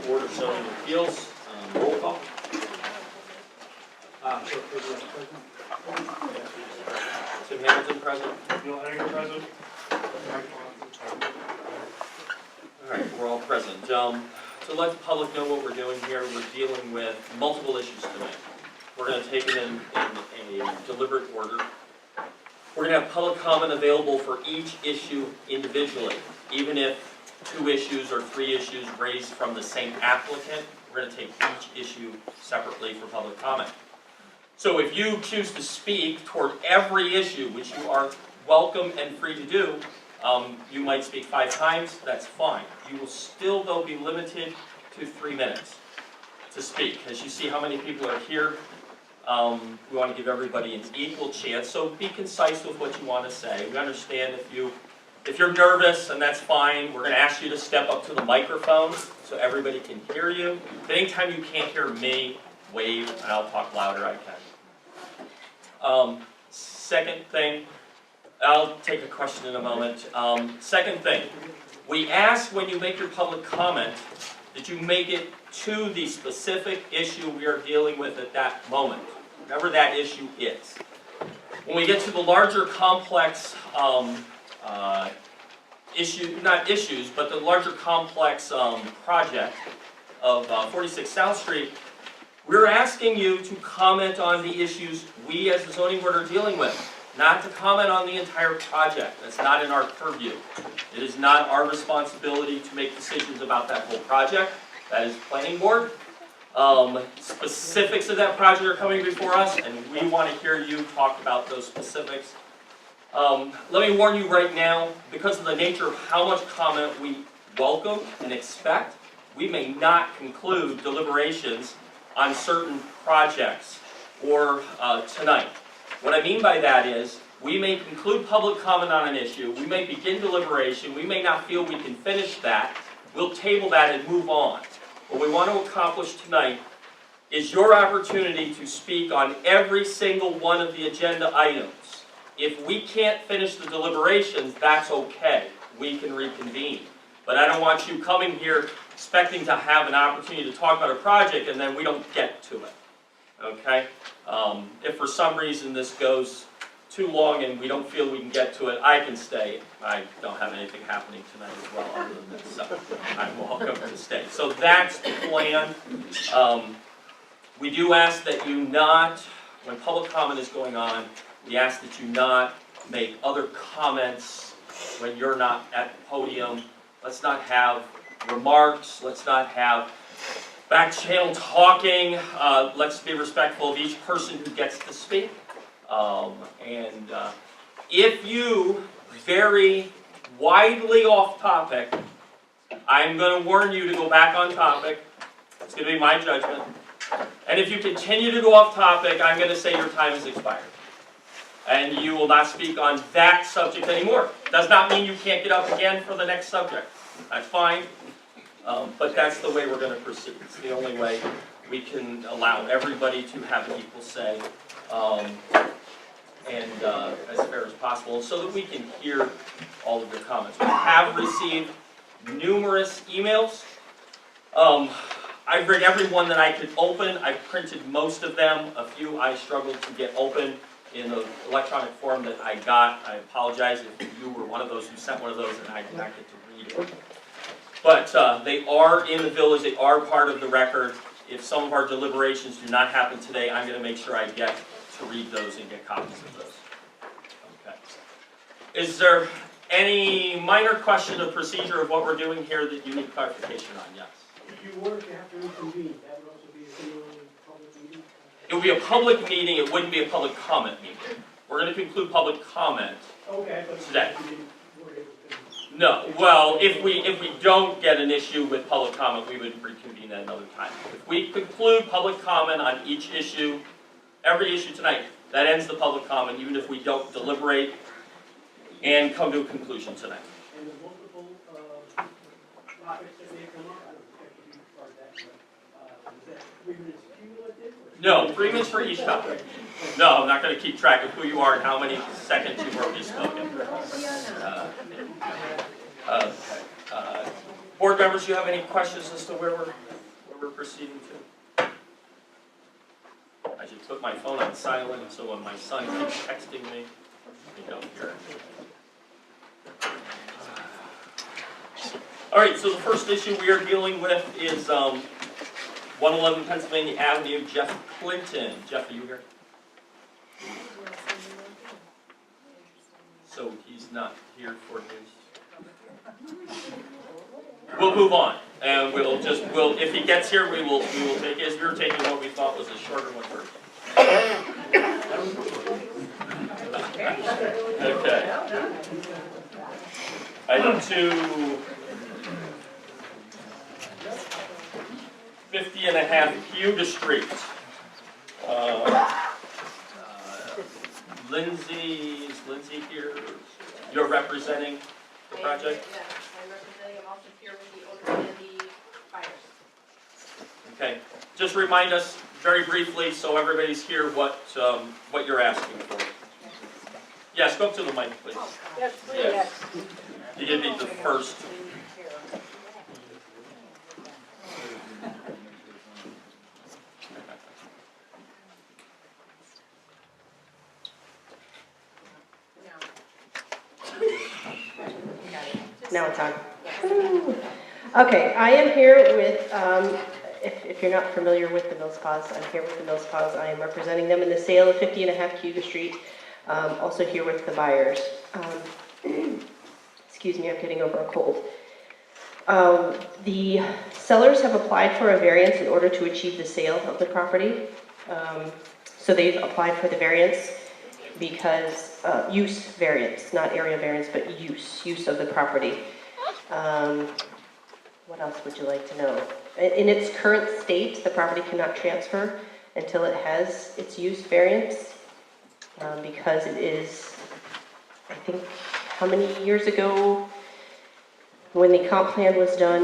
Board of Zoning Appeals. Roll call. Tim Hamilton present. Neil Hager present. All right, we're all present. To let the public know what we're doing here, we're dealing with multiple issues tonight. We're going to take them in a deliberate order. We're going to have public comment available for each issue individually. Even if 2 issues or 3 issues raised from the same applicant, we're going to take each issue separately for public comment. So if you choose to speak toward every issue, which you are welcome and free to do, you might speak 5 times, that's fine. You will still, though, be limited to 3 minutes to speak. As you see how many people are here, we want to give everybody an equal chance, so be concise with what you want to say. We understand if you're nervous, and that's fine, we're going to ask you to step up to the microphone so everybody can hear you. But anytime you can't hear me, wave, and I'll talk louder, I can. Second thing, I'll take a question in a moment. Second thing, we ask when you make your public comment that you make it to the specific issue we are dealing with at that moment, whatever that issue is. When we get to the larger complex but the larger complex project of 46 South Street, we're asking you to comment on the issues we as the zoning board are dealing with, not to comment on the entire project. That's not in our purview. It is not our responsibility to make decisions about that whole project. That is planning board. Specifics of that project are coming before us, and we want to hear you talk about those specifics. Let me warn you right now, because of the nature of how much comment we welcome and expect, we may not conclude deliberations on certain projects or tonight. What I mean by that is, we may conclude public comment on an issue, we may begin deliberation, we may not feel we can finish that, we'll table that and move on. What we want to accomplish tonight is your opportunity to speak on every single one of the agenda items. If we can't finish the deliberations, that's okay. We can reconvene. But I don't want you coming here expecting to have an opportunity to talk about a project and then we don't get to it. Okay? If for some reason this goes too long and we don't feel we can get to it, I can stay. I don't have anything happening tonight as well other than this, so I'm welcome to stay. So that's the plan. We do ask that you not, when public comment is going on, we ask that you not make other comments when you're not at the podium. Let's not have remarks. Let's not have back channel talking. Let's be respectful of each person who gets to speak. If you vary widely off topic, I'm going to warn you to go back on topic. It's going to be my judgment. And if you continue to go off topic, I'm going to say your time has expired. And you will not speak on that subject anymore. Does not mean you can't get up again for the next subject. That's fine. But that's the way we're going to proceed. It's the only way we can allow everybody to have an equal say and as fair as possible so that we can hear all of your comments. We have received numerous emails. I've read every one that I could open. I've printed most of them. A few I struggled to get open in the electronic form that I got. I apologize if you were one of those who sent one of those and I did not get to read it. But they are in the village. They are part of the record. If some of our deliberations do not happen today, I'm going to make sure I get to read those and get copies of those. Okay. Is there any minor question of procedure of what we're doing here that you need clarification on? Yes. If you were to have to reconvene, that would also be a similar public meeting? It would be a public meeting. It wouldn't be a public comment meeting. We're going to conclude public comment today. No. Well, if we don't get an issue with public comment, we would reconvene at another time. If we conclude public comment on each issue, every issue tonight, that ends the public comment, even if we don't deliberate and come to a conclusion tonight. And the multiple topics that may come up, I don't expect you to be part of that, but is that 3 minutes cumulative? No, 3 minutes for each topic. No, I'm not going to keep track of who you are and how many seconds you've already spoken. Board members, do you have any questions as to where we're proceeding to? I should put my phone on silent so when my son keeps texting me, we don't hear it. All right, so the first issue we are dealing with is 111 Pennsylvania Avenue, Jeff Clinton. Jeff, are you here? So he's not here for his. We'll move on, and if he gets here, we will take his. We're taking what we thought was a shorter one first. Okay. Item 2. 50.5 Huga Street. Lindsay here. You're representing the project? Yes, I'm representing, I'm also here with the owners and the buyers. Okay. Just remind us very briefly, so everybody's here, what you're asking for. Yes, go up to the mic, please. Yes, Yes. You give me the first. Now it's on. Okay, I am here with, if you're not familiar with the Mills Pause, I'm here with the Mills Pause. I am representing them in the sale of 50.5 Huga Street. Also here with the buyers. Excuse me, I'm getting over a cold. The sellers have applied for a variance in order to achieve the sale of the property. So they've applied for the variance because use variance, not area variance, but use of the property. What else would you like to know? In its current state, the property cannot transfer until it has its use variance because it is, I think, how many years ago when the comp plan was done,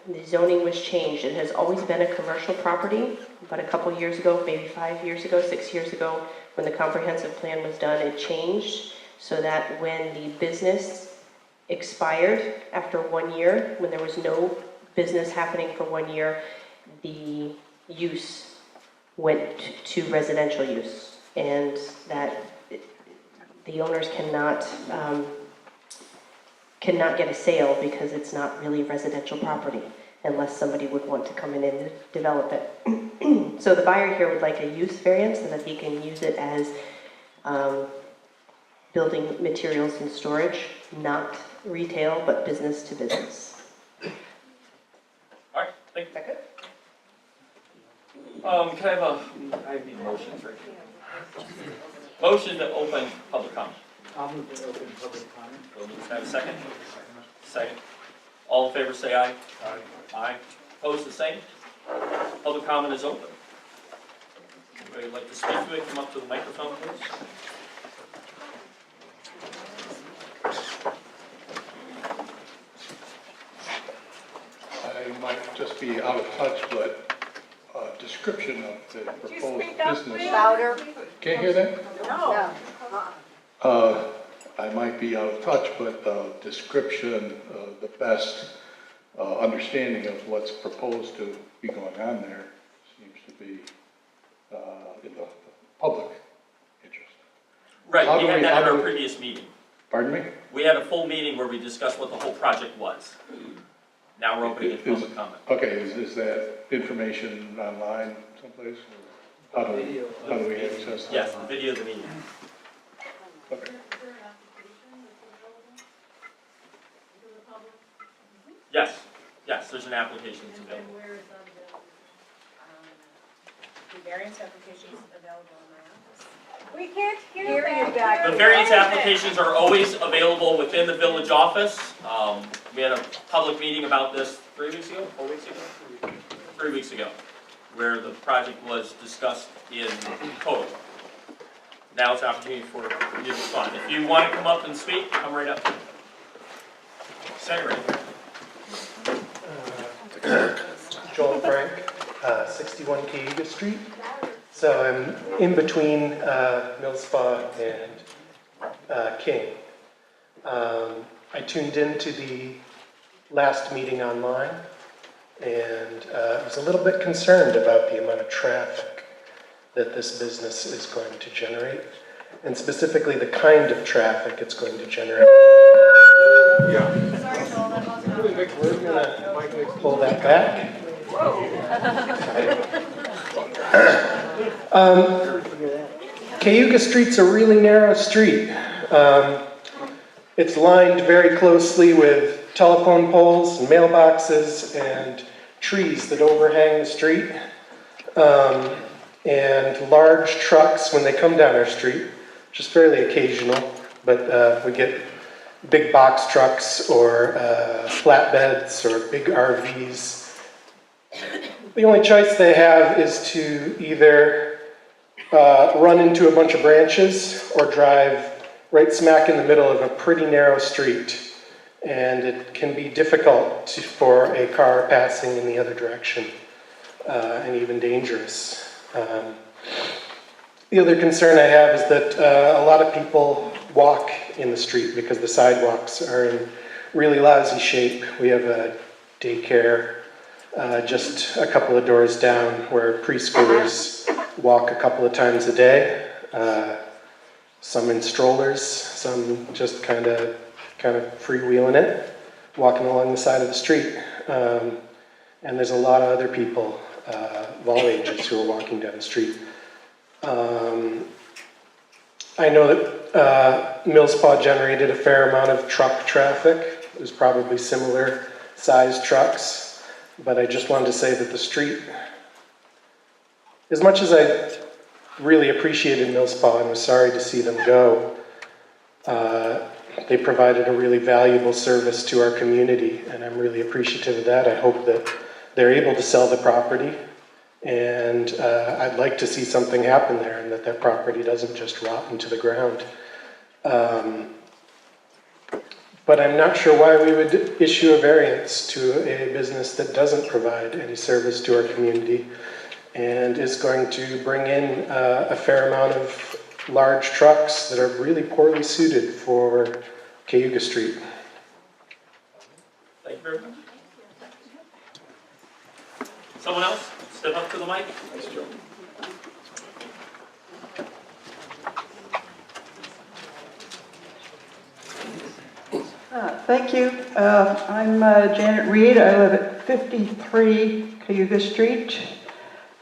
the zoning was changed. It has always been a commercial property, but a couple years ago, maybe 5 years ago, 6 years ago, when the comprehensive plan was done, it changed so that when the business expired after 1 year, when there was no business happening for 1 year, the use went to residential use, and that the owners cannot get a sale because it's not really residential property unless somebody would want to come in and develop it. So the buyer here would like a use variance so that he can use it as building materials and storage, not retail, but business to business. All right, thank you. Is that good? Can I have the motions right here? Motion to open public comment. I'll move to open public comment. Can I have a second? Second. All in favor say aye. Aye. Aye. Opposed, the same. Public comment is open. Anybody like to speak to it, come up to the microphone, please. I might just be out of touch, but a description of the proposed business. Louder. Can't hear that? No. I might be out of touch, but description, the best understanding of what's proposed to be going on there seems to be in the public interest. Right, How we do had we- that how at do our we- previous meeting. Pardon me? We had a full meeting where we discussed what the whole project was. Now we're opening it to public comment. Okay, is that information online someplace? Or how do we access that? Yes, the video of the meeting. Okay. Yes, there's an application that's available. The variance application is available in my office. We can't hear you back. The variance applications are always available within the village office. We had a public meeting about this 3 weeks ago, 4 weeks ago? 3 weeks ago, where the project was discussed in total. Now it's an opportunity for you to respond. If you want to come up and speak, come right up. Say right here. Joel Frank, 61 Cayuga Street. So I'm in between Mill Spa and King. I tuned into the last meeting online, and I was a little bit concerned about the amount of traffic that this business is going to generate, and specifically the kind of traffic it's going to generate. Sorry, Joel, that wasn't. We're gonna pull that back. Cayuga Street's a really narrow street. It's lined very closely with telephone poles and mailboxes and trees that overhang the street. And large trucks when they come down our street, which is fairly occasional, but we get big box trucks or flatbeds or big RVs. The only choice they have is to either run into a bunch of branches or drive right smack in the middle of a pretty narrow street. And it can be difficult for a car passing in the other direction, and even dangerous. The other concern I have is that a lot of people walk in the street because the sidewalks are in really lousy shape. We have a daycare just a couple of doors down where preschoolers walk a couple of times a day. Some in strollers, some just kind of freewheeling it, walking along the side of the street. And there's a lot of other people of all ages who are walking down the street. I know that Millspaw generated a fair amount of truck traffic. It was probably similar sized trucks, but I just wanted to say that the street, as much as I really appreciated Millspaw and was sorry to see them go, they provided a really valuable service to our community, and I'm really appreciative of that. I hope that they're able to sell the property, and I'd like to see something happen there and that property doesn't just rot into the ground. But I'm not sure why we would issue a variance to a business that doesn't provide any service to our community and is going to bring in a fair amount of large trucks that are really poorly suited for Cayuga Street. Thank you very much. Someone else? Step up to the mic. Thanks, Joe. Thank you. I'm Janet Reed. I live at 53 Cayuga Street,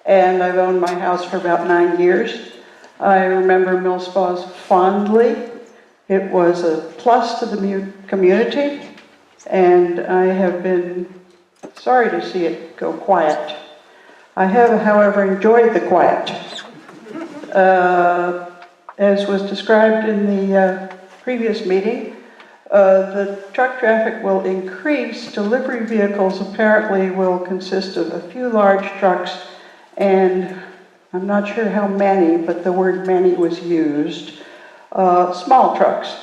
and I've owned my house for about 9 years. I remember Millspaw's fondly. It was a plus to the community, and I have been sorry to see it go quiet. I have, however, enjoyed the quiet. As was described in the previous meeting, the truck traffic will increase. Delivery vehicles apparently will consist of a few large trucks, and I'm not sure how many, but the word many was used, small trucks,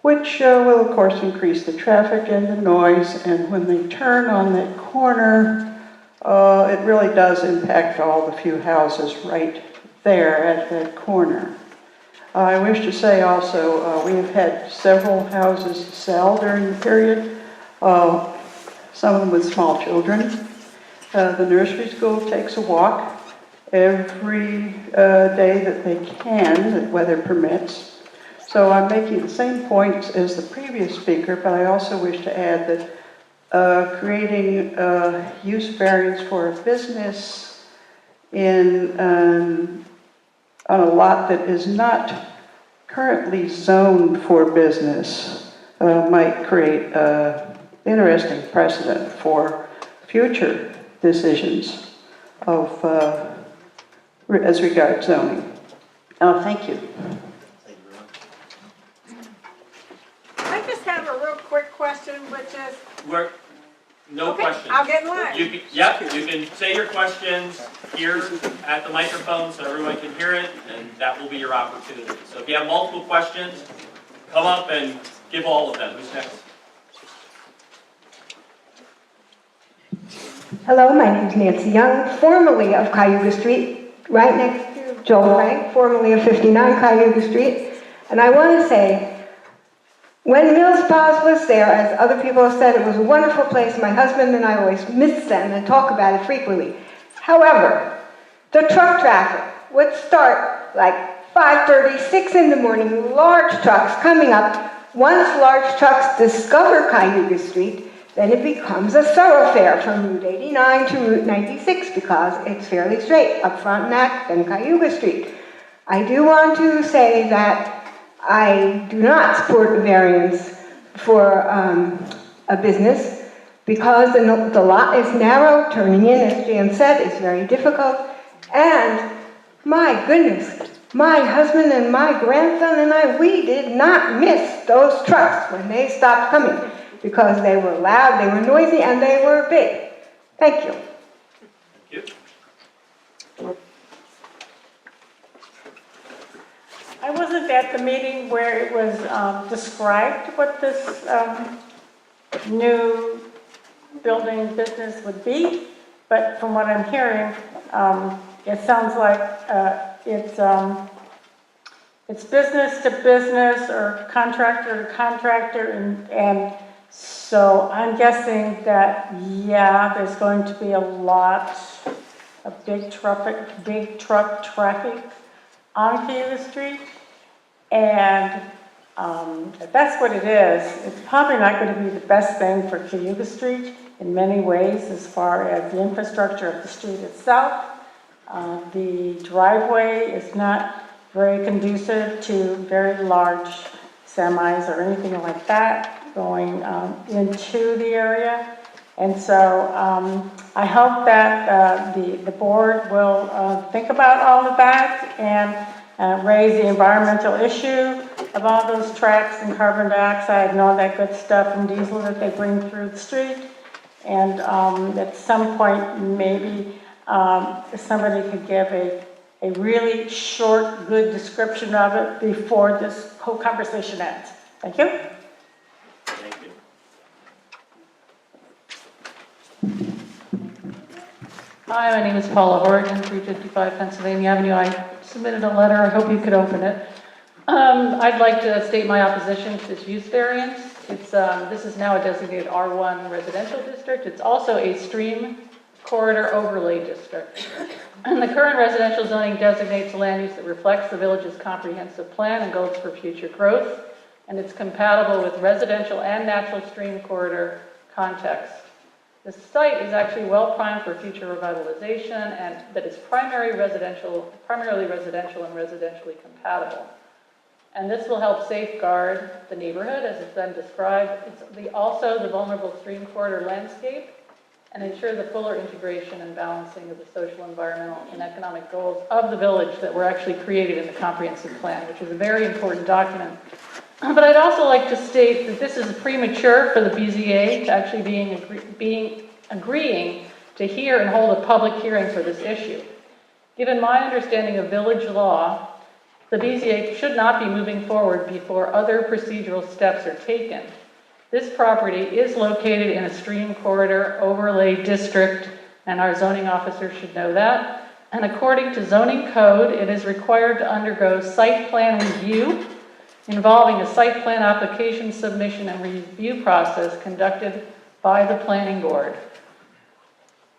which will of course increase the traffic and the noise, and when they turn on that corner, it really does impact all the few houses right there at that corner. I wish to say also, we have had several houses sell during the period, some of them with small children. The nursery school takes a walk every day that they can, that weather permits. So I'm making the same points as the previous speaker, but I also wish to add that creating a use variance for a business on a lot that is not currently zoned for business might create an interesting precedent for future decisions of as regards zoning. Thank you. I just have a real quick question, which is... No okay, questions. I'll get in line. You can say your questions here at the microphone so everyone can hear it, and that will be your opportunity. So if you have multiple questions, come up and give all of them. Who's next? Hello, my name is Nancy Young, formerly of Cayuga Street, right next to Joel Frank, formerly of 59 Cayuga Street. And I want to say, When Mills Palace was there, as other people have said, it was a wonderful place. My husband and I always miss them and talk about it frequently. However, the truck traffic would start like 5:30, 6 in the morning, large trucks coming up. Once large trucks discover Cayuga Street, then it becomes a thoroughfare from Route 89 to Route 96 because it's fairly straight up Frontenac, then Cayuga Street. I do want to say that I do not support a variance for a business because the lot is narrow, turning in, as Jan said, is very difficult, and my goodness, my husband and my grandson and I, we did not miss those trucks when they stopped coming because they were loud, they were noisy, and they were big. Thank you. Thank you. I wasn't at the meeting where it was described what this new building business would be, but from what I'm hearing, it sounds like it's business to business or contractor to contractor, and so I'm guessing that, yeah, there's going to be a lot of big truck traffic on Cayuga Street, and if that's what it is, it's probably not going to be the best thing for Cayuga Street in many ways as far as the infrastructure of the street itself. The driveway is not very conducive to very large semis or anything like that going into the area. And so I hope that the board will think about all of that and raise the environmental issue of all those tracks and carbon dioxide and all that good stuff from diesel that they bring through the street. And at some point, maybe somebody could give a really short, good description of it before this whole conversation ends. Thank you. Thank you. Hi, my name is Paula Horrigan, 355 Pennsylvania Avenue. I submitted a letter. I hope you could open it. I'd like to state my opposition to this use variance. This is now a designated R1 residential district. It's also a stream corridor overlay district. And the current residential zoning designates land use that reflects the village's comprehensive plan and goals for future growth, and it's compatible with residential and natural stream corridor context. The site is actually well primed for future revitalization, and that is primarily residential and residentially compatible. And this will help safeguard the neighborhood, as it's been described. It's also the vulnerable stream corridor landscape, and ensure the fuller integration and balancing of the social, environmental, and economic goals of the village that were actually created in the comprehensive plan, which is a very important document. But I'd also like to state that this is premature for the BZA to actually agreeing to hear and hold a public hearing for this issue. Given my understanding of village law, the BZA should not be moving forward before other procedural steps are taken. This property is located in a stream corridor overlay district, and our zoning officer should know that. And according to zoning code, it is required to undergo site plan review, involving a site plan application submission and review process conducted by the planning board.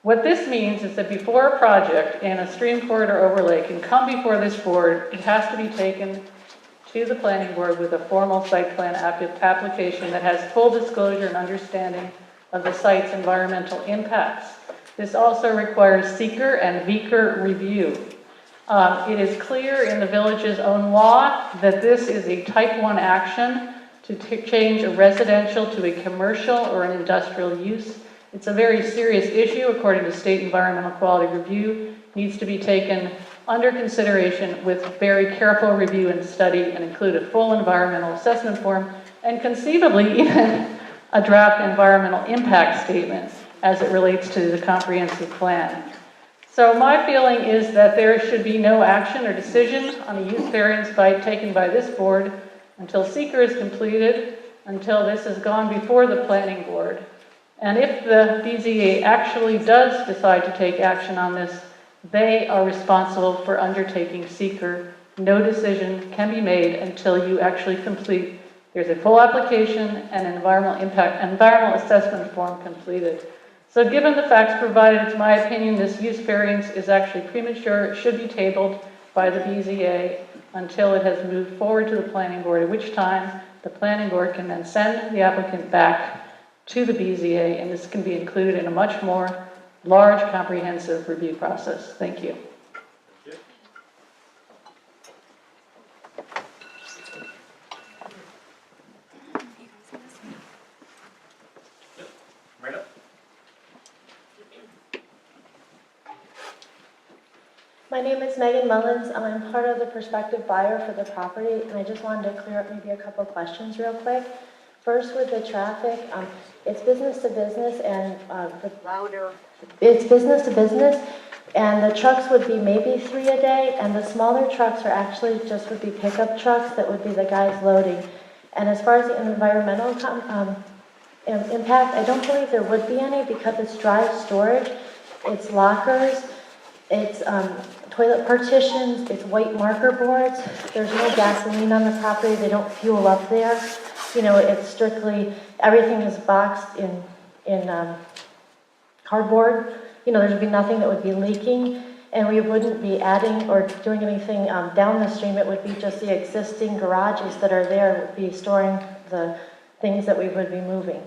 What this means is that before a project in a stream corridor overlay can come before this board, it has to be taken to the planning board with a formal site plan application that has full disclosure and understanding of the site's environmental impacts. This also requires seeker and VECR review. It is clear in the village's own law that this is a type 1 action to change a residential to a commercial or an industrial use. It's a very serious issue according to state environmental quality review. Needs to be taken under consideration with very careful review and study, and include a full environmental assessment form and conceivably even a draft environmental impact statement as it relates to the comprehensive plan. So my feeling is that there should be no action or decision on a use variance taken by this board until seeker is completed, until this has gone before the planning board. And if the BZA actually does decide to take action on this, they are responsible for undertaking seeker. No decision can be made until you actually complete There's a full application and an environmental assessment form completed. So given the facts provided, it's my opinion this use variance is actually premature. It should be tabled by the BZA until it has moved forward to the planning board, at which time the planning board can then send the applicant back to the BZA, and this can be included in a much more large, comprehensive review process. Thank you. Right up. My name is Megan Mullins. I'm part of the prospective buyer for the property, and I just wanted to clear up maybe a couple questions real quick. First, with the traffic, it's business to business, and it's business to business, and the trucks would be maybe 3 a day, and the smaller trucks are actually just would be pickup trucks that would be the guys loading. And as far as the environmental impact, I don't believe there would be any because it's dry storage, it's lockers, it's toilet partitions, it's white marker boards. There's no gasoline on the property. They don't fuel up there. You know, it's strictly, everything is boxed in cardboard. You know, there'd be nothing that would be leaking, and we wouldn't be adding or doing anything down the stream. It would be just the existing garages that are there would be storing the things that we would be moving.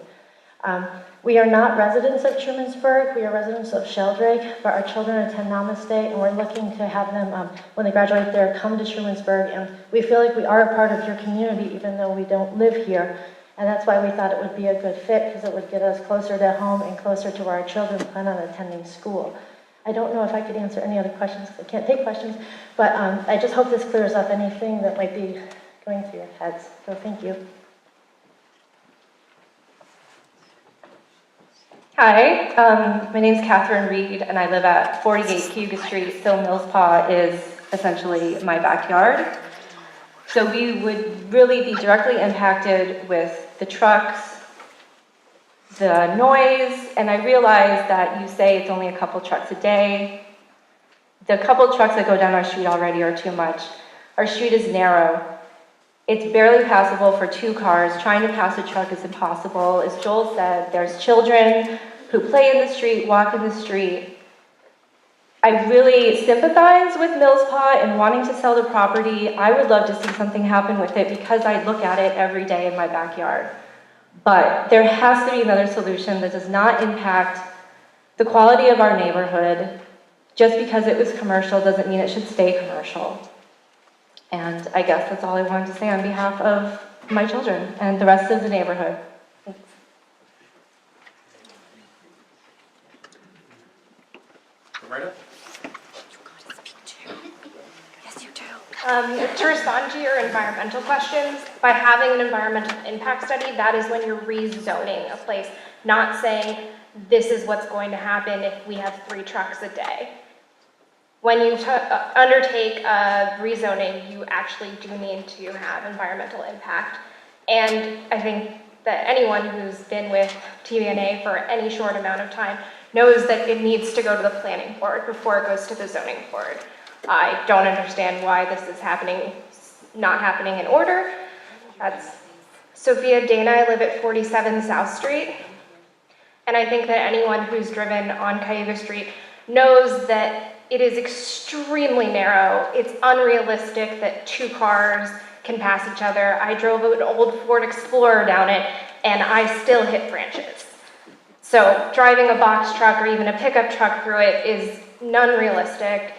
We are not residents of Trumansburg. We are residents of Sheldrake, but our children attend Namaste, and we're looking to have them, when they graduate there, come to Trumansburg. And we feel like we are a part of your community, even though we don't live here. And that's why we thought it would be a good fit, because it would get us closer to home and closer to where our children plan on attending school. I don't know if I could answer any other questions, because I can't take questions, but I just hope this clears up anything that might be going through your heads. So thank you. Hi, my name is Catherine Reed, and I live at 48 Cayuga Street. So Millspaw is essentially my backyard. So we would really be directly impacted with the trucks, the noise, and I realize that you say it's only a couple trucks a day. The couple trucks that go down our street already are too much. Our street is narrow. It's barely passable for 2 cars. Trying to pass a truck is impossible. As Joel said, there's children who play in the street, walk in the street. I really sympathize with Millspaw and wanting to sell the property. I would love to see something happen with it because I look at it every day in my backyard. But there has to be another solution that does not impact the quality of our neighborhood. Just because it was commercial doesn't mean it should stay commercial. And I guess that's all I wanted to say on behalf of my children and the rest of the neighborhood. Thanks. Right. To respond to your environmental questions, by having an environmental impact study, that is when you're rezoning a place, not saying this is what's going to happen if we have 3 trucks a day. When you undertake rezoning, you actually do need to have environmental impact. And I think that anyone who's been with TVNA for any short amount of time knows that it needs to go to the planning board before it goes to the zoning board. I don't understand why this is not happening in order. That's Sophia Dana. I live at 47 South Street. And I think that anyone who's driven on Cayuga Street knows that it is extremely narrow. It's unrealistic that 2 cars can pass each other. I drove an old Ford Explorer down it, and I still hit branches. So driving a box truck or even a pickup truck through it is non-realistic.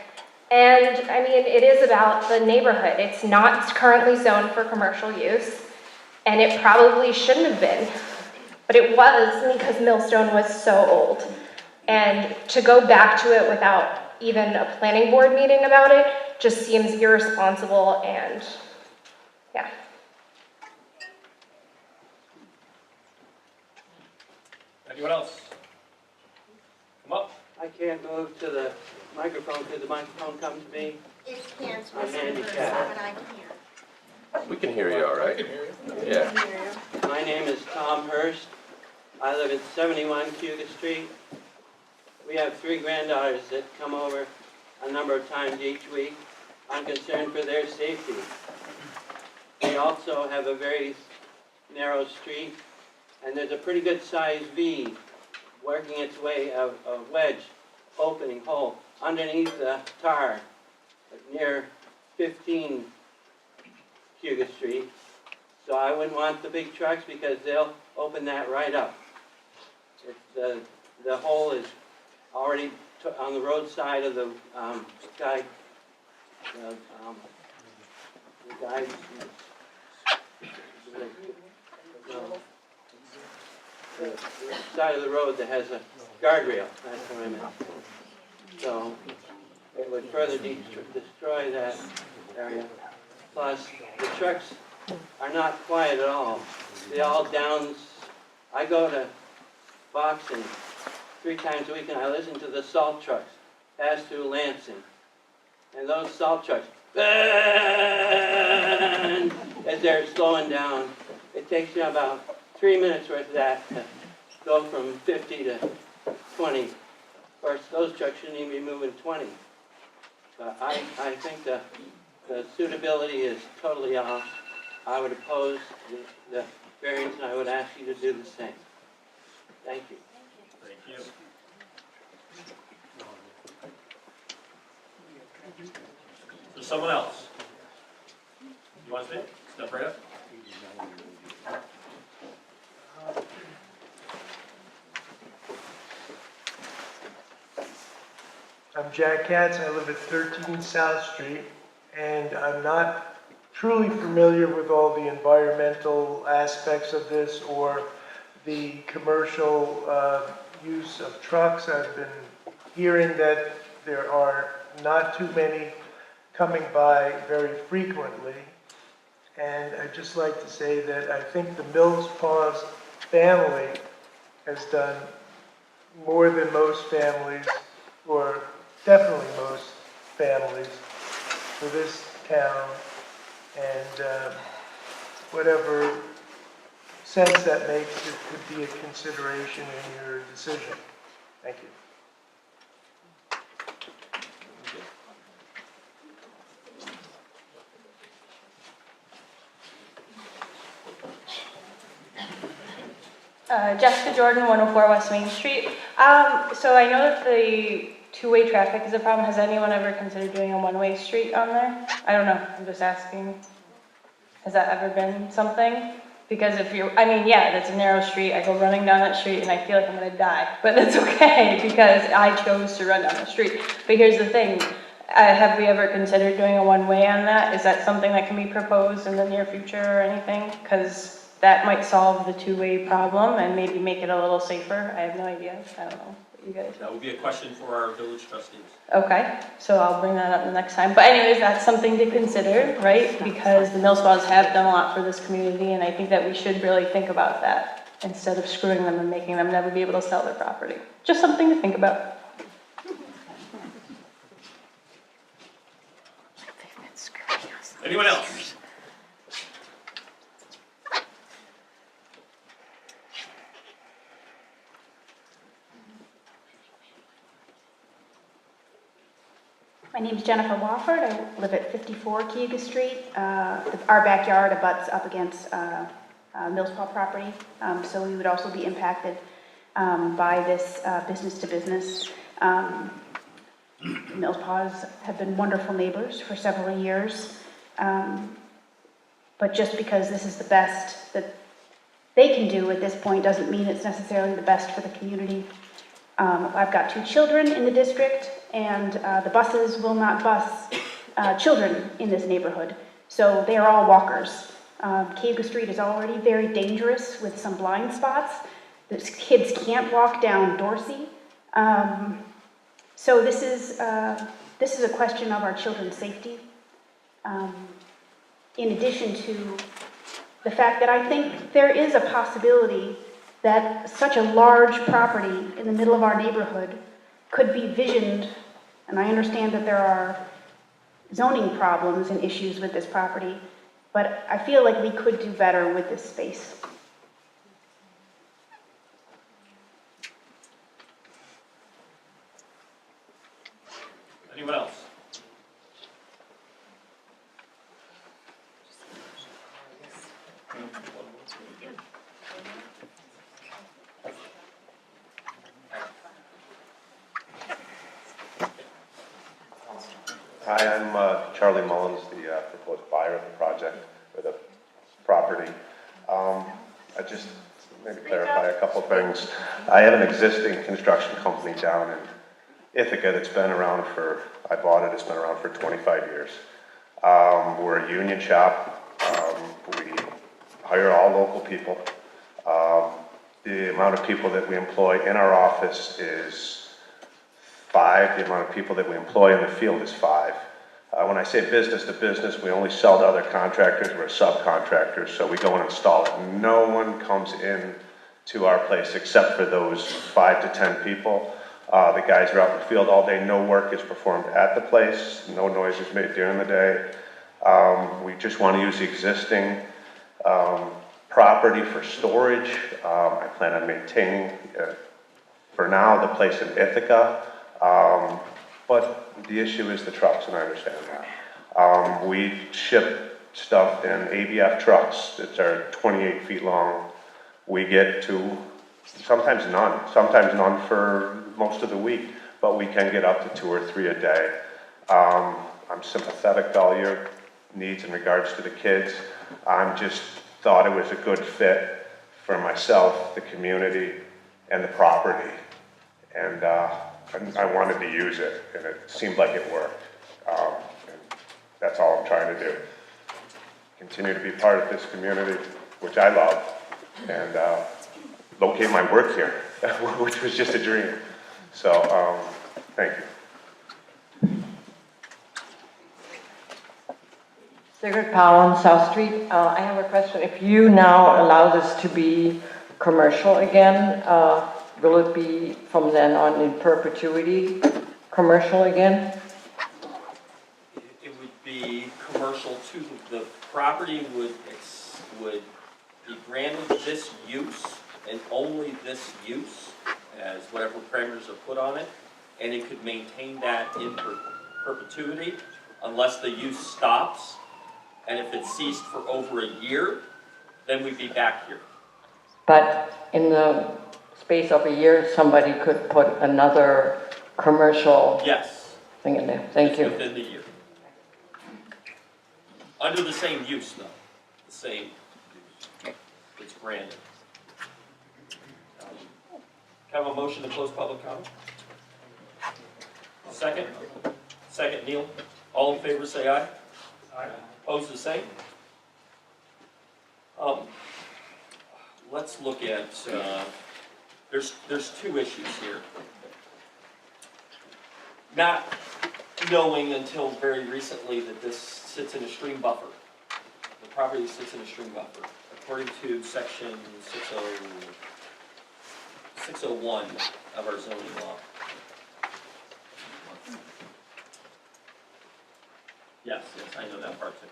And I mean, it is about the neighborhood. It's not currently zoned for commercial use, and it probably shouldn't have been, but it was because Millstone was so old. And to go back to it without even a planning board meeting about it just seems irresponsible, and yeah. Anyone else? Come up. I can't move to the microphone. Could the microphone come to me? It can't, I'm handicapped. but I can. We can hear you all right. I can Yeah. hear you. My name is Tom Hurst. I live at 71 Cayuga Street. We have 3 granddaughters that come over a number of times each week. I'm concerned for their safety. We also have a very narrow street, and there's a pretty good sized V working its way, a wedge opening hole underneath the tar near 15 Cuga Street. So I wouldn't want the big trucks because they'll open that right up. The hole is already on the roadside of the guy. The guy. The side of the road that has a guardrail. That's what I meant. So it would further destroy that area. Plus, the trucks are not quiet at all. They all downs. I go to Boxing 3 times a week and I listen to the salt trucks pass through Lansing. And those salt trucks, as they're slowing down, it takes you about 3 minutes worth of that to go from 50 to 20. Of course, those trucks shouldn't even be moving 20. But I think the suitability is totally off. I would oppose the variance, and I would ask you to do the same. Thank you. Thank you. There's someone else. You want to speak? Step right up. I'm Jack Katz. I live at 13 South Street, and I'm not truly familiar with all the environmental aspects of this or the commercial use of trucks. I've been hearing that there are not too many coming by very frequently, and I'd just like to say that I think the Mills Paws family has done more than most families, or definitely most families, for this town, and whatever sense that makes, it could be a consideration in your decision. Thank you. Jessica Jordan, 104 West Main Street. So I know that the two-way traffic is a problem. Has anyone ever considered doing a one-way street on there? I don't know, I'm just asking. Has that ever been something? Because if you're, I mean, yeah, that's a narrow street. I go running down that street and I feel like I'm gonna die. But that's okay because I chose to run down the street. But here's the thing. Have we ever considered doing a one-way on that? Is that something that can be proposed in the near future or anything? Because that might solve the two-way problem and maybe make it a little safer. I have no idea. I don't know. What you guys? That would be a question for our village trustees. Okay, so I'll bring that up the next time. But anyways, that's something to consider, right? Because the Mills Paws have done a lot for this community, and I think that we should really think about that instead of screwing them and making them never be able to sell their property. Just something to think about. Anyone else? My name's Jennifer Wofford. I live at 54 Cuga Street. Our backyard abuts up against Mills Paw property, so we would also be impacted by this business-to-business. Mills Paws have been wonderful neighbors for several years, but just because this is the best that they can do at this point doesn't mean it's necessarily the best for the community. I've got 2 children in the district, and the buses will not bus children in this neighborhood, so they are all walkers. Cuga Street is already very dangerous with some blind spots. The kids can't walk down Dorsey. So this is a question of our children's safety. In addition to the fact that I think there is a possibility that such a large property in the middle of our neighborhood could be visioned, and I understand that there are zoning problems and issues with this property, but I feel like we could do better with this space. Anyone else? Hi, I'm Charlie Mullins, the proposed buyer of the project, or the property. I just maybe clarify a couple things. I have an existing construction company down in Ithaca that's been around for, I bought it, it's been around for 25 years. We're a union shop. We hire all local people. The amount of people that we employ in our office is 5. The amount of people that we employ in the field is 5. When I say business to business, we only sell to other contractors. We're subcontractors, so we go and install it. No one comes in to our place except for those 5 to 10 people. The guys are out in the field all day. No work is performed at the place. No noise is made during the day. We just want to use the existing property for storage. I plan on maintaining, for now, the place in Ithaca. But the issue is the trucks, and I understand that. We ship stuff in ABF trucks that are 28 feet long. We get to sometimes none for most of the week, but we can get up to 2 or 3 a day. I'm sympathetic to all your needs in regards to the kids. I just thought it was a good fit for myself, the community, and the property. And I wanted to use it, and it seemed like it worked. And that's all I'm trying to do. Continue to be part of this community, which I love, and locate my work here, which was just a dream. So, thank you. Sigrid Powell on South Street. I have a question. If you now allow this to be commercial again, will it be from then on in perpetuity commercial again? It would be commercial to the property would be granted this use and only this use as whatever parameters are put on it, and it could maintain that in perpetuity unless the use stops. And if it ceased for over a year, then we'd be back here. But in the space of a year, somebody could put another commercial thing in there. Thank you. Within the year. Under the same use, though. The same use. It's branded. Can I have a motion to close public comment? Second? Second, Neil. All in favor, say aye. Aye. Opposed, the same? Let's look at, there's 2 issues here. Not knowing until very recently that this sits in a stream buffer. The property sits in a stream buffer. According to section 601 of our zoning law. Yes, I know that part too.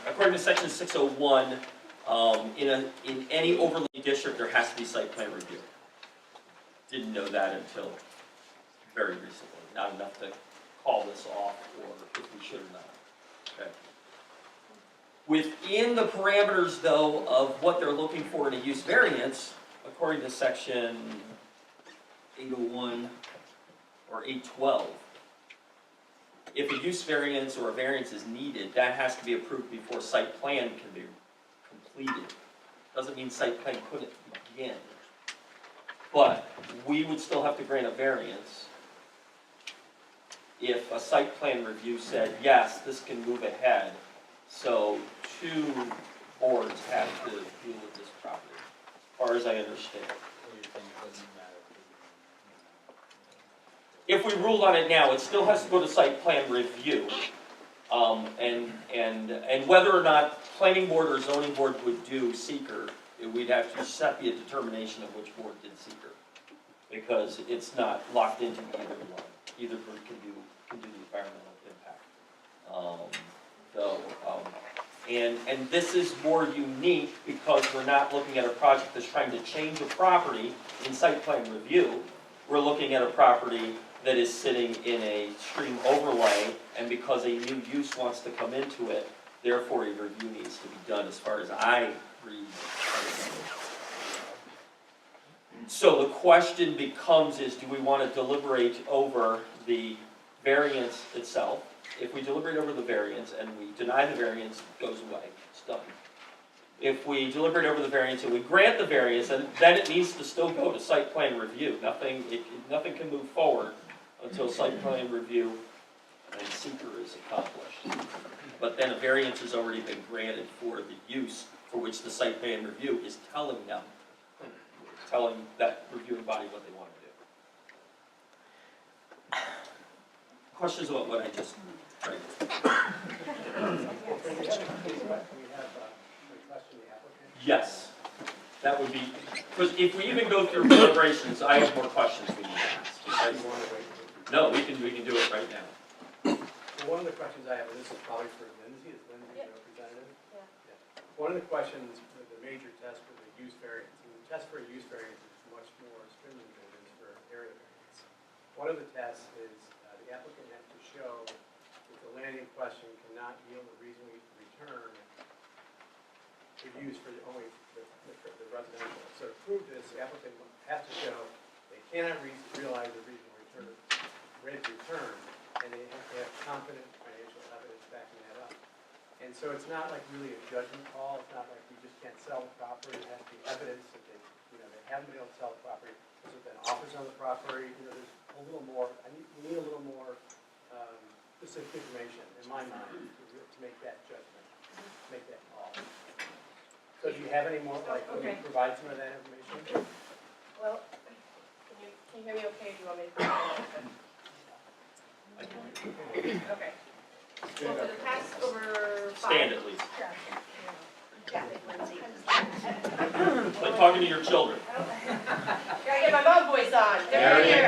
According to section 601, in any overlay district, there has to be site plan review. Didn't know that until very recently. Not enough to call this off, or if we should or not. Okay. Within the parameters, though, of what they're looking for in a use variance, according to section 801 or 812, if a use variance or a variance is needed, that has to be approved before site plan can be completed. Doesn't mean site plan couldn't begin. But we would still have to grant a variance if a site plan review said, yes, this can move ahead. So 2 boards have to deal with this property, as far as I understand. If we ruled on it now, it still has to go to site plan review. And whether or not planning board or zoning board would do seeker, we'd have to be a determination of which board did seeker. Because it's not locked into either one. Either group can do the environmental impact. And this is more unique because we're not looking at a project that's trying to change a property in site plan review. We're looking at a property that is sitting in a stream overlay, and because a new use wants to come into it, therefore a review needs to be done as far as I read. So the question becomes is, do we want to deliberate over the variance itself. If we deliberate over the variance and we deny the variance, it goes away, it's done. If we deliberate over the variance and we grant the variance, and then it needs to still go to site plan review. Nothing can move forward until site plan review and seeker is accomplished. But then a variance has already been granted for the use for which the site plan review is telling that reviewing body what they want to do. Questions about what I just read? Yes, that would be, because if we even go through deliberations, I have more questions we need to ask. Okay? No, we can do it right now. One of the questions I have, and this is probably for Lindsay, is Lindsay the representative? Yeah. One of the questions, the major test for the use variance, and the test for a use variance is much more stringent than it is for area variance. One of the tests is the applicant has to show that the land in question cannot yield a reasonable return to use for only the residential. So to prove this, the applicant has to show they cannot realize a reasonable rate of return, and they have to have competent financial evidence backing that up. And so it's not like really a judgment call. It's not like we just can't sell the property. It has to be evidence that they haven't been able to sell the property. There's been offers on the property. There's a little more. We need a little more specific information in my mind to make that judgment, make that call. So do you have any more? Like, can you provide some of that information? Well, can you hear me okay? Do you want me to? Okay. Well, for the past over 5. Stand at least. Kathy, Lindsay. Like talking to your children. Gotta get my mom voice on. There you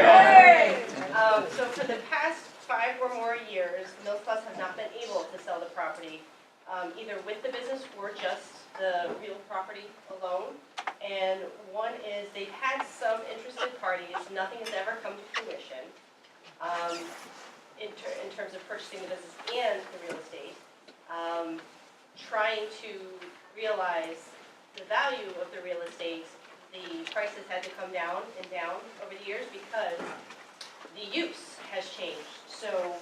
go. So for the past 5 or more years, Mills Plus have not been able to sell the property, either with the business or just the real property alone. And one is they've had some interested parties. Nothing has ever come to fruition. In terms of purchasing the business and the real estate, trying to realize the value of the real estate, the prices had to come down and down over the years because the use has changed. So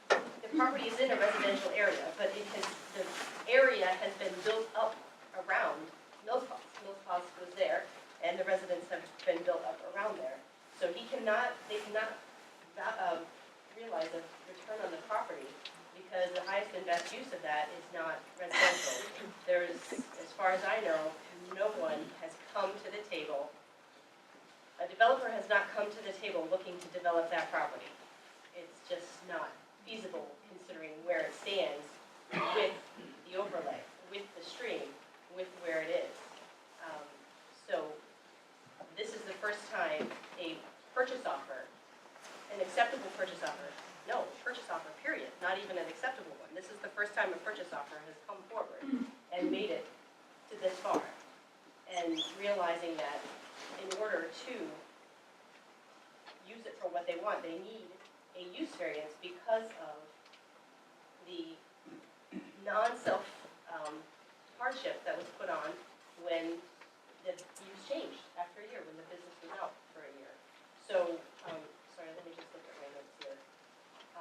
the property is in a residential area, but the area has been built up around Mills Plus. Mills Plus was there, and the residents have been built up around there. So they cannot realize a return on the property because the highest and best use of that is not residential. There's, as far as I know, no one has come to the table. A developer has not come to the table looking to develop that property. It's just not feasible considering where it stands with the overlay, with the stream, with where it is. So this is the first time a purchase offer, an acceptable purchase offer, no, purchase offer, period, not even an acceptable one. This is the first time a purchase offer has come forward and made it to this far. And realizing that in order to use it for what they want, they need a use variance because of the non-self hardship that was put on when the use changed after a year, when the business was out for a year. So, sorry, let me just look at my notes here.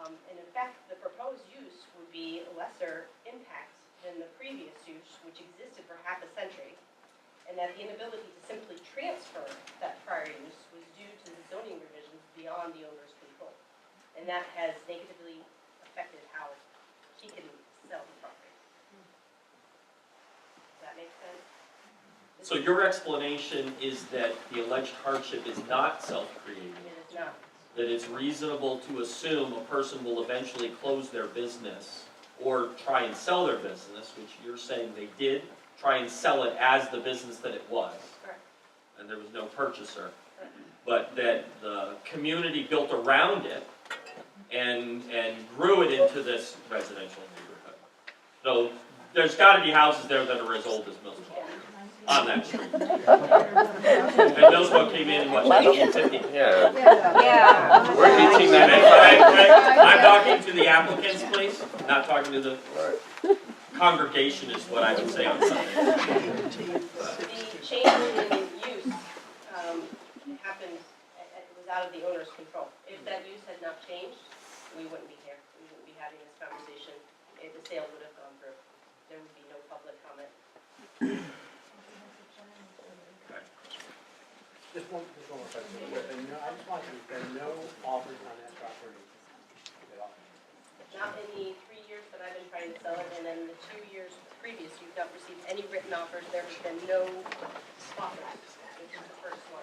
And in fact, the proposed use would be lesser impact than the previous use, which existed for half a century, and that the inability to simply transfer that prior use was due to the zoning revisions beyond the owner's control. And that has negatively affected how he can sell the property. Does that make sense? So your explanation is that the alleged hardship is not self-created? It is not. That it's reasonable to assume a person will eventually close their business or try and sell their business, which you're saying they did, try and sell it as the business that it was. Correct. And there was no purchaser. But that the community built around it and grew it into this residential neighborhood. So there's got to be houses there that are as old as Mills Park on that street. And Mills Park came in what, 1850? Yeah. Yeah. We're 1890. I'm talking to the applicants, please, not talking to the congregation is what I would say on Sunday. The change in use happened, it was out of the owner's control. If that use had not changed, we wouldn't be here. We wouldn't be having this conversation. If the sale would have gone through, there would be no public comment. Just one more question. I just want to, there are no offers on that property at all? Not in the 3 years that I've been trying to sell it, and then the 2 years previous, you've not received any written offers. There has been no offers. This is the first one.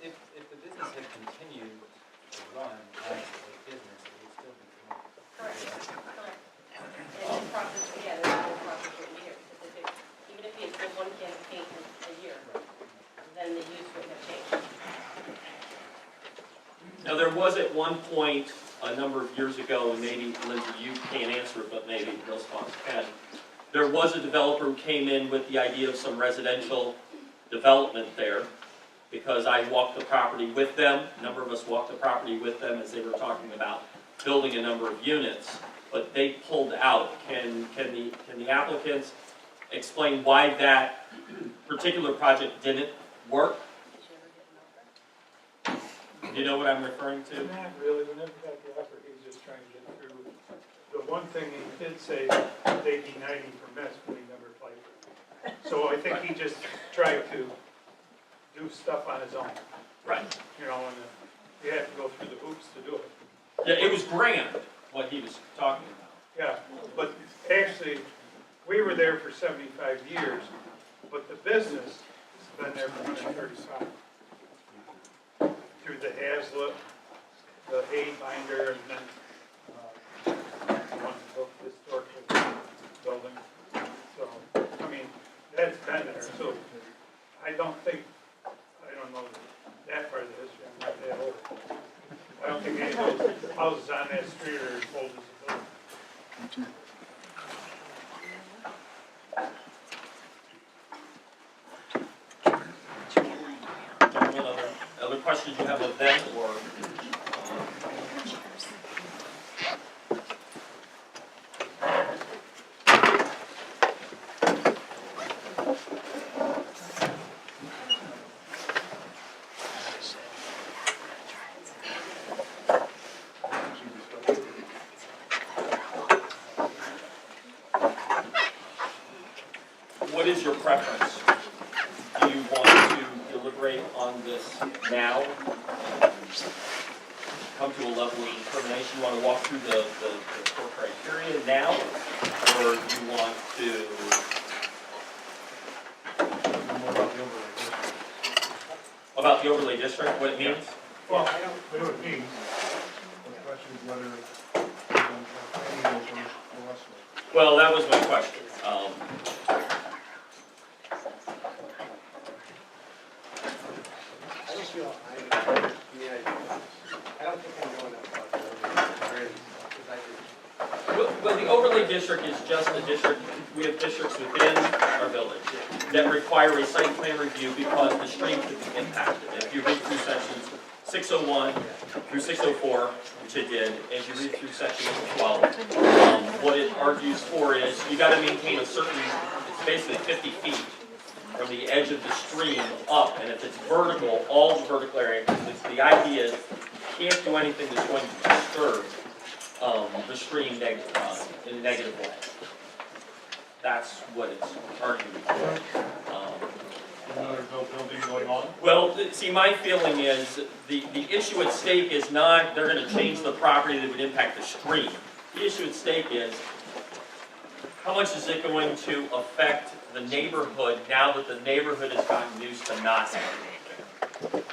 If the business had continued to run as a business, it would still be commercial. Correct, correct. And this process, again, is the whole process would be here, because if it, even if he had sold one can of paint a year, then the use would have changed. Now, there was at one point, a number of years ago, and maybe, Lindsay, you can't answer it, but maybe Bill Spons can. There was a developer who came in with the idea of some residential development there, because I walked the property with them. A number of us walked the property with them as they were talking about building a number of units, but they pulled out. Can the applicants explain why that particular project didn't work? Do you know what I'm referring to? Not really, we never got the offer, he was just trying to get through. The one thing he did say, they denied him permits, but he never applied for it. So I think he just tried to do stuff on his own. Right. You know, and you have to go through the hoops to do it. Yeah, it was grand, what he was talking about. Yeah, but actually, we were there for 75 years, but the business has been there for 135. Through the Hazlitt, the hay binder, and then one built this historical building. So, I mean, that's been there. So, I don't think, I don't know that part of the history, I'm not that old. I don't think any of those houses on that street are as old as the building. Other questions you have of them, or? What is your preference? Do you want to deliberate on this now? Come to a level of determination? You want to walk through the core criteria now? Or do you want to? About the overlay district, what it means? Well, I don't know what it means. The question is whether planning over us. Well, that was my question. Well, the overlay district is just a district. We have districts within our village that require a site plan review because the stream could be impacted. If you read through sections 601 through 604, which it did, as you read through section 12, what it argues for is you got to maintain a certain, it's basically 50 feet from the edge of the stream up, and if it's vertical, all the vertical area, the idea is you can't do anything that's going to disturb the stream in a negative way. That's what it's arguing for. Building going on? Well, see, my feeling is the issue at stake is not they're going to change the property that would impact the stream. The issue at stake is how much is it going to affect the neighborhood now that the neighborhood has gotten used to not having it.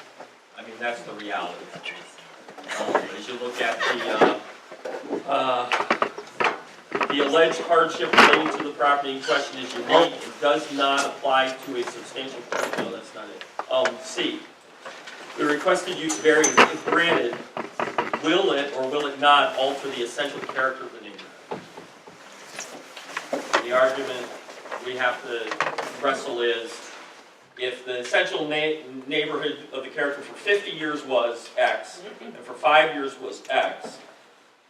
I mean, that's the reality. As you look at the alleged hardship relating to the property in question is unique. It does not apply to a substantial point. No, that's not it. C, the requested use variance, if granted, will it or will it not alter the essential character of the neighborhood? The argument we have to wrestle is if the essential neighborhood of the character for 50 years was X and for 5 years was X,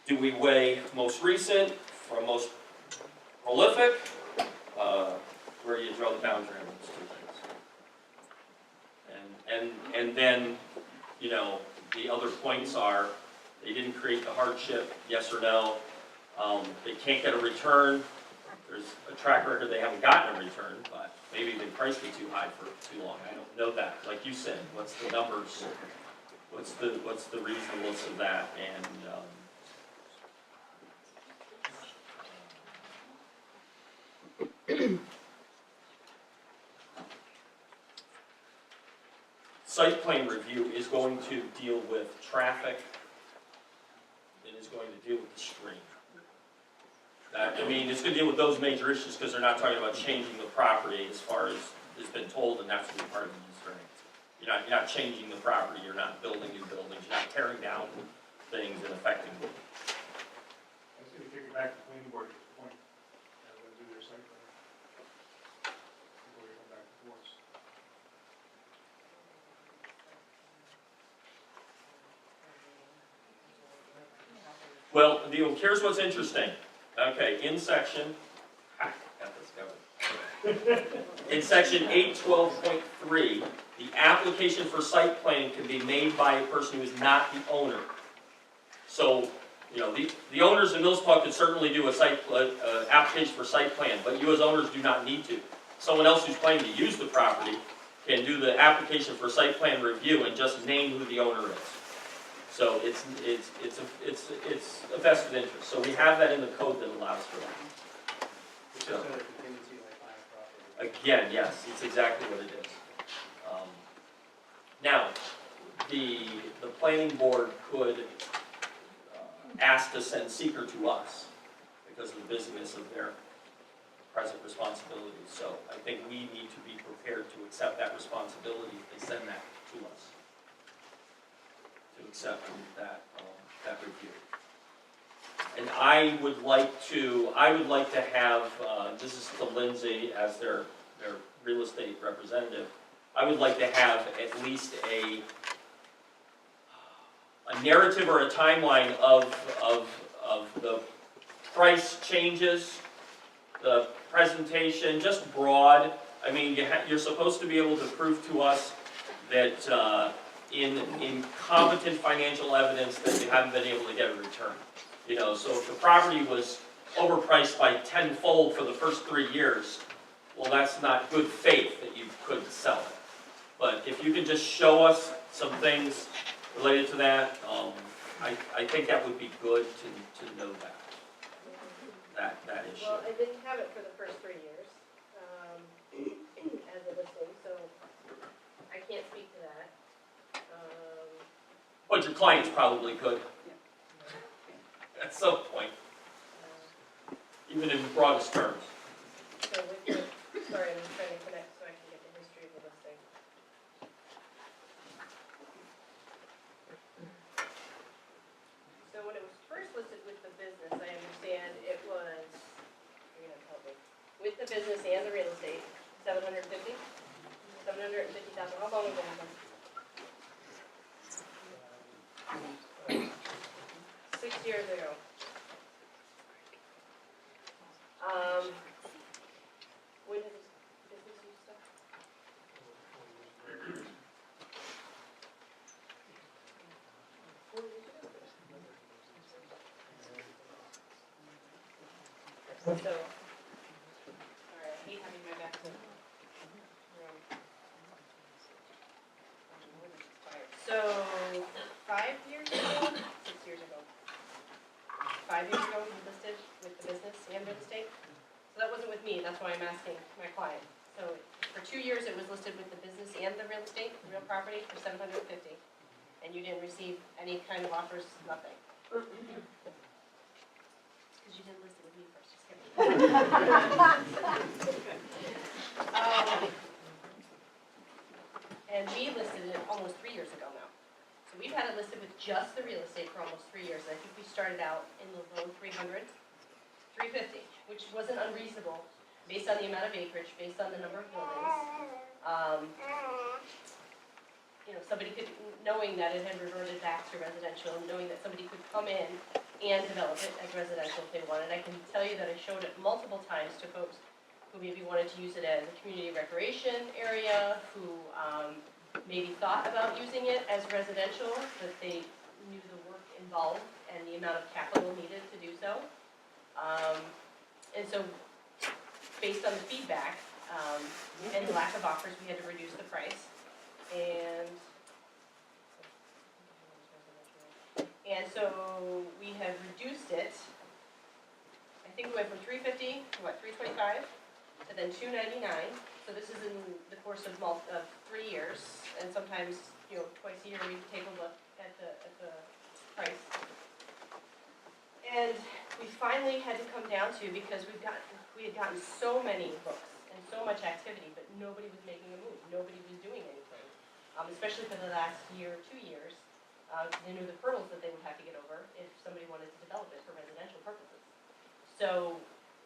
do we weigh most recent from most prolific? Where do you draw the boundary on those two things? And then you know, the other points are, they didn't create the hardship, yes or no. They can't get a return. There's a track record they haven't gotten a return, but maybe they priced it too high for too long. I don't know that. Like you said, what's the numbers? What's the reasonableness of that? And site plan review is going to deal with traffic. It is going to deal with the stream. I mean, it's going to deal with those major issues because they're not talking about changing the property as far as has been told, and that's going to be part of the use variance. You're not changing the property. You're not building new buildings. You're not tearing down things and affecting them. I was going to take it back to the planning board at this point, and let them do their site plan before we come back to us. Well, here's what's interesting. Okay, in section, got this covered. In section 812.3, the application for site plan can be made by a person who is not the owner. So, you know, the owners in Mills Park could certainly do a application for site plan, but you as owners do not need to. Someone else who's planning to use the property can do the application for site plan review and just name who the owner is. So it's a vested interest. So we have that in the code that allows for that. So, again, yes, it's exactly what it is. Now, the planning board could ask to send seeker to us because of the busyness of their present responsibilities. So I think we need to be prepared to accept that responsibility if they send that to us. To accept that review. And I would like to have, this is to Lindsay as their real estate representative, I would like to have at least a narrative or a timeline of the price changes, the presentation, just broad. I mean, you're supposed to be able to prove to us that in competent financial evidence that you haven't been able to get a return. You know, so if the property was overpriced by tenfold for the first 3 years, well, that's not good faith that you couldn't sell it. But if you could just show us some things related to that, I think that would be good to know that issue. Well, I didn't have it for the first 3 years as a listing, so I can't speak to that. But your clients probably could. At some point. Even in broadest terms. So with the, sorry, I'm just trying to connect so I can get the history of the listing. So when it was first listed with the business, I understand it was, you're gonna help me, with the business and the real estate, 750,000. How long ago was that? 6 years ago. When did this business use stuff? So, sorry, I hate having my back to the room. So, 5 years ago, 6 years ago. 5 years ago, we listed with the business and real estate. So that wasn't with me, that's why I'm asking my client. So for 2 years, it was listed with the business and the real estate, the real property, for $750. And you didn't receive any kind of offers, nothing. Because you didn't list it with me first, just kidding. And we listed it almost 3 years ago now. So we've had it listed with just the real estate for almost 3 years. I think we started out in the low 300s, 350, which wasn't unreasonable based on the amount of acreage, based on the number of buildings. You know, somebody could, knowing that it had reverted back to residential, knowing that somebody could come in and develop it as residential if they wanted. I can tell you that I showed it multiple times to folks who maybe wanted to use it as a community recreation area, who maybe thought about using it as residential, but they knew the work involved and the amount of capital needed to do so. And so, based on the feedback and the lack of offers, we had to reduce the price. And so we have reduced it. I think we went from $350 to what, $325, and then $299. So this is in the course of 3 years, and sometimes, you know, twice a year we take a look at the price. And we finally had to come down to, because we had gotten so many books and so much activity, but nobody was making a move. Nobody was doing anything, especially for the last year or 2 years. They knew the hurdles that they would have to get over if somebody wanted to develop it for residential purposes. So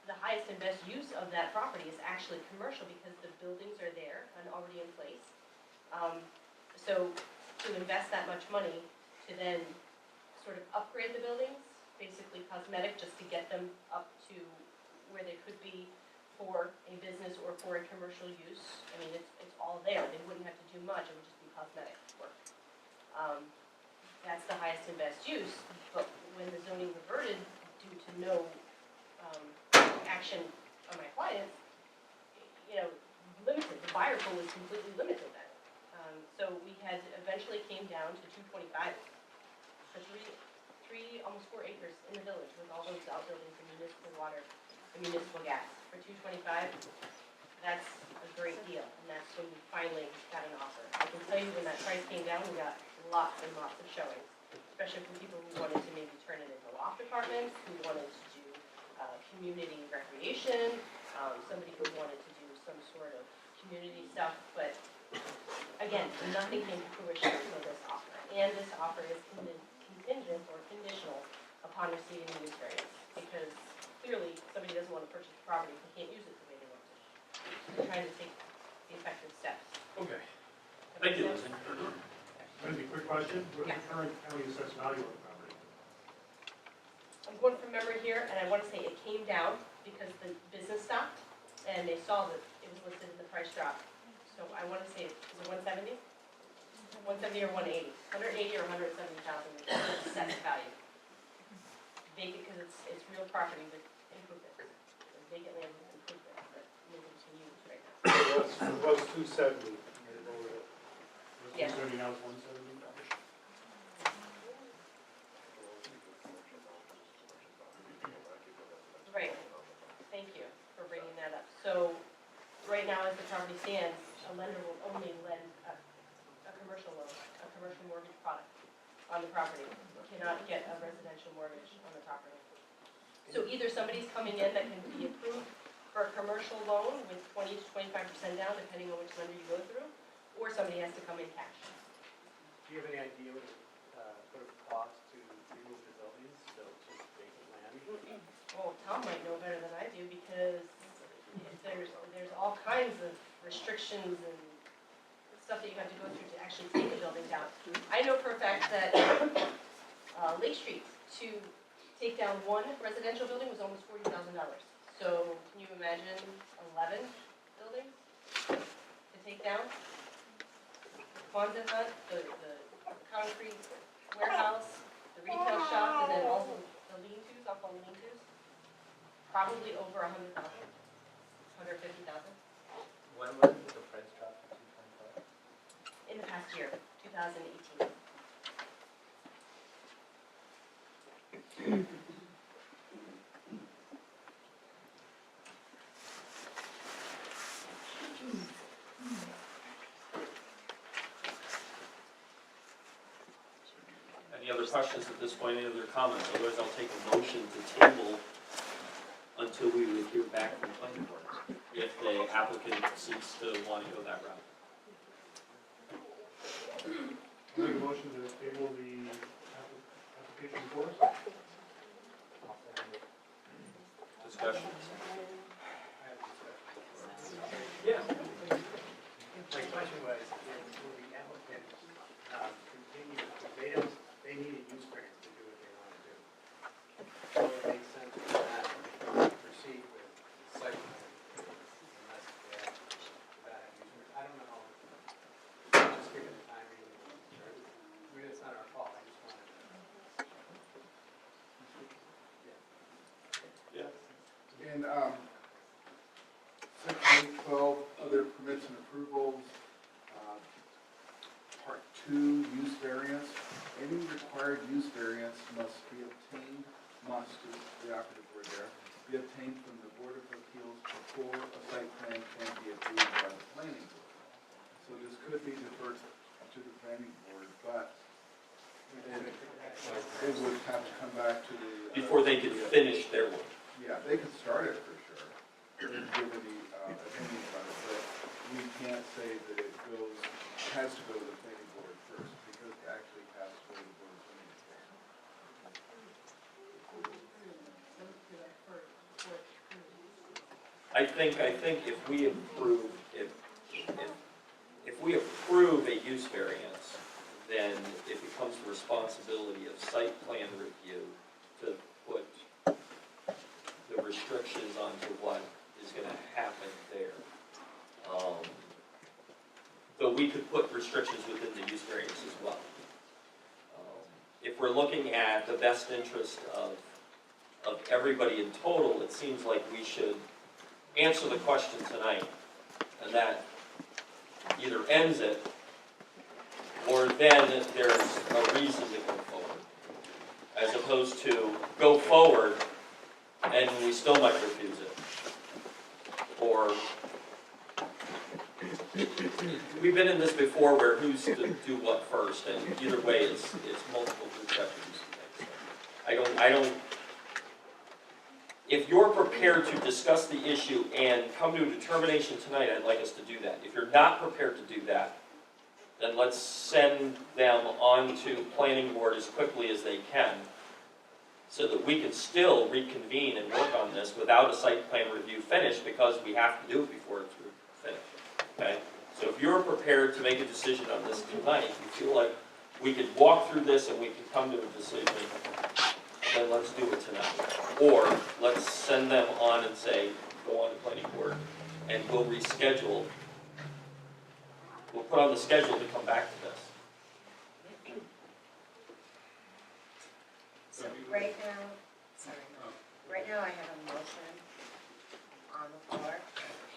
the highest and best use of that property is actually commercial because the buildings are there and already in place. So to invest that much money to then sort of upgrade the buildings, basically cosmetic, just to get them up to where they could be for a business or for a commercial use. I mean, it's all there. They wouldn't have to do much. It would just be cosmetic work. That's the highest and best use, but when the zoning reverted due to no action on my clients, you know, limited. The buyer pool was completely limited then. So we had eventually came down to $225 for almost 4 acres in the village with all those outbuildings and municipal water and municipal gas. For $225, that's a great deal, and that's when we finally got an offer. I can tell you when that price came down, we got lots and lots of showings, especially from people who wanted to maybe turn it into loft apartments, who wanted to do community recreation, somebody who wanted to do some sort of community stuff, but again, nothing came to fruition until this offer. And this offer is contingent or conditional upon receiving the use variance, because clearly somebody doesn't want to purchase the property if they can't use it the way they want to. They're trying to take the effective steps. Okay. Thank you, Lizzie. Lindsay, quick question. What's the current county assessed value of the property? I'm going from memory here, and I want to say it came down because the business stopped, and they saw that it was listed in the price drop. So I want to say, is it 170? 170 or 180? 180 or 170,000 is the assessed value. Vacant, because it's real property with improvements. Vacant land with improvements that nobody can use right now. It was 270. Yes. 270, now it's 170. Right. Thank you for bringing that up. So right now, as the property stands, a lender will only lend a commercial loan, a commercial mortgage product on the property. Cannot get a residential mortgage on the property. So either somebody's coming in that can be approved for a commercial loan with 20 to 25% down, depending on which lender you go through, or somebody has to come in cash. Do you have any idea what it would cost to remove the buildings, so just vacant land? Well, Tom might know better than I do, because there's all kinds of restrictions and stuff that you have to go through to actually take a building down. I know for a fact that Lake Street, to take down one residential building was almost $40,000. So can you imagine 11 buildings to take down? Quonset hut, the concrete warehouse, the retail shop, and then also the lean-tos, I'll call them lean-tos. Probably over 100,000, 150,000. When was the price drop to 225? In the past year, 2018. Any other questions at this point, any other comments? Otherwise, I'll take a motion to table until we would hear back from planning board, if the applicant seems to want to go that route. Make a motion to table the application for us. Discussion? I have a discussion. Yeah. My question was, will the applicant continue, they need a use variance to do what they want to do. So it makes sense for that to proceed with the site plan unless they have that use variance. I don't know, just give section 12, other permits and approvals, part 2, use variance. Any required use variance must be obtained, is the operative word there, be obtained from the Board of Appeals before a site plan can be approved by the planning board. So this could be deferred to the planning board, but it would have to come back to the... Before they could finish their work. Yeah, they could start it for sure, and give any opinions on it, but we can't say that it has to go to the planning board first, because it actually has to go to the board of zoning enforcement. I think if we approve, if we approve a use variance, then it becomes the responsibility of site plan review to put the restrictions onto what is going to happen there. Though we could put restrictions within the use variance as well. If we're looking at the best interest of everybody in total, it seems like we should answer the question tonight, and that either ends it, or then there's a reason to go forward, as opposed to go forward and we still might refuse it. Or we've been in this before where who's to do what first, and either way it's multiple perspectives. I don't, if you're prepared to discuss the issue and come to a determination tonight, I'd like us to do that. If you're not prepared to do that, then let's send them on to planning board as quickly as they can, so that we can still reconvene and work on this without a site plan review finished, because we have to do it before it's finished. Okay? So if you're prepared to make a decision on this tonight, you feel like we could walk through this and we can come to a decision, then let's do it tonight. Or let's send them on and say, go on to planning board, and we'll reschedule. We'll put on the schedule to come back to this. So right now I have a motion on the floor.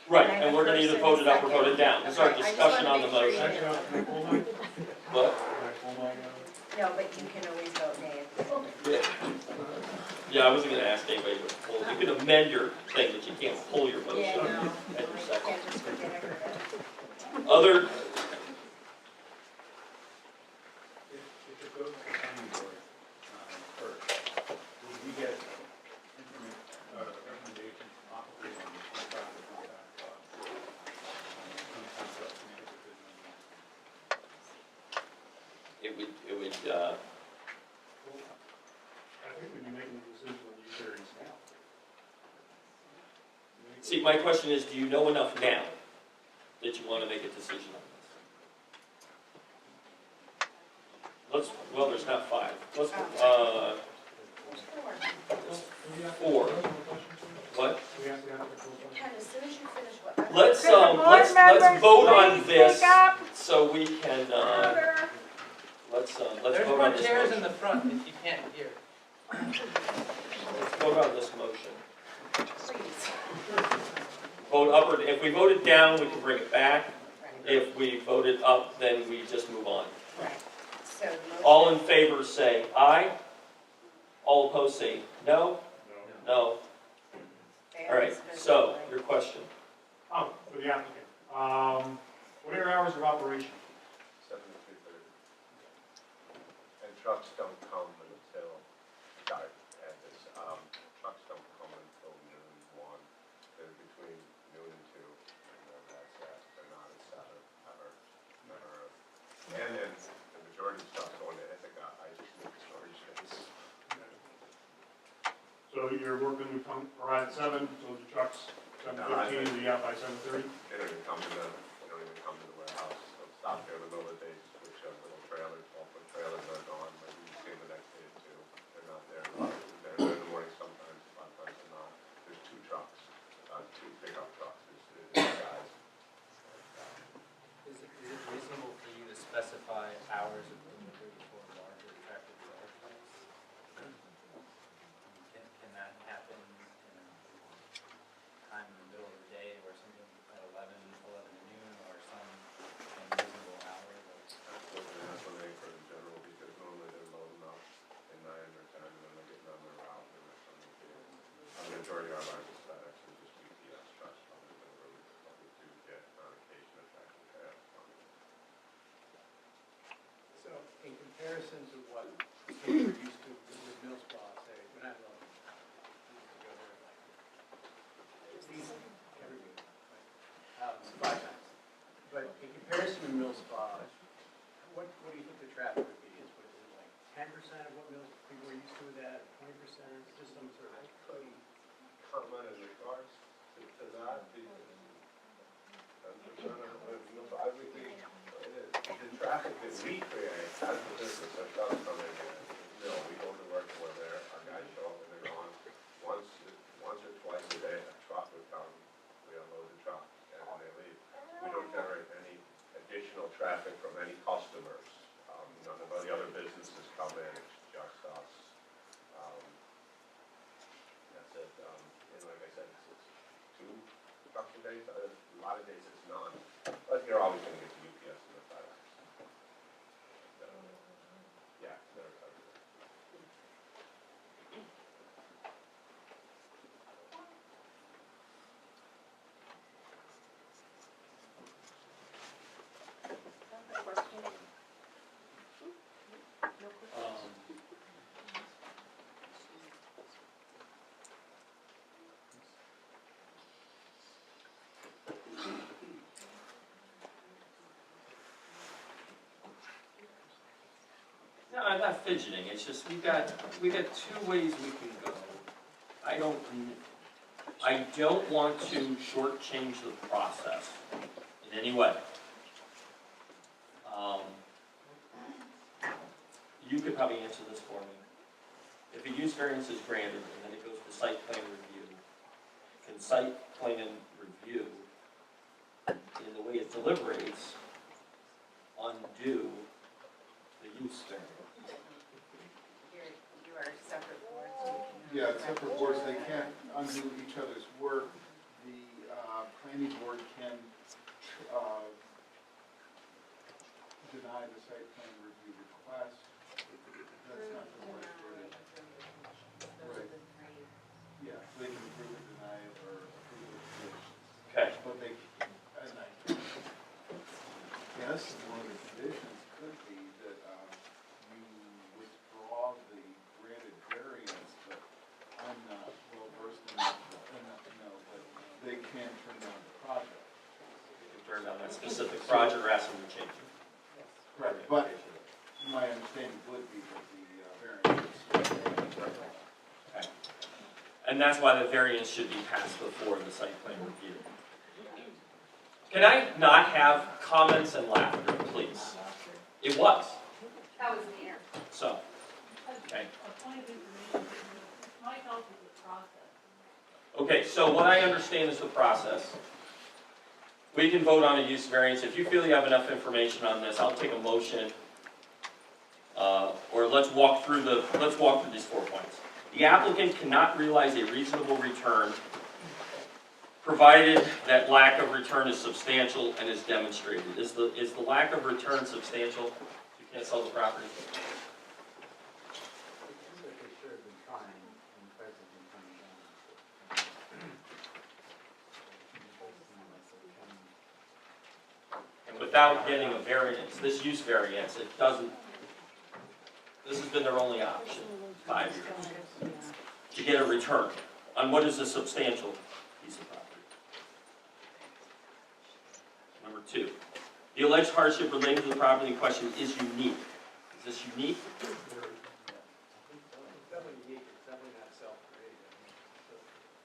Right, and we're going to either vote it up or vote it down. This is our discussion on the motion. What? No, but you can always vote nay. Yeah, I wasn't going to ask anybody to pull. You can amend your thing, but you can't pull your motion Yeah, no. at your second. Can't just forget it. Other, If it goes to the planning board first, would we get recommendations off of it on the contract or it would, I think we'd be making a decision on the use variance now. see, my question is, do you know enough now that you want to make a decision on this? Well, there's not 5. Let's, four. What? Ken, as soon as you finish what? Let's vote on this so we can, let's vote on this There's more chairs motion. in the front if you can't hear. Let's vote on this motion. Vote up, or if we vote it down, we can bring it back. If we vote it up, then we just move on. Right. So the motion. All in favor say aye. All opposed say no. No. All right, so your question. Oh, for the applicant. What are your hours of operation? 7 to 3:30. And trucks don't come until, sorry, add this, trucks don't come until noon, 1. They're between noon and 2, and then that's that. They're not at 7, ever. And then the majority of stuff going to Ithaca, I just need storage space. So your workmen would come, arrive at 7, so the trucks, 7:15, and be out by 7:30? They don't even come to the warehouse. They'll stop there in the middle of the day, switch up little trailers, 12-foot trailers are gone, maybe you see them the next day or 2. They're not there. They're there in the morning sometimes, a lot of times they're not. There's 2 trucks, 2 pickup trucks, there's guys. Is it reasonable for you to specify hours of delivery for larger tractor trailers? Can that happen? comparison to what people are used to with mill spa, say, when I love it, used to go there like, at least every week, like, 5 times. But in comparison to mill spa, what do you think the traffic would be? Is it like 10% of what people are used to with that, 20%? Just some sort of. I couldn't comment in regards to that because I would be, the traffic that we create as a business that does come in here, we go to work over there, our guys show up and they're gone. Once or twice a day, a truck would come, we unload the truck and they leave. We don't generate any additional traffic from any customers. None of the other businesses come in, it's just us. That's it. And like I said, it's 2 trucks a day. A lot of days it's none. But you're always going to get the UPS and the FedEx. Yeah, they're covered. No, I'm not fidgeting, it's just we got 2 ways we can go. I don't want to shortchange the process in any way. You could probably answer this for me. If a use variance is granted and then it goes to site plan review, can site plan review, in the way it deliberates, undo the use variance? You are separate boards. Yeah, separate boards, they can't undo each other's work. The planning board can deny the site plan review request. That's not the way it's worded. Right. Yeah, so they can approve it, deny it, or approve it. Okay. But they, and I guess one of the conditions could be that you withdraw the granted variance, but I'm not well versed enough to know, but they can turn down the project. You can turn down that specific project or ask them to change it. Right, but my understanding would be that the variance is. Okay. And that's why the variance should be passed before the site plan review. Can I not have comments and laughter, please? It was. That was the air. So, okay. Okay, so what I understand is the process. We can vote on a use variance. If you feel you have enough information on this, I'll take a motion. Or let's walk through these 4 points. The applicant cannot realize a reasonable return provided that lack of return is substantial and is demonstrated. Is the lack of return substantial? You can't sell the property? And without getting a variance, this use variance, this has been their only option, 5 years, to get a return on what is a substantial piece of property. Number 2, the alleged hardship related to the property in question is unique. Is this unique? It's definitely unique, it's definitely not self-created.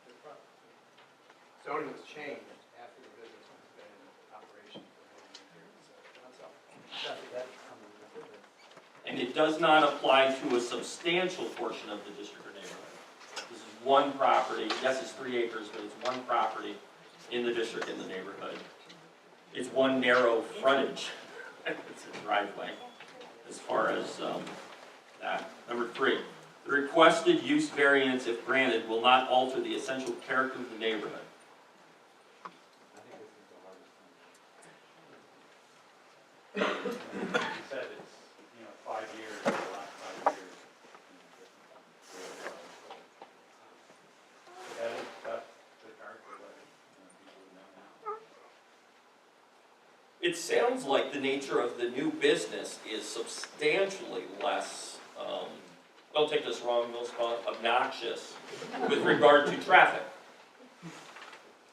The zoning was changed after the business has been in operation for many years, so it's not self-created. And it does not apply to a substantial portion of the district or neighborhood. This is one property, yes, it's 3 acres, but it's one property in the district, in the neighborhood. It's one narrow frontage. It's a driveway, as far as that. Number 3, the requested use variance, if granted, will not alter the essential character of the neighborhood. You said it's, 5 years, the last 5 years. That's the character that people would know now. It sounds like the nature of the new business is substantially less, don't take this wrong, Mill Spot, obnoxious with regard to traffic.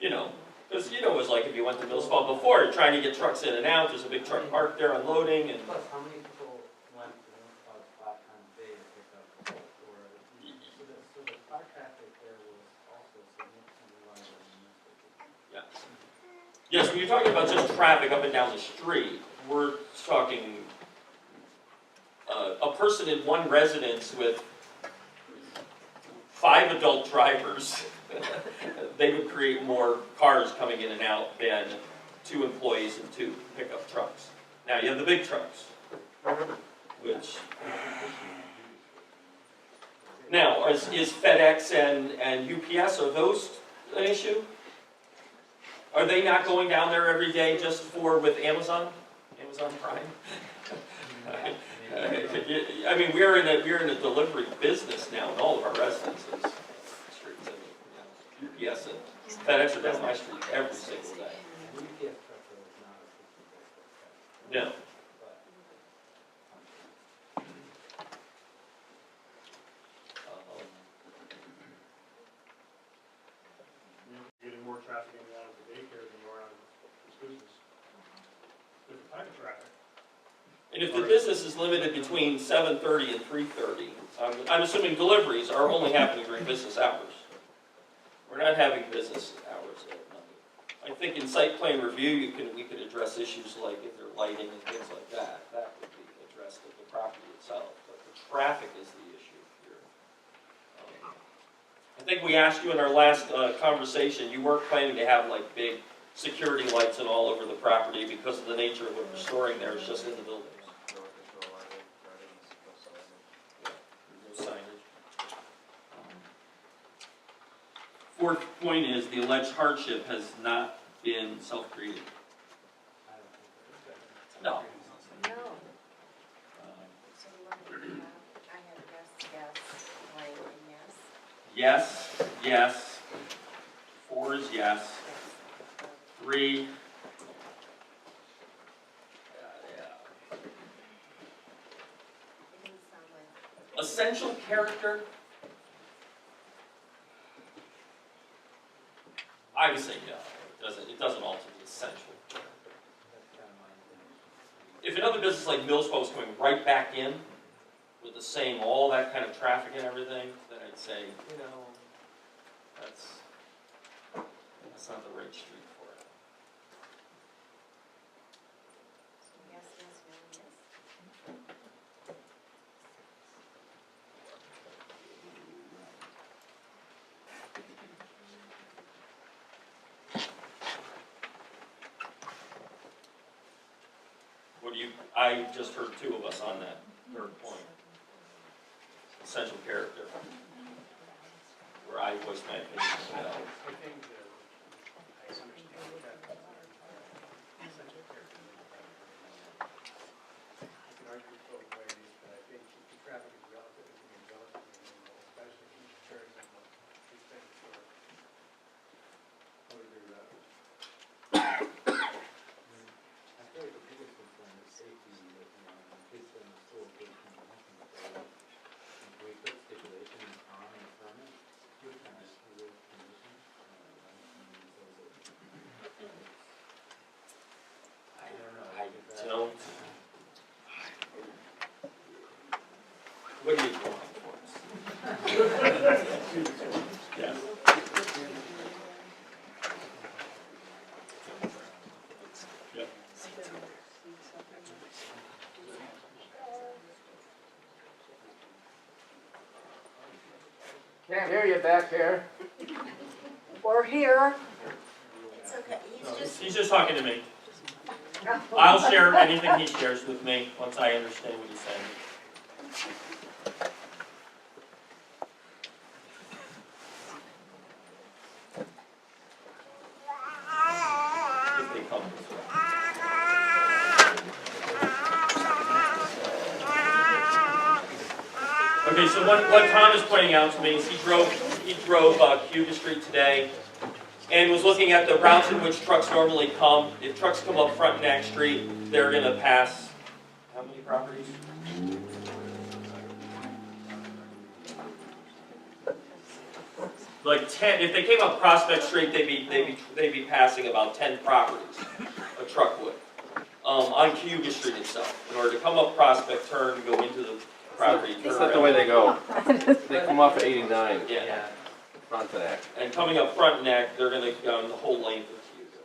You know, because you know it was like if you went to Mill Spot before, you're trying to get trucks in and out, there's a big truck parked there unloading, and Plus, how many people went to the spot on the day to pick up or, so the car traffic there was also significantly larger than this. yeah. Yes, when you're talking about just traffic up and down the street, we're talking a person in one residence with 5 adult drivers. They would create more cars coming in and out than 2 employees and 2 pickup trucks. Now you have the big trucks, which... Now, is FedEx and UPS, are those an issue? Are they not going down there every day just with Amazon Prime? I mean, we're in a delivery business now in all of our residences. Streets, UPS and FedEx are down my street every single day. No. Getting more traffic in and out of the daycare than you are out of the schools. Different type of traffic. And if the business is limited between 7:30 and 3:30, I'm assuming deliveries are only happening during business hours. We're not having business hours at night. I think in site plan review, we could address issues like if they're lighting and things like that. That would be addressed at the property itself. But the traffic is the issue here. I think we asked you in our last conversation, you weren't planning to have like big security lights and all over the property because of the nature of what you're storing there is just in the buildings. No signage. Fourth point is the alleged hardship has not been self-created. No. No. So what do you have? I have yes, like yes. Yes, yes. 4 is yes. 3. Essential character. I would say no. It doesn't alter the essential. If another business like Millspo was coming right back in with the same, all that kind of traffic and everything, then I'd say, you know, that's not the right street for it. Yes, yes, no, yes. I just heard 2 of us on that 3rd point. Essential character. Where I voiced my opinion. I think I understand that essential character. You can argue both ways, but I think the traffic is relatively minimal, especially in terms of these things for I feel like the biggest concern is safety, with, in case in the school kids come to nothing, so can we put stipulations on the permit, and a school condition? I don't. What do you want for us? Yes. Yep. Can't hear you back here. We're here. It's okay, He's just talking to me. I'll share anything he shares with me once I understand what he's saying. If they come this way. Okay, so what Tom is pointing out to me is he drove Cuba Street today, and was looking at the routes in which trucks normally come. If trucks come up Front Neck Street, they're going to pass, how many properties? Like 10, if they came up Prospect Street, they'd be passing about 10 properties, a truck would. On Cayuga Street itself. In order to come up Prospect, turn, go into the property. That's not the way they go. They come off at 89. Yeah. Frontenac. And coming up Front Neck, they're going to go the whole length of Cayuga.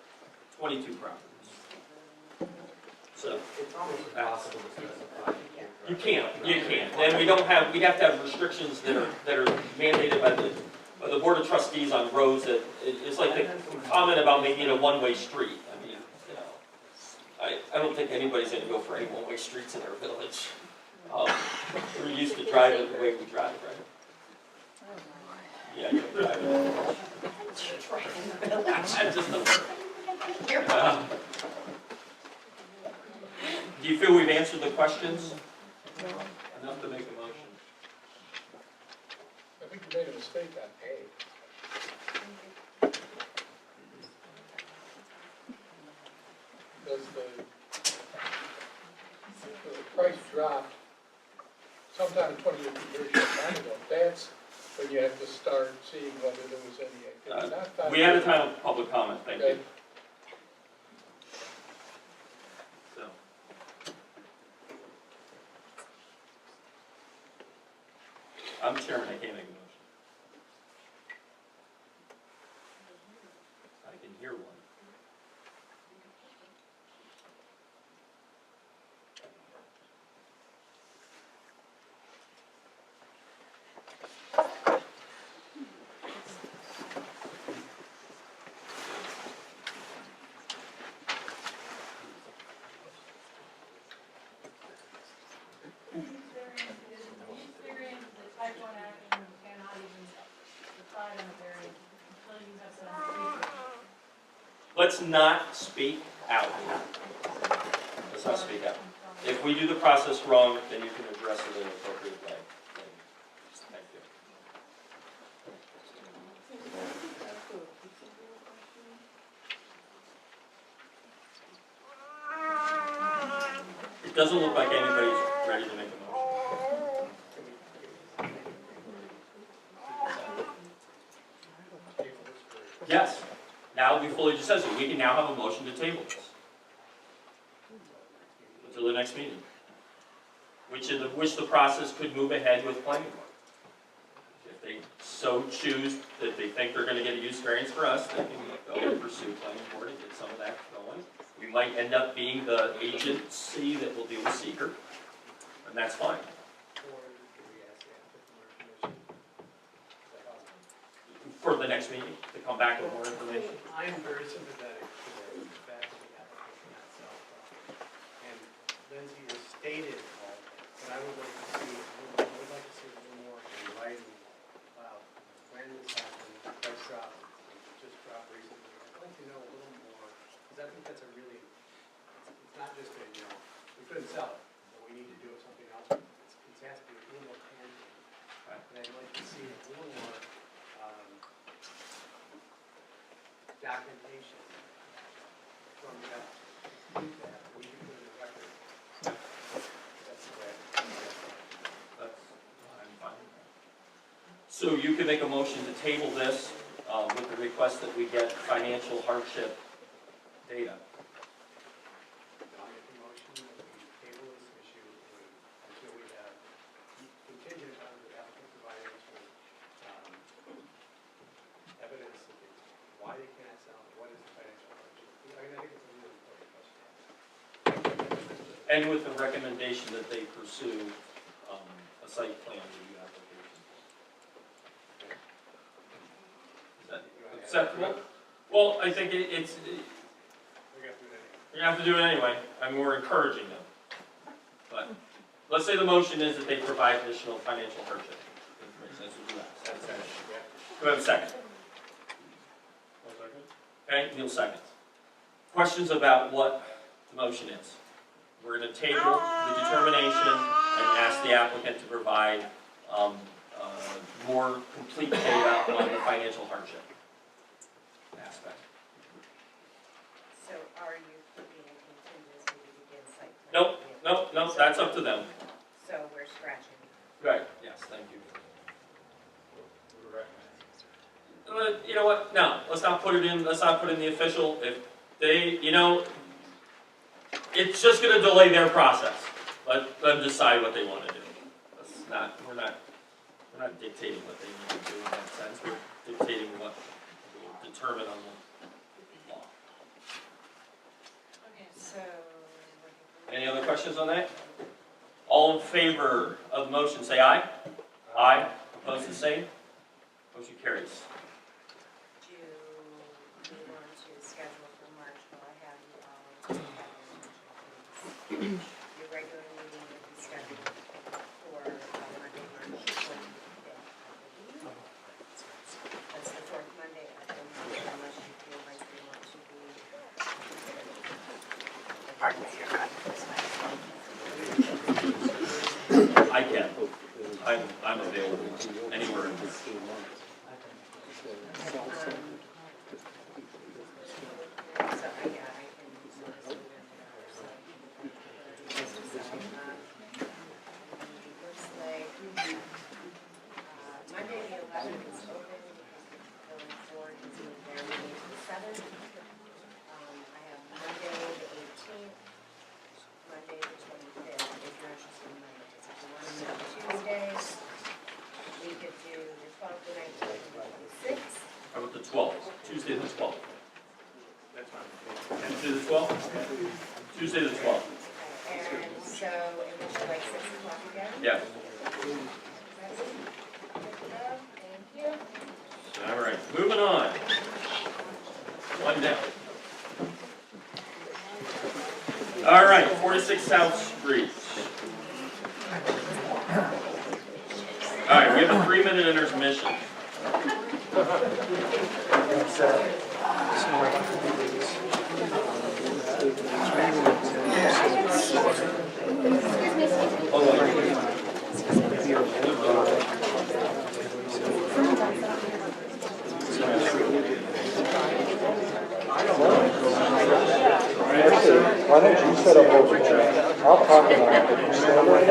22 properties. So It's almost impossible to specify. you can't. And we have to have restrictions that are mandated by the Board of Trustees on roads. That it's like the comment about making it a one-way street. I mean, you know, I don't think anybody's going to go for any one-way streets in our village. We're used to driving the way we drive, right? Yeah, you're driving. Do you feel we've answered the questions? Enough to make a motion. I think you made a mistake on A. Because the price dropped sometime 20 years time ago. That's when you have to start seeing whether there was any activity. We had a time of public comment, thank you. So. I'm chairman, I can't make a motion. I can hear one. Let's not speak out. Let's not speak out. If we do the process wrong, then you can address it in an appropriate way. Thank you. It doesn't look like anybody's ready to make a motion. Yes. Now we fully just said so. We can now have a motion to table this until the next meeting, which the process could move ahead with planning board. If they so choose that they think they're going to get a use variance for us, they can go and pursue planning board and get some of that going. We might end up being the agency that will deal with seeker, and that's fine. For the next meeting, to come back with more information. I am very sympathetic to the facts of the application itself. And Lindsay has stated that I would like to see, a little more in writing about when this happened, the price drop, it just dropped recently. I'd like to know a little more, because I think that's a really, it's not just a, we couldn't sell it, but we need to do something else. It has to be a little more tangible. Right. And I'd like to see a little more documentation from the applicant that we can put in the record. That's the way I'm fine with that. So you can make a motion to table this with the request that we get financial hardship data. I'll make a motion that we table this issue until we have contingent on the applicant providing us with evidence of why they cannot sell, what is the financial hardship. I think it's a really important question. And with the recommendation that they pursue a site plan review application. Is that acceptable? Well, I think it's. You're going to have to do it anyway. I mean, we're encouraging them. But let's say the motion is that they provide additional financial hardship information. That's what do I have a second? Okay, Neil seconds. Questions about what the motion is? We're going to table the determination and ask the applicant to provide more complete data on the financial hardship. aspect. So are you keeping a contingency to begin site plan? Nope, that's up to them. So we're scratching. Right, yes, thank you. You know what, no, let's not put it in the official, if they, it's just gonna delay their process. Let them decide what they wanna do. We're not dictating what they need to do in that sense, we're dictating what we'll determine on the law. Okay, so. Any other questions on that? All in favor of the motion, say aye. Aye. Opposed, the same. Motion carries. Do we want to schedule for March while I have you all? Your regular meeting will be scheduled for Monday, March 25th. That's the fourth Monday. I don't know unless you feel like you want to be. Pardon me, you're good. I can. I'm available anywhere in this. Monday the 11th is open because the board is in their meeting to the 7th. I have Monday the 18th, Monday the 25th, if you're interested in Mondays. If you want to do Tuesdays, we could do the 12th, the 19th, and the 26th. How about the 12th? Tuesday the 12th. That's fine. Tuesday the 12th? Tuesday the 12th. And so, it would you like 6 o'clock again? Yes. Thank you. All right, moving on. One down. All right, 46 South Street. All right, we have a 3-minute intermission. Why don't you set up over there? I'll talk about it. You stand right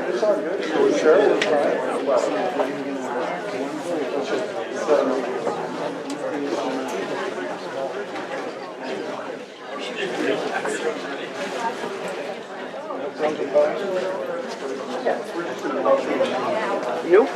It's all good. Sure, it's You?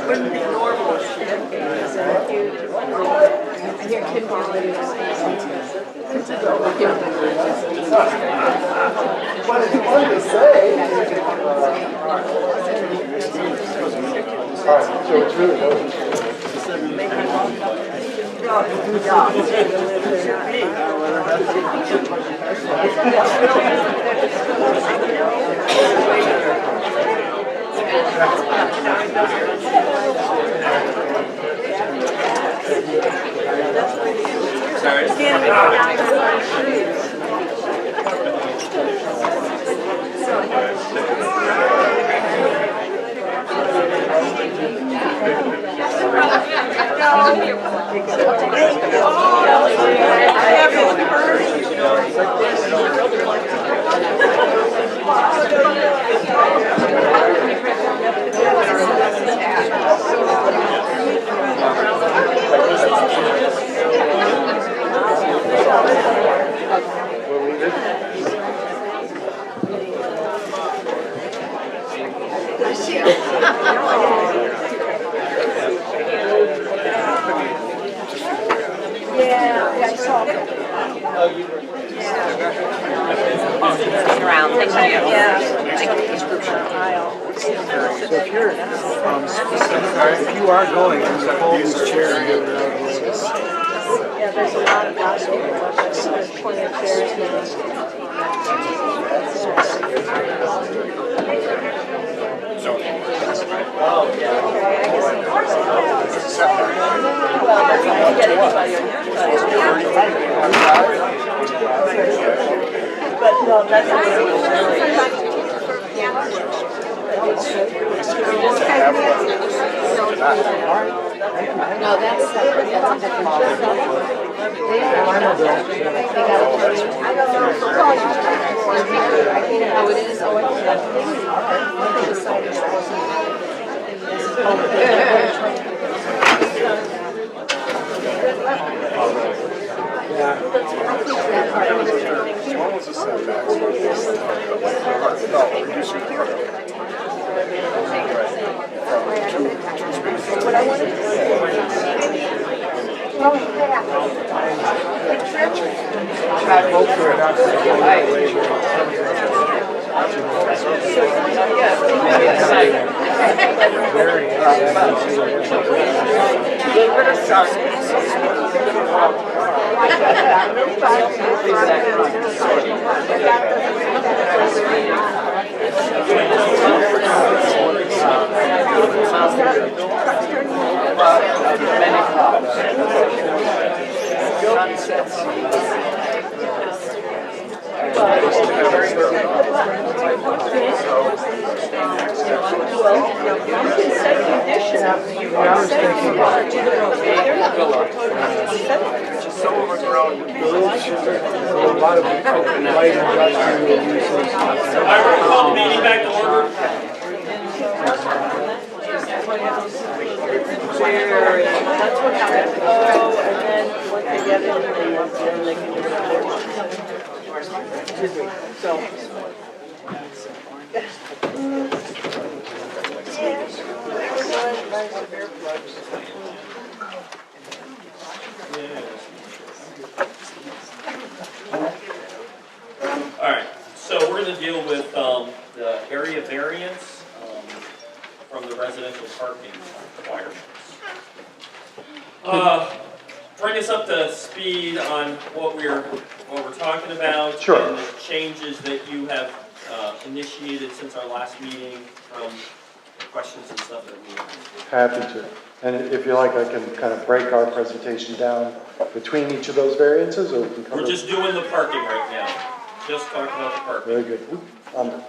Wouldn't be normal. I hear Kim Barley. What did you want to say? All right, so it's really Sorry. Around, thank you. So if you are going, you can hold this chair and get it out of the way. Yeah, there's a lot of gossip. There's plenty of chairs now. But no, that's no, that's separate. That's a different Oh, it is? Oh, I One was a setback. What I wanted to say. I will call the meeting back to order. That's what happened. And then once they get it, then they can do it. Excuse me. So. All right, so we're going to deal with the area variance from the residential parking requirements. Bring us up to speed on what we're talking about. Sure. And the changes that you have initiated since our last meeting from questions and stuff that we have. Happy to. And if you like, I can kind of break our presentation down between each of those variances, or we can cover. We're just doing the parking right now. Just talking about the parking. Very good.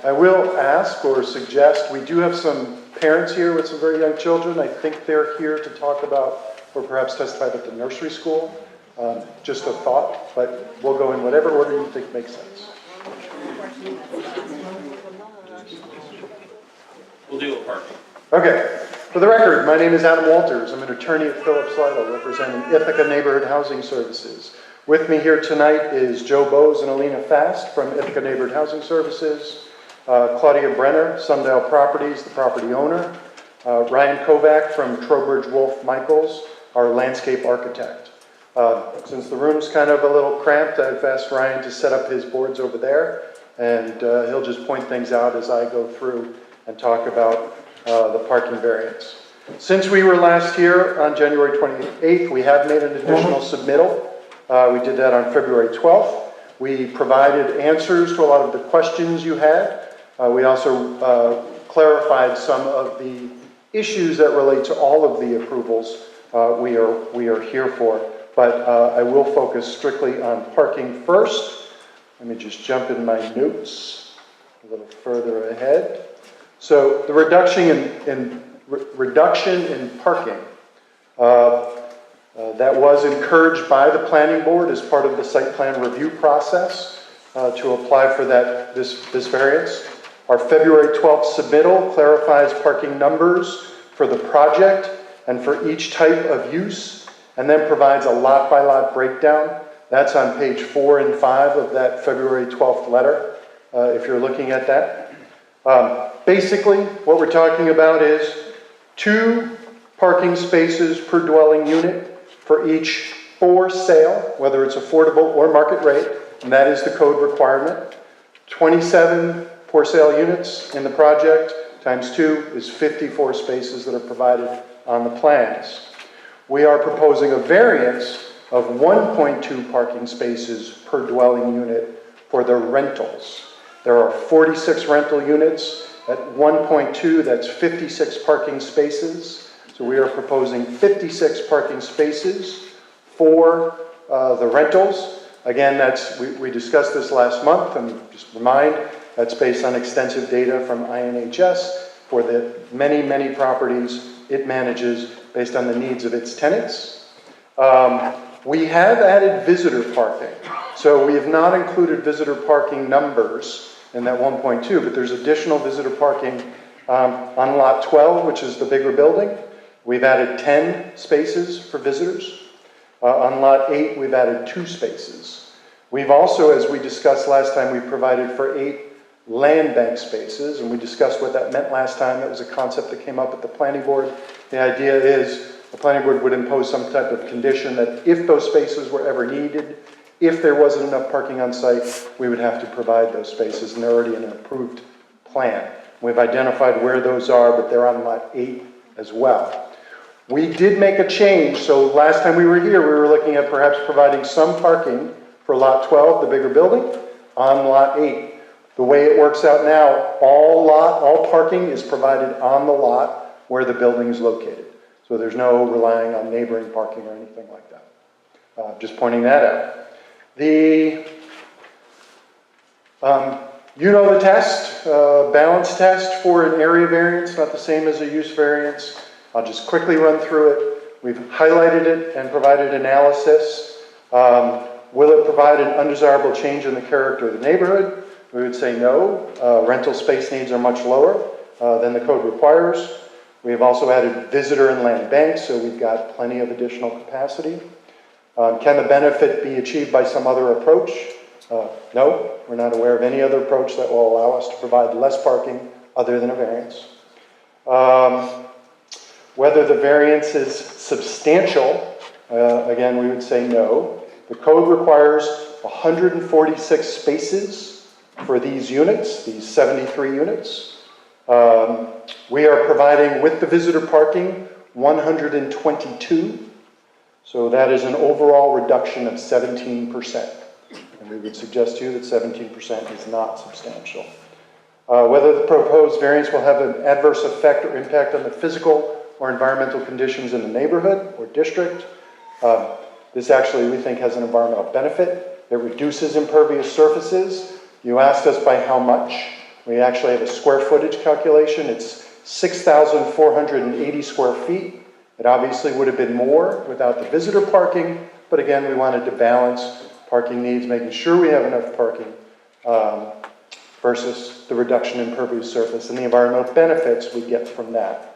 I will ask or suggest, we do have some parents here with some very young children. I think they're here to talk about, or perhaps testify about the nursery school. Just a thought, but we'll go in whatever order you think makes sense. We'll do a parking. Okay. For the record, my name is Adam Walters. I'm an attorney at Phillips Lytle representing Ithaca Neighborhood Housing Services. With me here tonight is Joe Bose and Alina Fast from Ithaca Neighborhood Housing Services, Claudia Brenner, Sundial Properties, the property owner, Ryan Kovac from Trowbridge Wolf Michaels, our landscape architect. Since the room's kind of a little cramped, I've asked Ryan to set up his boards over there, and he'll just point things out as I go through and talk about the parking variance. Since we were last here on January 28th, we have made an additional submittal. We did that on February 12th. We provided answers to a lot of the questions you had. We also clarified some of the issues that relate to all of the approvals we are here for. But I will focus strictly on parking first. Let me just jump in my notes a little further ahead. So the reduction in parking. That was encouraged by the planning board as part of the site plan review process to apply for this variance. Our February 12th submittal clarifies parking numbers for the project and for each type of use, and then provides a lot-by-lot breakdown. That's on page 4 and 5 of that February 12th letter, if you're looking at that. Basically, what we're talking about is 2 parking spaces per dwelling unit for each for sale, whether it's affordable or market rate, and that is the code requirement. 27 for sale units in the project, times 2 is 54 spaces that are provided on the plans. We are proposing a variance of 1.2 parking spaces per dwelling unit for the rentals. There are 46 rental units. At 1.2, that's 56 parking spaces. So we are proposing 56 parking spaces for the rentals. Again, we discussed this last month, and just remind, that's based on extensive data from INHS for the many, many properties it manages based on the needs of its tenants. We have added visitor parking. So we have not included visitor parking numbers in that 1.2, but there's additional visitor parking on lot 12, which is the bigger building. We've added 10 spaces for visitors. On lot 8, we've added 2 spaces. We've also, as we discussed last time, we provided for 8 land bank spaces, and we discussed what that meant last time. That was a concept that came up at the planning board. The idea is the planning board would impose some type of condition that if those spaces were ever needed, if there wasn't enough parking on site, we would have to provide those spaces, and they're already in an approved plan. We've identified where those are, but they're on lot 8 as well. We did make a change, so last time we were here, we were looking at perhaps providing some parking for lot 12, the bigger building, on lot 8. The way it works out now, all parking is provided on the lot where the building is located. So there's no relying on neighboring parking or anything like that. Just pointing that out. You know the test, balance test for an area variance, not the same as a use variance. I'll just quickly run through it. We've highlighted it and provided analysis. Will it provide an undesirable change in the character of the neighborhood? We would say no. Rental space needs are much lower than the code requires. We have also added visitor and land banks, so we've got plenty of additional capacity. Can the benefit be achieved by some other approach? No, we're not aware of any other approach that will allow us to provide less parking other than a variance. Whether the variance is substantial, again, we would say no. The code requires 146 spaces for these units, these 73 units. We are providing, with the visitor parking, 122. So that is an overall reduction of 17%. And we would suggest to you that 17% is not substantial. Whether the proposed variance will have an adverse effect or impact on the physical or environmental conditions in the neighborhood or district. This actually, we think, has an environmental benefit. It reduces impervious surfaces. You asked us by how much. We actually have a square footage calculation. It's 6,480 square feet. It obviously would have been more without the visitor parking, but again, we wanted to balance parking needs, making sure we have enough parking versus the reduction in impervious surface and the environmental benefits we get from that.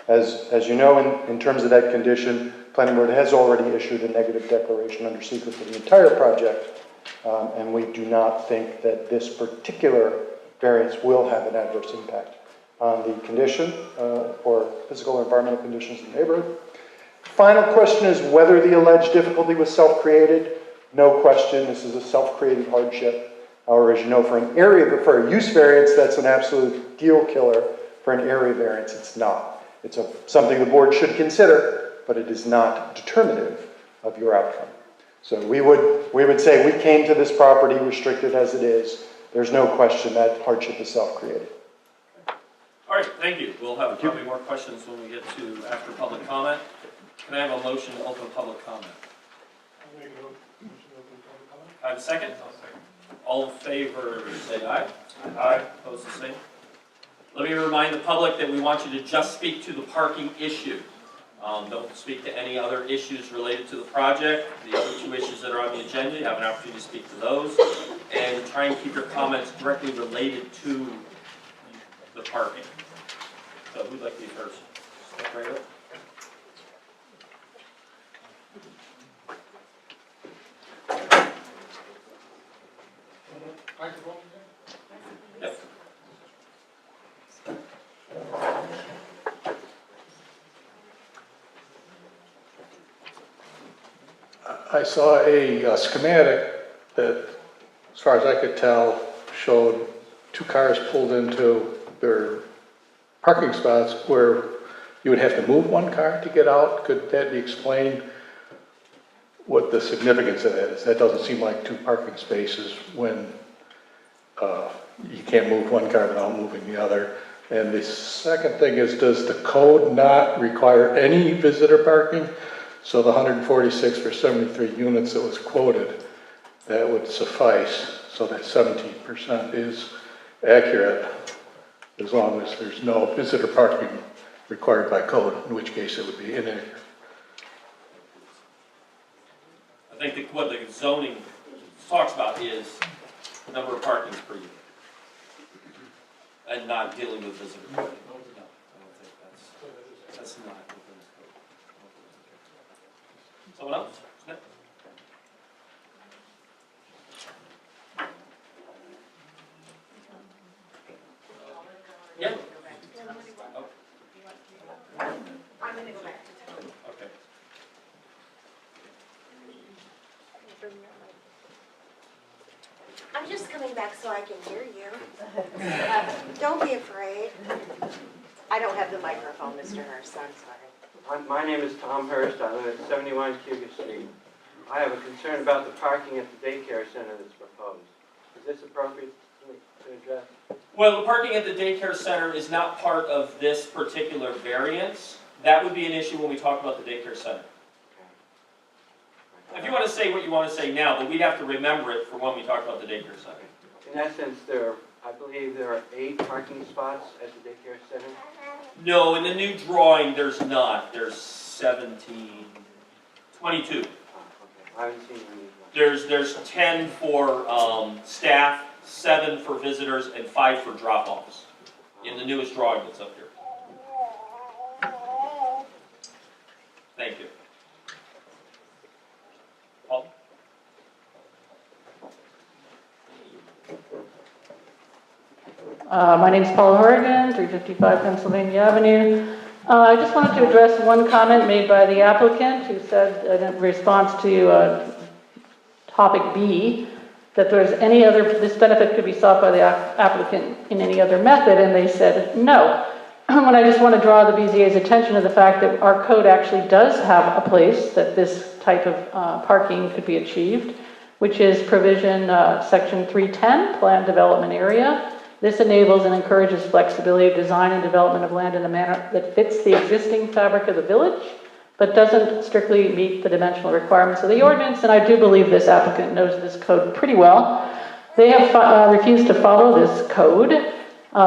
As you know, in terms of that condition, Planning Board has already issued a negative declaration under secret for the entire project, and we do not think that this particular variance will have an adverse impact on the condition or physical or environmental conditions in the neighborhood. Final question is whether the alleged difficulty was self-created. No question, this is a self-created hardship. However, as you know, for a use variance, that's an absolute deal killer. For an area variance, it's not. It's something the board should consider, but it is not determinative of your outcome. So we would say we came to this property restricted as it is. There's no question that hardship is self-created. All right, thank you. We'll have probably more questions when we get to after public comment. Can I have a motion to open public comment? I'll make a motion to open public comment. I have a second? I'll second. All in favor, say aye. Aye. Opposed, the same. Let me remind the public that we want you to just speak to the parking issue. Don't speak to any other issues related to the project. The other two issues that are on the agenda, you have an opportunity to speak to those. And try and keep your comments directly related to the parking. So who'd like to be first? Step right up. Yep. I saw a schematic that, as far as I could tell, showed two cars pulled into their parking spots where you would have to move one car to get out. Could that be explained what the significance of that is? That doesn't seem like two parking spaces when you can't move one car without moving the other. And the second thing is, does the code not require any visitor parking? So the 146 for 73 units that was quoted, that would suffice, so that 17% is accurate, as long as there's no visitor parking required by code, in which case it would be inaccurate. I think what the zoning talks about is the number of parkings per unit, and not dealing with visitor parking. No, I don't think that's not within the code. Someone else? Snip? Yeah. Oh. I'm gonna go back to town. Okay. I'm just coming back so I can hear you. Don't be afraid. I don't have the microphone, Mr. Hurst, I'm sorry. My name is Tom Hurst. I live at 71 Cuba Street. I have a concern about the parking at the daycare center that's proposed. Is this appropriate to address? Well, the parking at the daycare center is not part of this particular variance. That would be an issue when we talk about the daycare center. If you want to say what you want to say now, but we'd have to remember it for when we talk about the daycare center. In essence, I believe there are 8 parking spots at the daycare center. No, in the new drawing, there's not. There's 17, 22. I haven't seen any. There's 10 for staff, 7 for visitors, and 5 for drop-offs in the newest drawing that's up here. Thank you. Paul? My name's Paula Horrigan, 355 Pennsylvania Avenue. I just wanted to address one comment made by the applicant who said in response to topic B that there's any other, this benefit could be sought by the applicant in any other method, and they said no. When I just want to draw the BZA's attention to the fact that our code actually does have a place that this type of parking could be achieved, which is provision section 310, planned development area. This enables and encourages flexibility of design and development of land in a manner that fits the existing fabric of the village, but doesn't strictly meet the dimensional requirements of the ordinance, and I do believe this applicant knows this code pretty well. They have refused to follow this code,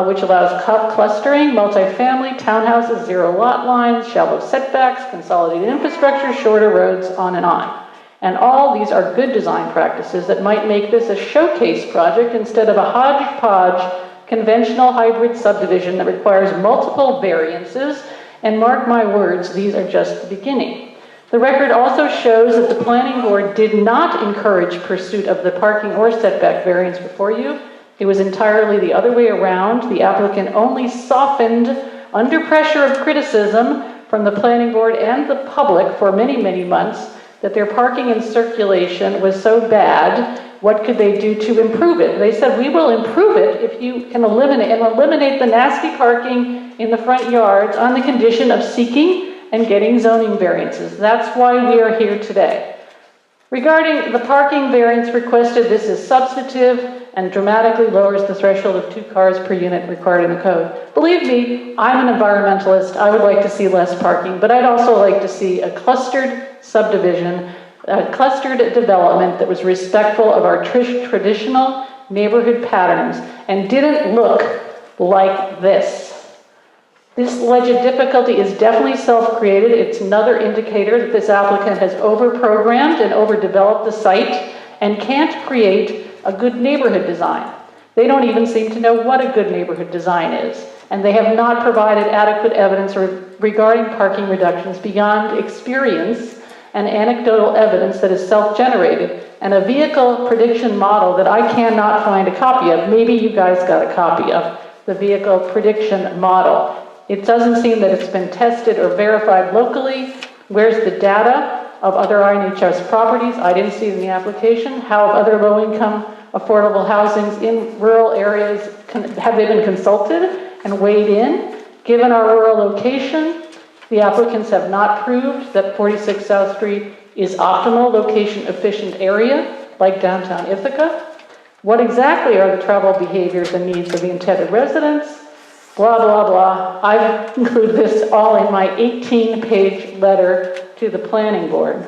which allows clustering, multifamily, townhouses, 0 lot lines, shallow setbacks, consolidated infrastructure, shorter roads, on and on. And all these are good design practices that might make this a showcase project instead of a hodgepodge conventional hybrid subdivision that requires multiple variances. And mark my words, these are just the beginning. The record also shows that the planning board did not encourage pursuit of the parking or setback variance before you. It was entirely the other way around. The applicant only softened under pressure of criticism from the planning board and the public for many, many months that their parking and circulation was so bad. What could they do to improve it? They said, we will improve it if you can eliminate the nasty parking in the front yards on the condition of seeking and getting zoning variances. That's why we are here today. Regarding the parking variance requested, this is substantive and dramatically lowers the threshold of 2 cars per unit required in the code. Believe me, I'm an environmentalist. I would like to see less parking, but I'd also like to see a clustered subdivision, a clustered development that was respectful of our traditional neighborhood patterns and didn't look like this. This alleged difficulty is definitely self-created. It's another indicator that this applicant has over-programmed and overdeveloped the site and can't create a good neighborhood design. They don't even seem to know what a good neighborhood design is, and they have not provided adequate evidence regarding parking reductions beyond experience and anecdotal evidence that is self-generated, and a vehicle prediction model that I cannot find a copy of. Maybe you guys got a copy of the vehicle prediction model. It doesn't seem that it's been tested or verified locally. Where's the data of other INHS properties? I didn't see it in the application. How have other low-income affordable housings in rural areas, have they been consulted and weighed in? Given our rural location, the applicants have not proved that 46 South Street is optimal location-efficient area, like downtown Ithaca. What exactly are the travel behaviors and needs of the intended residents? Blah, blah, blah. I've included this all in my 18-page letter to the planning board.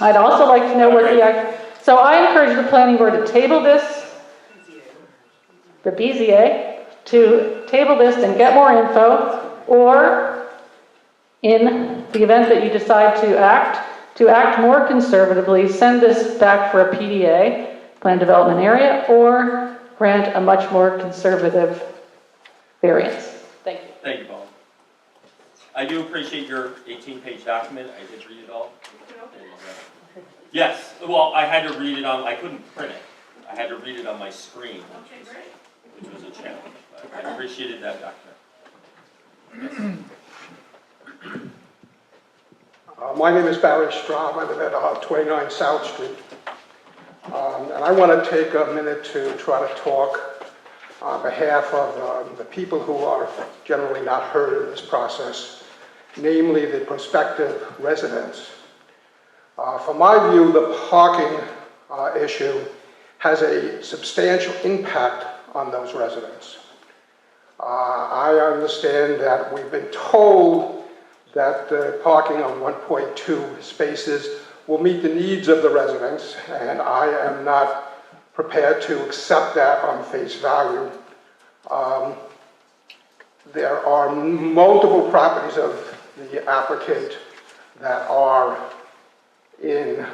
I'd also like to know what so I encourage the planning board to table this, the BZA, to table this and get more info, or in the event that you decide to act more conservatively, send this back for a PDA, Plan Development Area, or grant a much more conservative variance. Thank you. Thank you, Paul. I do appreciate your 18-page document. I did read it all. Yes, well, I had to read it on, I couldn't print it. I had to read it on my screen, which was a challenge. But I appreciated that document. My name is Barry Straub. I live at 29 South Street. And I want to take a minute to try to talk on behalf of the people who are generally not heard in this process, namely the prospective residents. From my view, the parking issue has a substantial impact on those residents. I understand that we've been told that the parking of 1.2 spaces will meet the needs of the residents, and I am not prepared to accept that on face value. There are multiple properties of the applicant that are in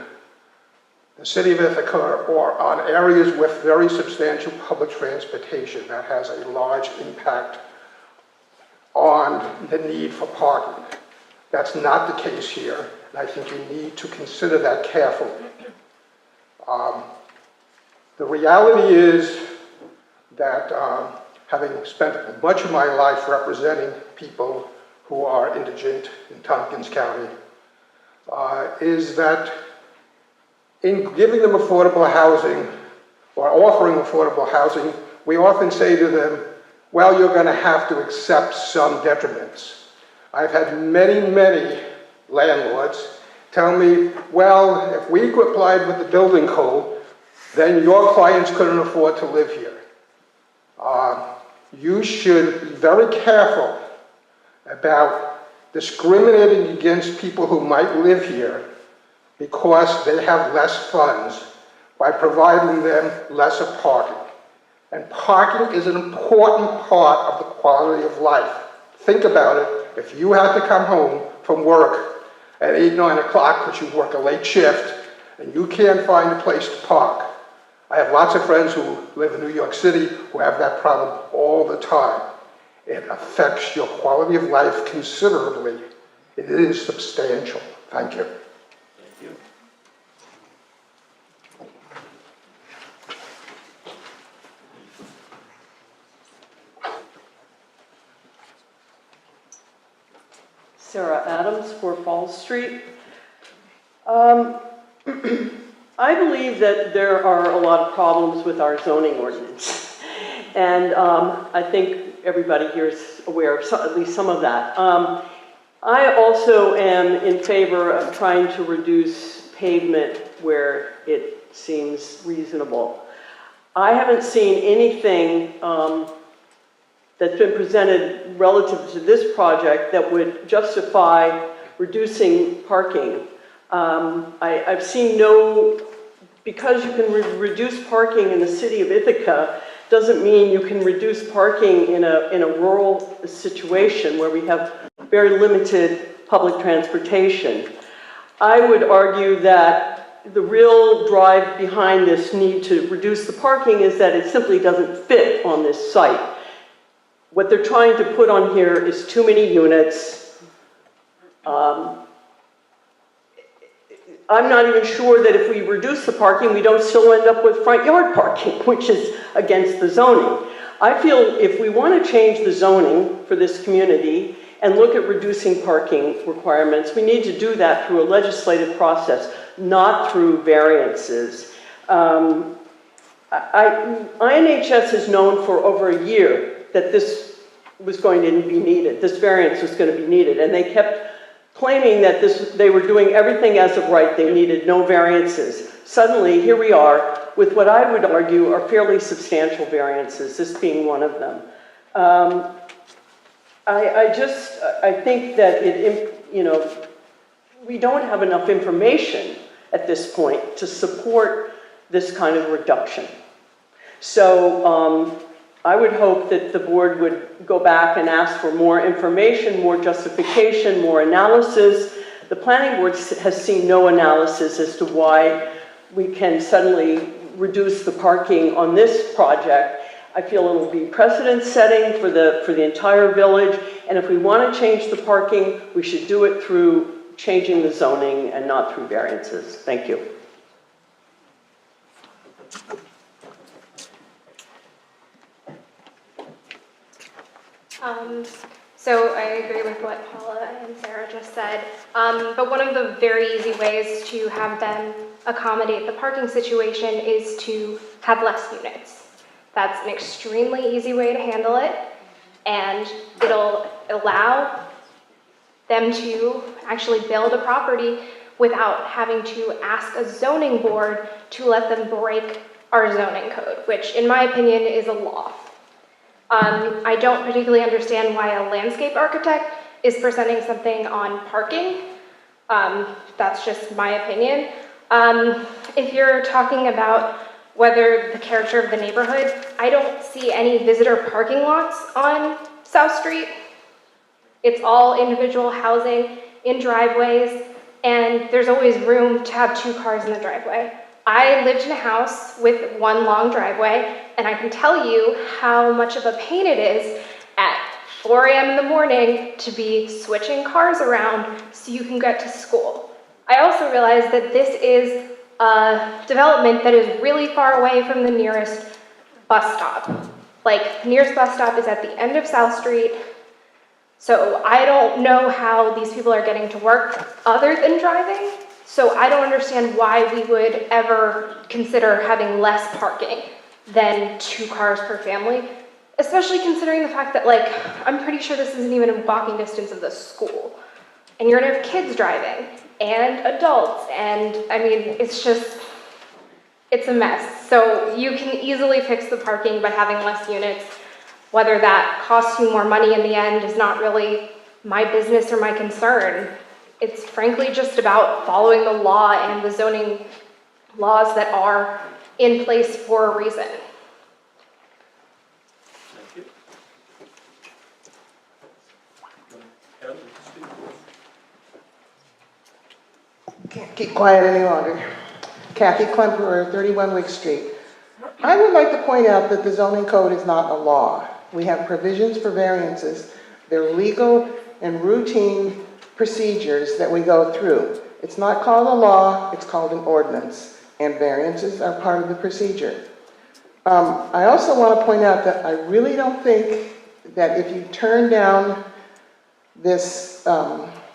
the city of Ithaca or on areas with very substantial public transportation that has a large impact on the need for parking. That's not the case here, and I think you need to consider that carefully. The reality is that having spent much of my life representing people who are indigent in Tompkins County, is that in giving them affordable housing or offering affordable housing, we often say to them, well, you're going to have to accept some detriments. I've had many, many landlords tell me, well, if we complied with the building code, then your clients couldn't afford to live here. You should be very careful about discriminating against people who might live here because they have less funds by providing them lesser parking. And parking is an important part of the quality of life. Think about it. If you had to come home from work at 8, 9 o'clock because you work a late shift and you can't find a place to park. I have lots of friends who live in New York City who have that problem all the time. It affects your quality of life considerably. It is substantial. Thank you. Thank you. Sarah Adams, 4 Falls Street. I believe that there are a lot of problems with our zoning ordinance. And I think everybody here is aware of at least some of that. I also am in favor of trying to reduce pavement where it seems reasonable. I haven't seen anything that's been presented relative to this project that would justify reducing parking. I've seen no, because you can reduce parking in the city of Ithaca, doesn't mean you can reduce parking in a rural situation where we have very limited public transportation. I would argue that the real drive behind this need to reduce the parking is that it simply doesn't fit on this site. What they're trying to put on here is too many units. I'm not even sure that if we reduce the parking, we don't still end up with front yard parking, which is against the zoning. I feel if we want to change the zoning for this community and look at reducing parking requirements, we need to do that through a legislative process, not through variances. INHS has known for over a year that this was going to be needed, this variance was going to be needed, and they kept claiming that they were doing everything as of right, they needed no variances. Suddenly, here we are with what I would argue are fairly substantial variances, this being one of them. I think that we don't have enough information at this point to support this kind of reduction. So I would hope that the board would go back and ask for more information, more justification, more analysis. The planning board has seen no analysis as to why we can suddenly reduce the parking on this project. I feel it will be precedent setting for the entire village, and if we want to change the parking, we should do it through changing the zoning and not through variances. Thank you. So I agree with what Paula and Sarah just said, but one of the very easy ways to have them accommodate the parking situation is to have less units. That's an extremely easy way to handle it, and it'll allow them to actually build a property without having to ask a zoning board to let them break our zoning code, which in my opinion is a law. I don't particularly understand why a landscape architect is presenting something on parking. That's just my opinion. If you're talking about whether the character of the neighborhood, I don't see any visitor parking lots on South Street. It's all individual housing in driveways, and there's always room to have 2 cars in the driveway. I lived in a house with one long driveway, and I can tell you how much of a pain it is at 4 a.m. in the morning to be switching cars around so you can get to school. I also realize that this is a development that is really far away from the nearest bus stop. Like, the nearest bus stop is at the end of South Street, so I don't know how these people are getting to work other than driving. So I don't understand why we would ever consider having less parking than 2 cars per family, especially considering the fact that, like, I'm pretty sure this isn't even a walking distance of the school. And you're gonna have kids driving, and adults, and I mean, it's a mess. So you can easily fix the parking by having less units. Whether that costs you more money in the end is not really my business or my concern. It's frankly just about following the law and the zoning laws that are in place for a reason. Thank you. Can't keep quiet any longer. Kathy Klemperer, 31 Wick Street. I would like to point out that the zoning code is not a law. We have provisions for variances. They're legal and routine procedures that we go through. It's not called a law, it's called an ordinance, and variances are part of the procedure. I also want to point out that I really don't think that if you turn down this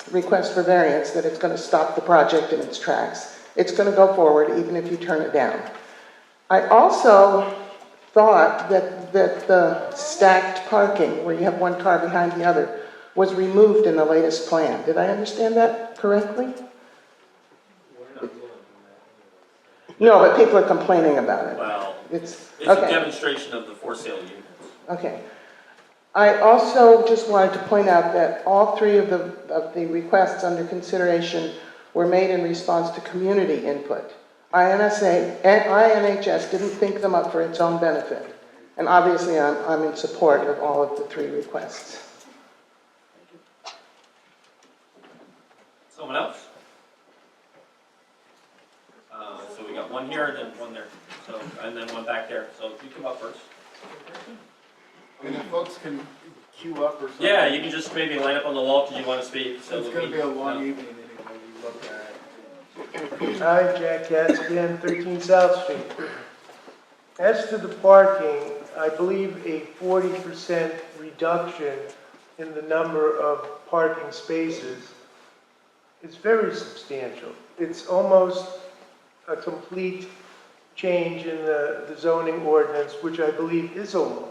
request for variance, that it's going to stop the project in its tracks. It's going to go forward even if you turn it down. I also thought that the stacked parking, where you have one car behind the other, was removed in the latest plan. Did I understand that correctly? No, but people are complaining about it. Well, it's a demonstration of the for sale units. Okay. I also just wanted to point out that all 3 of the requests under consideration were made in response to community input. INHS didn't think them up for its own benefit. And obviously, I'm in support of all of the 3 requests. Someone else? So we got one here and then one there. So, and then one back there. So you come up first. I mean, if folks can queue up or something. Yeah, you can just maybe line up on the wall because you want to speak. So It's going to be a long evening anyway, we look at. Hi, Jack Katz again, 13 South Street. As to the parking, I believe a 40% reduction in the number of parking spaces is very substantial. It's almost a complete change in the zoning ordinance, which I believe is a law.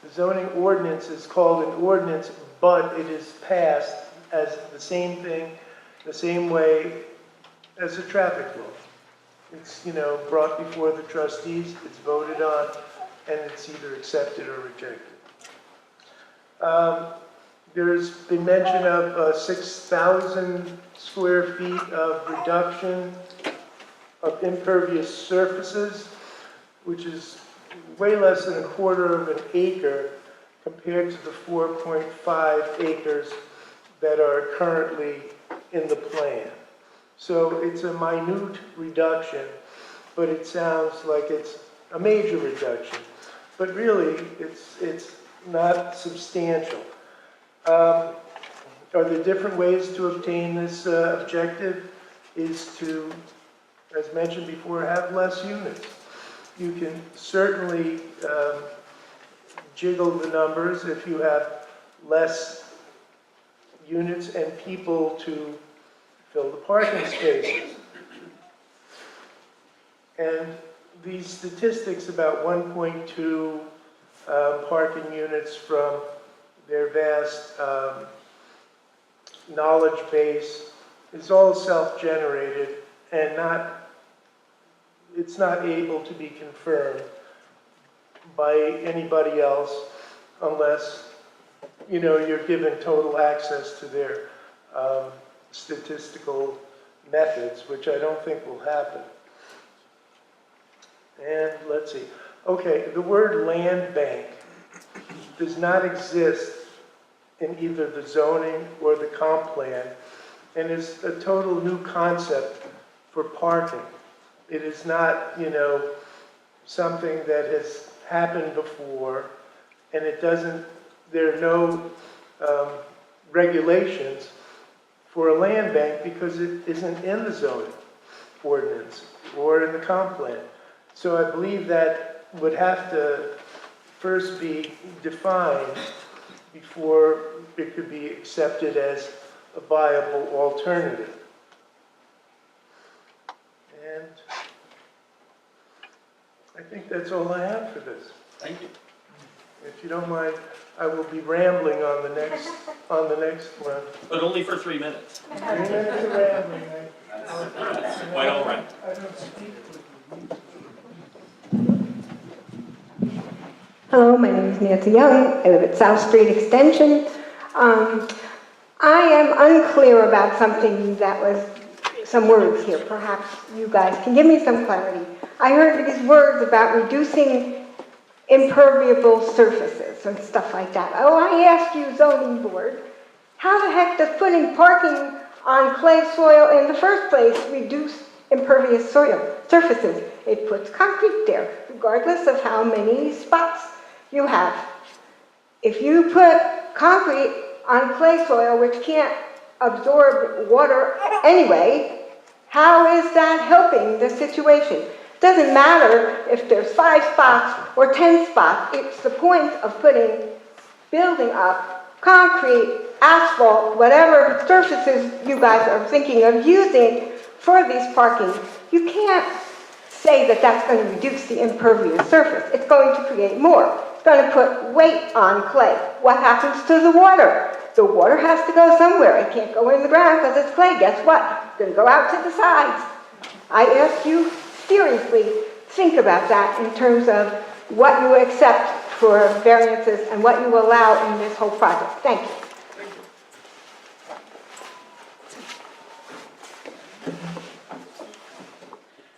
The zoning ordinance is called an ordinance, but it is passed as the same thing, the same way as a traffic law. It's, brought before the trustees, it's voted on, and it's either accepted or rejected. There's been mention of 6,000 square feet of reduction of impervious surfaces, which is way less than a quarter of an acre compared to the 4.5 acres that are currently in the plan. So it's a minute reduction, but it sounds like it's a major reduction. But really, it's not substantial. Are there different ways to obtain this objective? Is to, as mentioned before, have less units. You can certainly jiggle the numbers if you have less units and people to fill the parking spaces. And these statistics about 1.2 parking units from their vast knowledge base is all self-generated and it's not able to be confirmed by anybody else unless, you're given total access to their statistical methods, which I don't think will happen. And let's see. Okay, the word land bank does not exist in either the zoning or the comp plan, and is a total new concept for parking. It is not, something that has happened before, and there are no regulations for a land bank because it isn't in the zoning ordinance or in the comp plan. So I believe that would have to first be defined before it could be accepted as a viable alternative. And I think that's all I have for this. Thank you. If you don't mind, I will be rambling on the next one. But only for 3 minutes. 3 minutes of rambling. That's quite all right. I don't speak with you. Hello, my name is Nancy Young. I live at South Street Extension. I am unclear about something that was some words here. Perhaps you guys can give me some clarity. I heard these words about reducing impermeable surfaces and stuff like that. Oh, I asked you, zoning board, how the heck does putting parking on clay soil in the first place reduce impervious soil surfaces? It puts concrete there, regardless of how many spots you have. If you put concrete on clay soil, which can't absorb water anyway, how is that helping the situation? It doesn't matter if there's 5 spots or 10 spots. It's the point of building up concrete, asphalt, whatever surfaces you guys are thinking of using for these parking. You can't say that that's going to reduce the impervious surface. It's going to create more. It's going to put weight on clay. What happens to the water? The water has to go somewhere. It can't go in the ground because it's clay. Guess what? It's going to go out to the sides. I ask you seriously, think about that in terms of what you accept for variances and what you allow in this whole project. Thank you.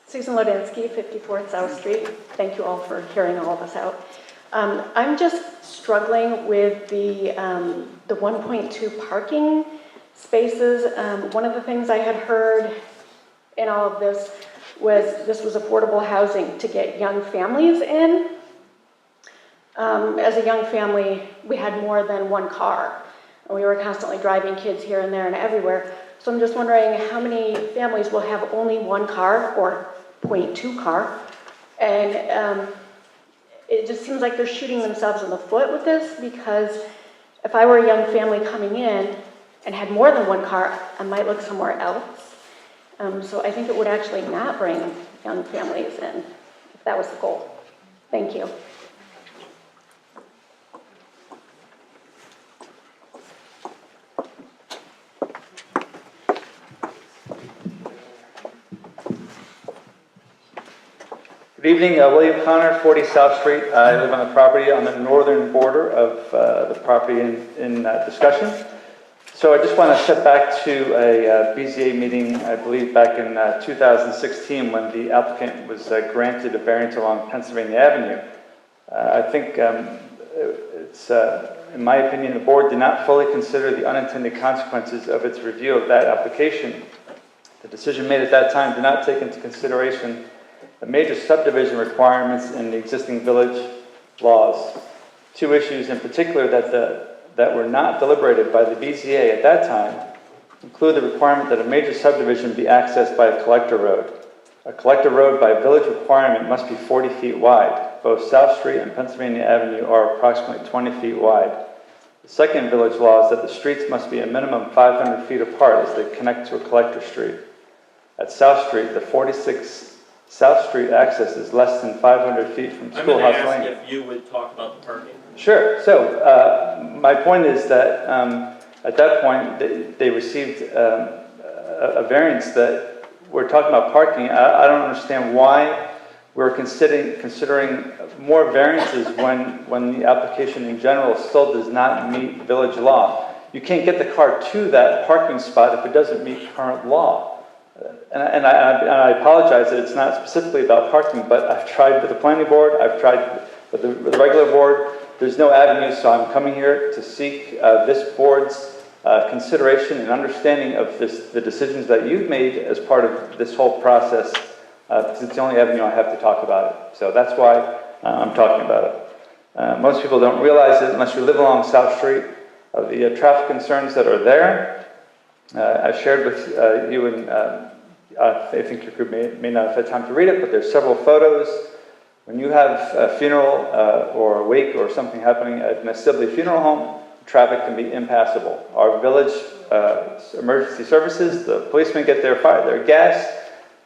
Susan Lodinsky, 54 South Street. Thank you all for hearing all of us out. I'm just struggling with the 1.2 parking spaces. One of the things I had heard in all of this was affordable housing to get young families in. As a young family, we had more than one car. And we were constantly driving kids here and there and everywhere. So I'm just wondering how many families will have only one car or 0.2 car. And it just seems like they're shooting themselves in the foot with this, because if I were a young family coming in and had more than one car, I might look somewhere else. So I think it would actually not bring young families in, if that was the goal. Thank you. Good evening, William Connor, 40 South Street. I live on the property on the northern border of the property in discussion. So I just want to step back to a BZA meeting, I believe back in 2016, when the applicant was granted a variance along Pennsylvania Avenue. I think it's, in my opinion, the board did not fully consider the unintended consequences of its review of that application. The decision made at that time did not take into consideration the major subdivision requirements in the existing village laws. Two issues in particular that were not deliberated by the BZA at that time include the requirement that a major subdivision be accessed by a collector road. A collector road by village requirement must be 40 feet wide. Both South Street and Pennsylvania Avenue are approximately 20 feet wide. The second village law is that the streets must be a minimum 500 feet apart as they connect to a collector street. At South Street, the 46 South Street access is less than 500 feet from I'm going to Schoolhouse Lane. ask if you would talk about the parking. Sure. So my point is that at that point they received a variance that we're talking about parking. I don't understand why we're considering more variances when the application in general still does not meet village law. You can't get the car to that parking spot if it doesn't meet current law. And I apologize that it's not specifically about parking, but I've tried with the planning board, I've tried with the regular board. There's no avenue, so I'm coming here to seek this board's consideration and understanding of the decisions that you've made as part of this whole process, because it's the only avenue I have to talk about it. So that's why I'm talking about it. Most people don't realize it unless you live along South Street, of the traffic concerns that are there. I've shared with you, and I think your group may not have had time to read it, but there's several photos. When you have a funeral or a wake or something happening at an Sibley funeral home, traffic can be impassable. Our village emergency services, the policemen get their gas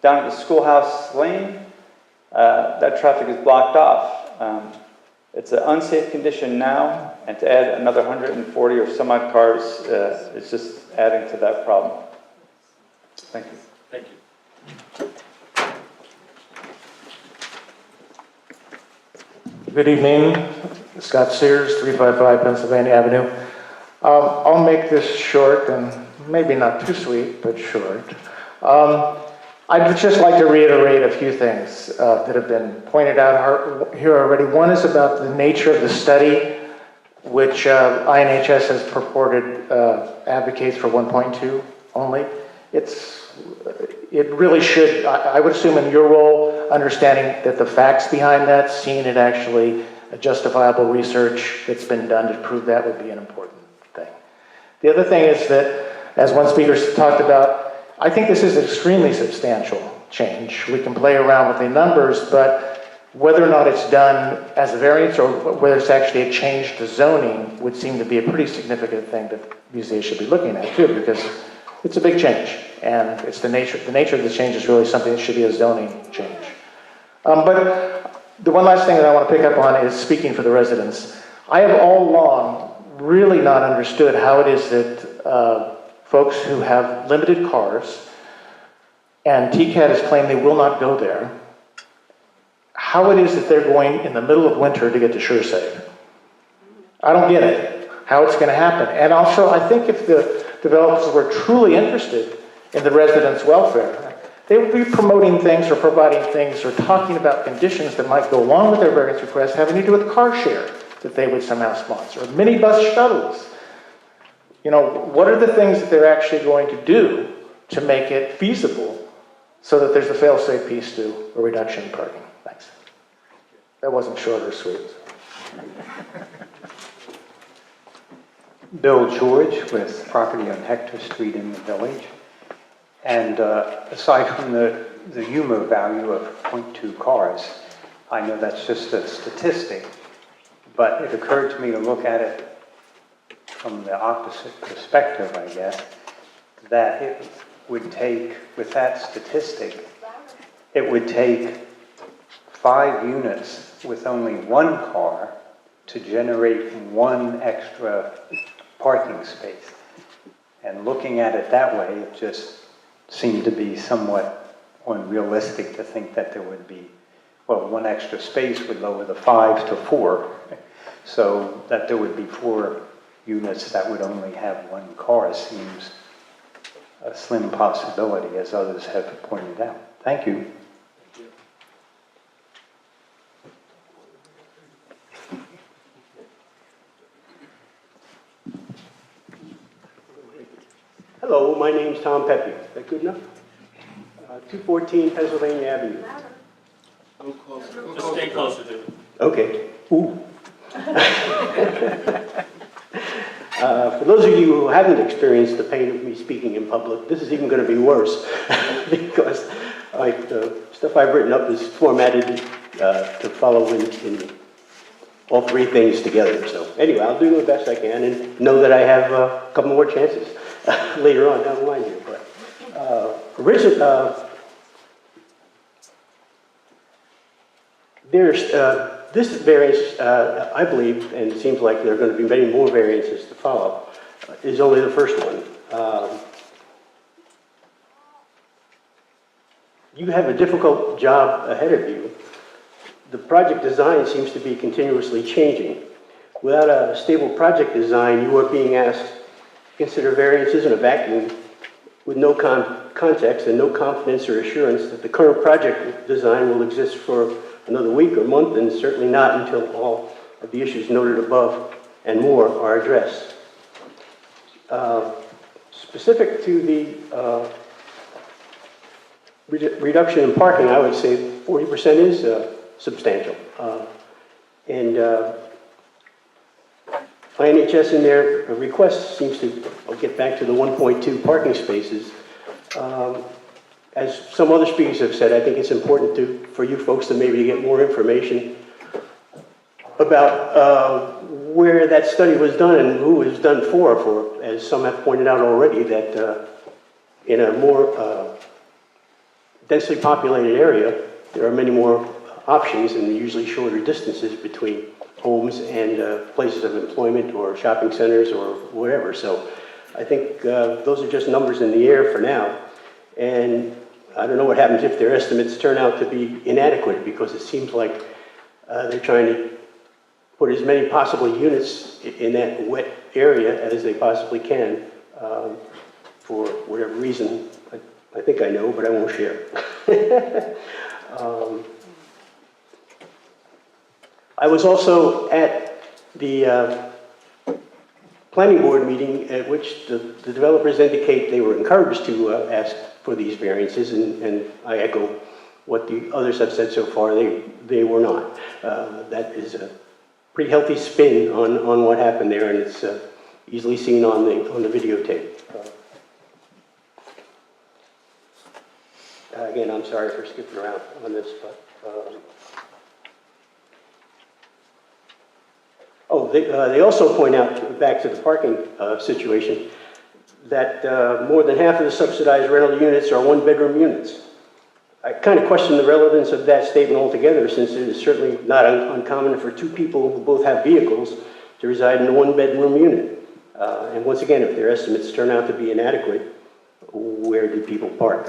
down at the Schoolhouse Lane. That traffic is blocked off. It's an unsafe condition now, and to add another 140 or some odd cars is just adding to that problem. Thank you. Thank you. Good evening, Scott Sears, 355 Pennsylvania Avenue. I'll make this short and maybe not too sweet, but short. I'd just like to reiterate a few things that have been pointed out here already. One is about the nature of the study, which INHS has purported advocates for 1.2 only. It really should, I would assume in your role, understanding that the facts behind that, seeing it actually a justifiable research that's been done to prove that would be an important thing. The other thing is that, as one speaker talked about, I think this is an extremely substantial change. We can play around with the numbers, but whether or not it's done as a variance or whether it's actually a change to zoning would seem to be a pretty significant thing that BZA should be looking at too, because it's a big change, and it's the nature of the change is really something that should be a zoning change. But the one last thing that I want to pick up on is speaking for the residents. I have all along really not understood how it is that folks who have limited cars, and TCAT has claimed they will not go there, how it is that they're going in the middle of winter to get to SureSave. I don't get it, how it's going to happen. And also, I think if the developers were truly interested in the residents' welfare, they would be promoting things or providing things or talking about conditions that might go along with their variance request having to do with car share that they would somehow sponsor, minibus shuttles. You know, what are the things that they're actually going to do to make it feasible so that there's a fail-safe piece to a reduction in parking? Thanks. That wasn't short or sweet. Bill George with property on Hector Street in the Village. And aside from the humor value of 0.2 cars, I know that's just a statistic, but it occurred to me to look at it from the opposite perspective, I guess, that it would take, with that statistic, it would take 5 units with only 1 car to generate 1 extra parking space. And looking at it that way, it just seemed to be somewhat unrealistic to think that there would be, well, 1 extra space would lower the 5 to 4, so that there would be 4 units that would only have 1 car seems a slim possibility, as others have pointed out. Thank you. Hello, my name's Tom Pepe. Is that good enough? 214 Pennsylvania Avenue. Just stay closer to it. Okay. Ooh. For those of you who haven't experienced the pain of me speaking in public, this is even going to be worse because the stuff I've written up is formatted to follow in all 3 things together. So anyway, I'll do the best I can and know that I have a couple more chances later on down the line here. But there's this variance, I believe, and it seems like there are going to be many more variances to follow, is only the first one. You have a difficult job ahead of you. The project design seems to be continuously changing. Without a stable project design, you are being asked to consider variances in a vacuum with no context and no confidence or assurance that the current project design will exist for another week or month, and certainly not until all of the issues noted above and more are addressed. Specific to the reduction in parking, I would say 40% is substantial. INHS in their request seems to, I'll get back to the 1.2 parking spaces. As some other speakers have said, I think it's important for you folks to maybe get more information about where that study was done and who it was done for, as some have pointed out already, that in a more densely populated area, there are many more options and usually shorter distances between homes and places of employment or shopping centers or whatever. So I think those are just numbers in the air for now. And I don't know what happens if their estimates turn out to be inadequate, because it seems like they're trying to put as many possible units in that wet area as they possibly can for whatever reason. I think I know, but I won't share. I was also at the planning board meeting at which the developers indicate they were encouraged to ask for these variances, and I echo what the others have said so far. They were not. That is a pretty healthy spin on what happened there, and it's easily seen on the videotape. Again, I'm sorry for skipping around on this, but they also point out, back to the parking situation, that more than half of the subsidized rental units are 1-bedroom units. I kind of question the relevance of that statement altogether, since it is certainly not uncommon for 2 people who both have vehicles to reside in a 1-bedroom unit. And once again, if their estimates turn out to be inadequate, where do people park?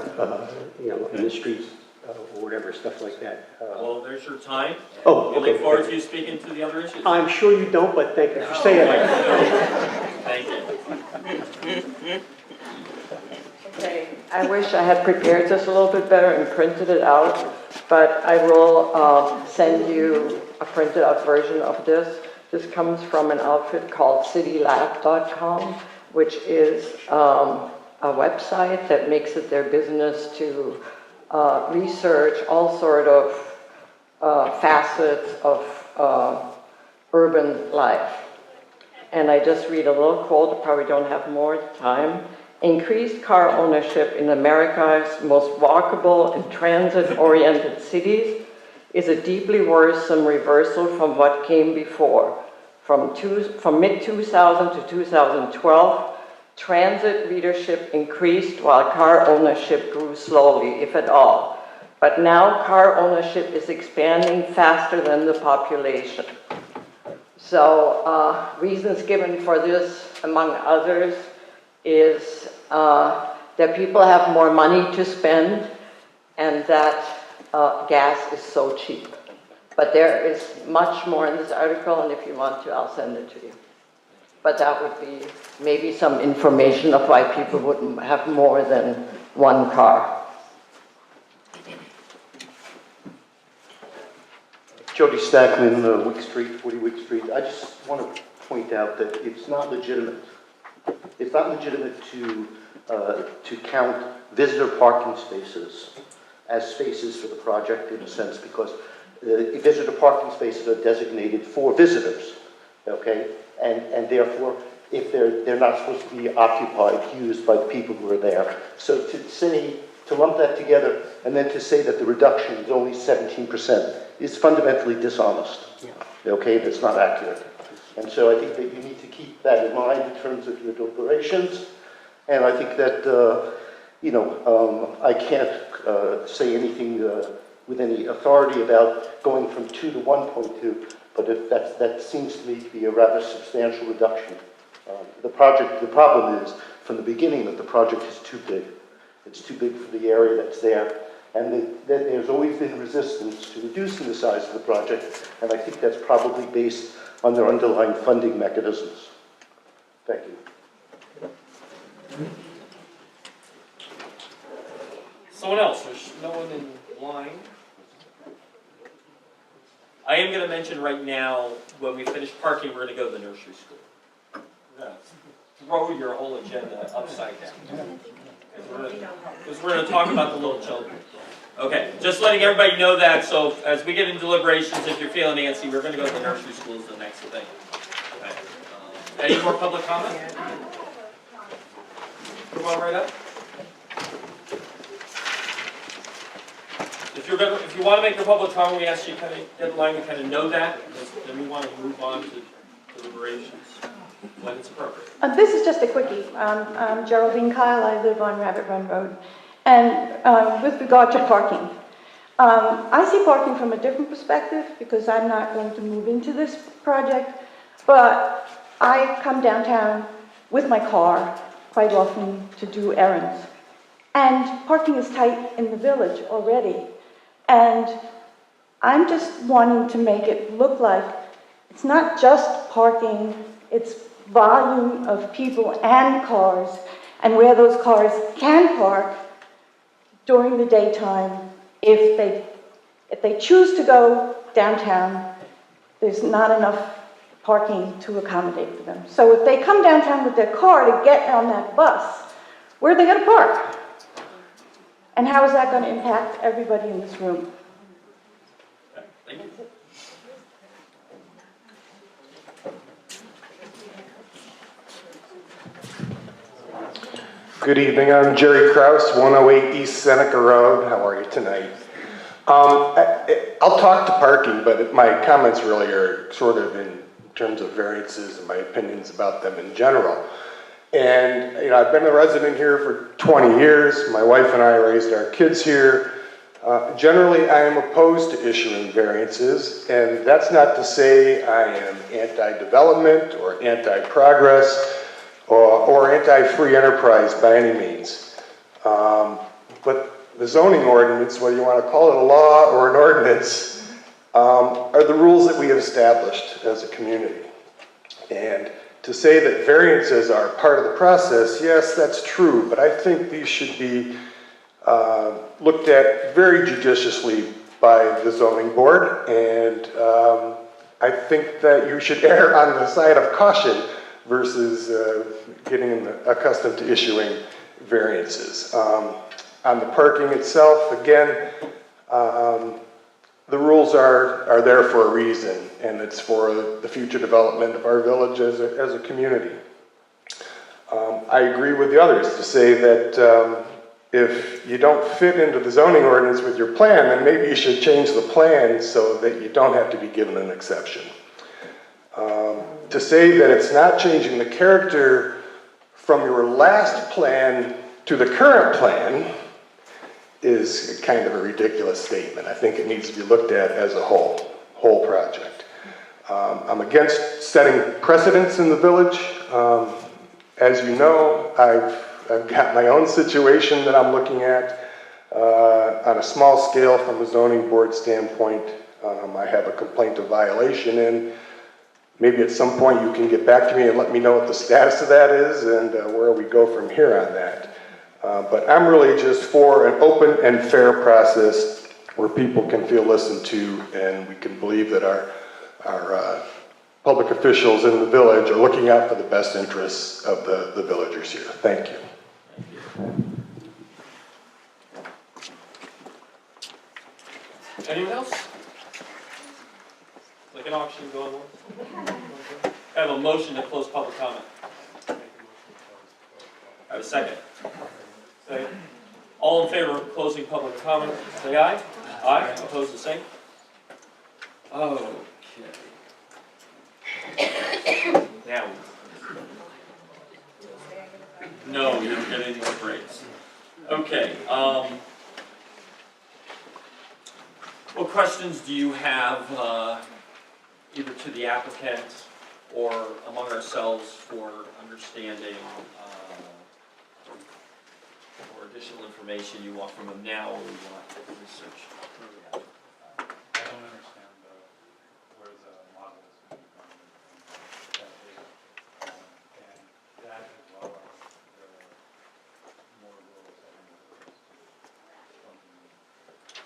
In the streets or whatever, stuff like that. Well, there's your time. Oh, We look forward to you speaking to the other issues. I'm sure you don't, but thank you for saying that. Thank you. Okay, I wish I had prepared this a little bit better and printed it out, but I will send you a printed out version of this. This comes from an outfit called citylab.com, which is a website that makes it their business to research all sort of facets of urban life. And I just read a little quote, probably don't have more time. Increased car ownership in America's most walkable and transit-oriented cities is a deeply worrisome reversal from what came before. From mid-2000 to 2012, transit readership increased while car ownership grew slowly, if at all. But now car ownership is expanding faster than the population. So reasons given for this, among others, is that people have more money to spend and that gas is so cheap. But there is much more in this article, and if you want to, I'll send it to you. But that would be maybe some information of why people would have more than one car. Jody Stackman, Wick Street, 40 Wick Street. I just want to point out that it's not legitimate. It's not legitimate to count visitor parking spaces as spaces for the project in a sense, because visitor parking spaces are designated for visitors, okay? And therefore, if they're not supposed to be occupied, used by the people who are there. So to lump that together and then to say that the reduction is only 17% is fundamentally dishonest, okay? That's not accurate. And so I think that you need to keep that in mind in terms of your deliberations. And I think that, I can't say anything with any authority about going from 2 to 1.2, but if that seems to me to be a rather substantial reduction. The problem is, from the beginning, that the project is too big. It's too big for the area that's there. And there's always been resistance to reducing the size of the project, and I think that's probably based on their underlying funding mechanisms. Thank you. Someone else? There's no one in line. I am going to mention right now, when we finish parking, we're going to go to the nursery school. We're going to throw your whole agenda upside down. Because we're going to talk about the little children. Okay, just letting everybody know that, so as we get into deliberations, if you're feeling antsy, we're going to go to the nursery school as the next thing. Okay. Any more public comment? Come on right up. If you want to make your public comment, we ask you kind of get in line, we kind of know that, then we want to move on to deliberations when it's appropriate. This is just a quickie. I'm Geraldine Kyle. I live on Rabbit Run Road. And with regard to parking, I see parking from a different perspective because I'm not going to move into this project, but I come downtown with my car quite often to do errands. And parking is tight in the village already. And I'm just wanting to make it look like it's not just parking, it's volume of people and cars, and where those cars can park during the daytime. If they choose to go downtown, there's not enough parking to accommodate for them. So if they come downtown with their car to get on that bus, where are they going to park? And how is that going to impact everybody in this room? Thank you. Good evening, I'm Jerry Kraus, 108 East Seneca Road. How are you tonight? I'll talk to parking, but my comments really are sort of in terms of variances and my opinions about them in general. And I've been a resident here for 20 years. My wife and I raised our kids here. Generally, I am opposed to issuing variances, and that's not to say I am anti-development or anti-progress or anti-free enterprise by any means. But the zoning ordinance, whether you want to call it a law or an ordinance, are the rules that we have established as a community. And To say that variances are part of the process, yes, that's true, but I think these should be looked at very judiciously by the zoning board, and I think that you should err on the side of caution versus getting accustomed to issuing variances. On the parking itself, again, the rules are there for a reason, and it's for the future development of our village as a community. I agree with the others to say that if you don't fit into the zoning ordinance with your plan, then maybe you should change the plan so that you don't have to be given an exception. To say that it's not changing the character from your last plan to the current plan is kind of a ridiculous statement. I think it needs to be looked at as a whole project. I'm against setting precedents in the village. As you know, I've got my own situation that I'm looking at on a small scale from a zoning board standpoint. I have a complaint of violation in. Maybe at some point you can get back to me and let me know what the status of that is and where we go from here on that. But I'm really just for an open and fair process where people can feel listened to and we can believe that our public officials in the village are looking out for the best interests of the villagers here. Thank you. Anyone else? Like an auction going on? I have a motion to close public comment. I have a second. Second. All in favor of closing public comment, say aye. Aye. Opposed, the same. Okay. Now. No, you don't get any more breaks. Okay. What questions do you have, either to the applicant or among ourselves for understanding or additional information you want from them now or you want research? I don't understand where the model is coming from that data. And that as well as there are more rules that are supposed to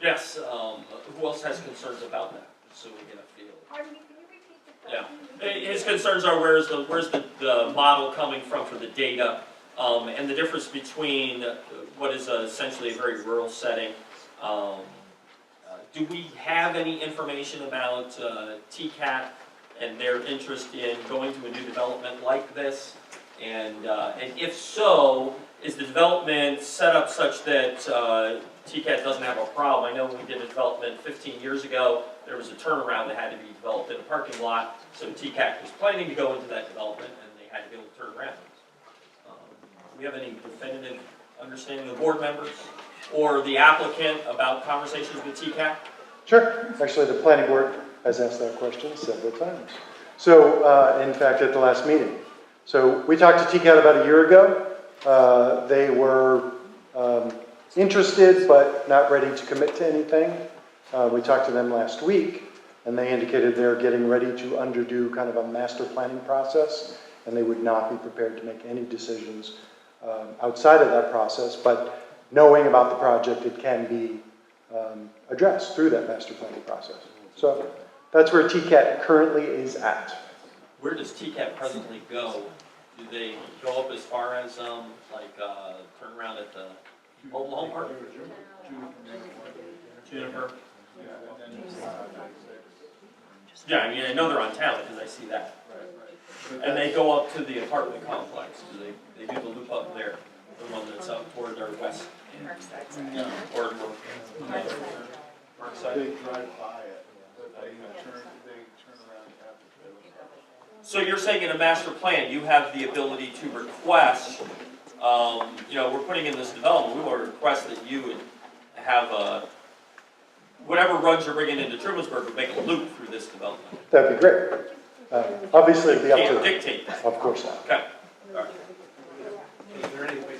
Yes, who else has concerns about that, just so we get a feel? Pardon me, can you repeat the question? Yeah, his concerns are where's the model coming from for the data, and the difference between what is essentially a very rural setting. Do we have any information about TCAT and their interest in going to a new development like this? And if so, is the development set up such that TCAT doesn't have a problem? I know when we did a development 15 years ago, there was a turnaround that had to be developed in a parking lot, so TCAT was planning to go into that development and they had to be able to turn around. Do we have any definitive understanding of the board members or the applicant about conversations with TCAT? Sure. Actually, the planning board has asked that question several times. So, in fact, at the last meeting. So we talked to TCAT about a year ago. They were interested but not ready to commit to anything. We talked to them last week and they indicated they're getting ready to underdo kind of a master planning process and they would not be prepared to make any decisions outside of that process, but knowing about the project, it can be addressed through that master planning process. So that's where TCAT currently is at. Where does TCAT presently go? Do they go up as far as turn around at the mobile home park? Juniper? Yeah, I mean, I know they're on town because I see that. And they go up to the apartment complex. They do the loop up there, the one that's up toward our west. Or Markside. They drive by it, but they turn around after. So you're saying in a master plan, you have the ability to request, we're putting in this development, we will request that you would have whatever roads you're bringing into Trumansburg would make a loop through this development. That'd be great. Obviously, it'd be up to Can't dictate that. Of course not. Okay. All right. Is there any place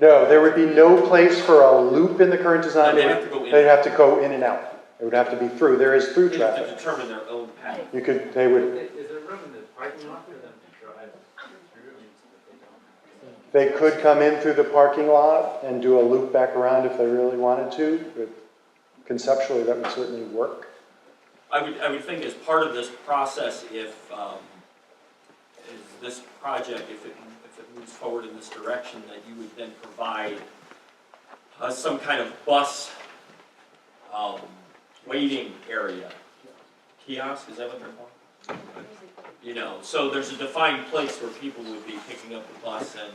No, there would be no place for a loop in the current design. No, they'd have to go in. They'd have to go in and out. It would have to be through. There is through They have to traffic. determine their own path. You could, they would, Is there room in the parking lot for them to drive through? they could come in through the parking lot and do a loop back around if they really wanted to. But conceptually, that would certainly work. I would think as part of this process, if this project, if it moves forward in this direction, that you would then provide some kind of bus waiting area. Kiosk, is that what they're called? You know, so there's a defined place where people would be picking up the bus and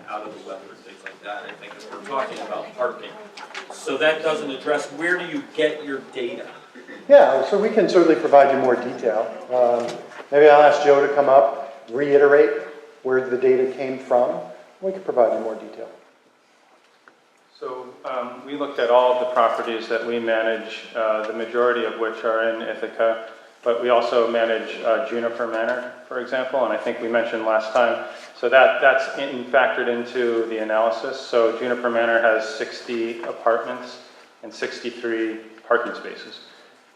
out of the weather and things like that, I think, if we're talking about parking. So that doesn't address, where do you get your data? Yeah, so we can certainly provide you more detail. Maybe I'll ask Joe to come up, reiterate where the data came from. We can provide you more detail. So we looked at all of the properties that we manage, the majority of which are in Ithaca, but we also manage Juniper Manor, for example, and I think we mentioned last time. So that's factored into the analysis. So Juniper Manor has 60 apartments and 63 parking spaces.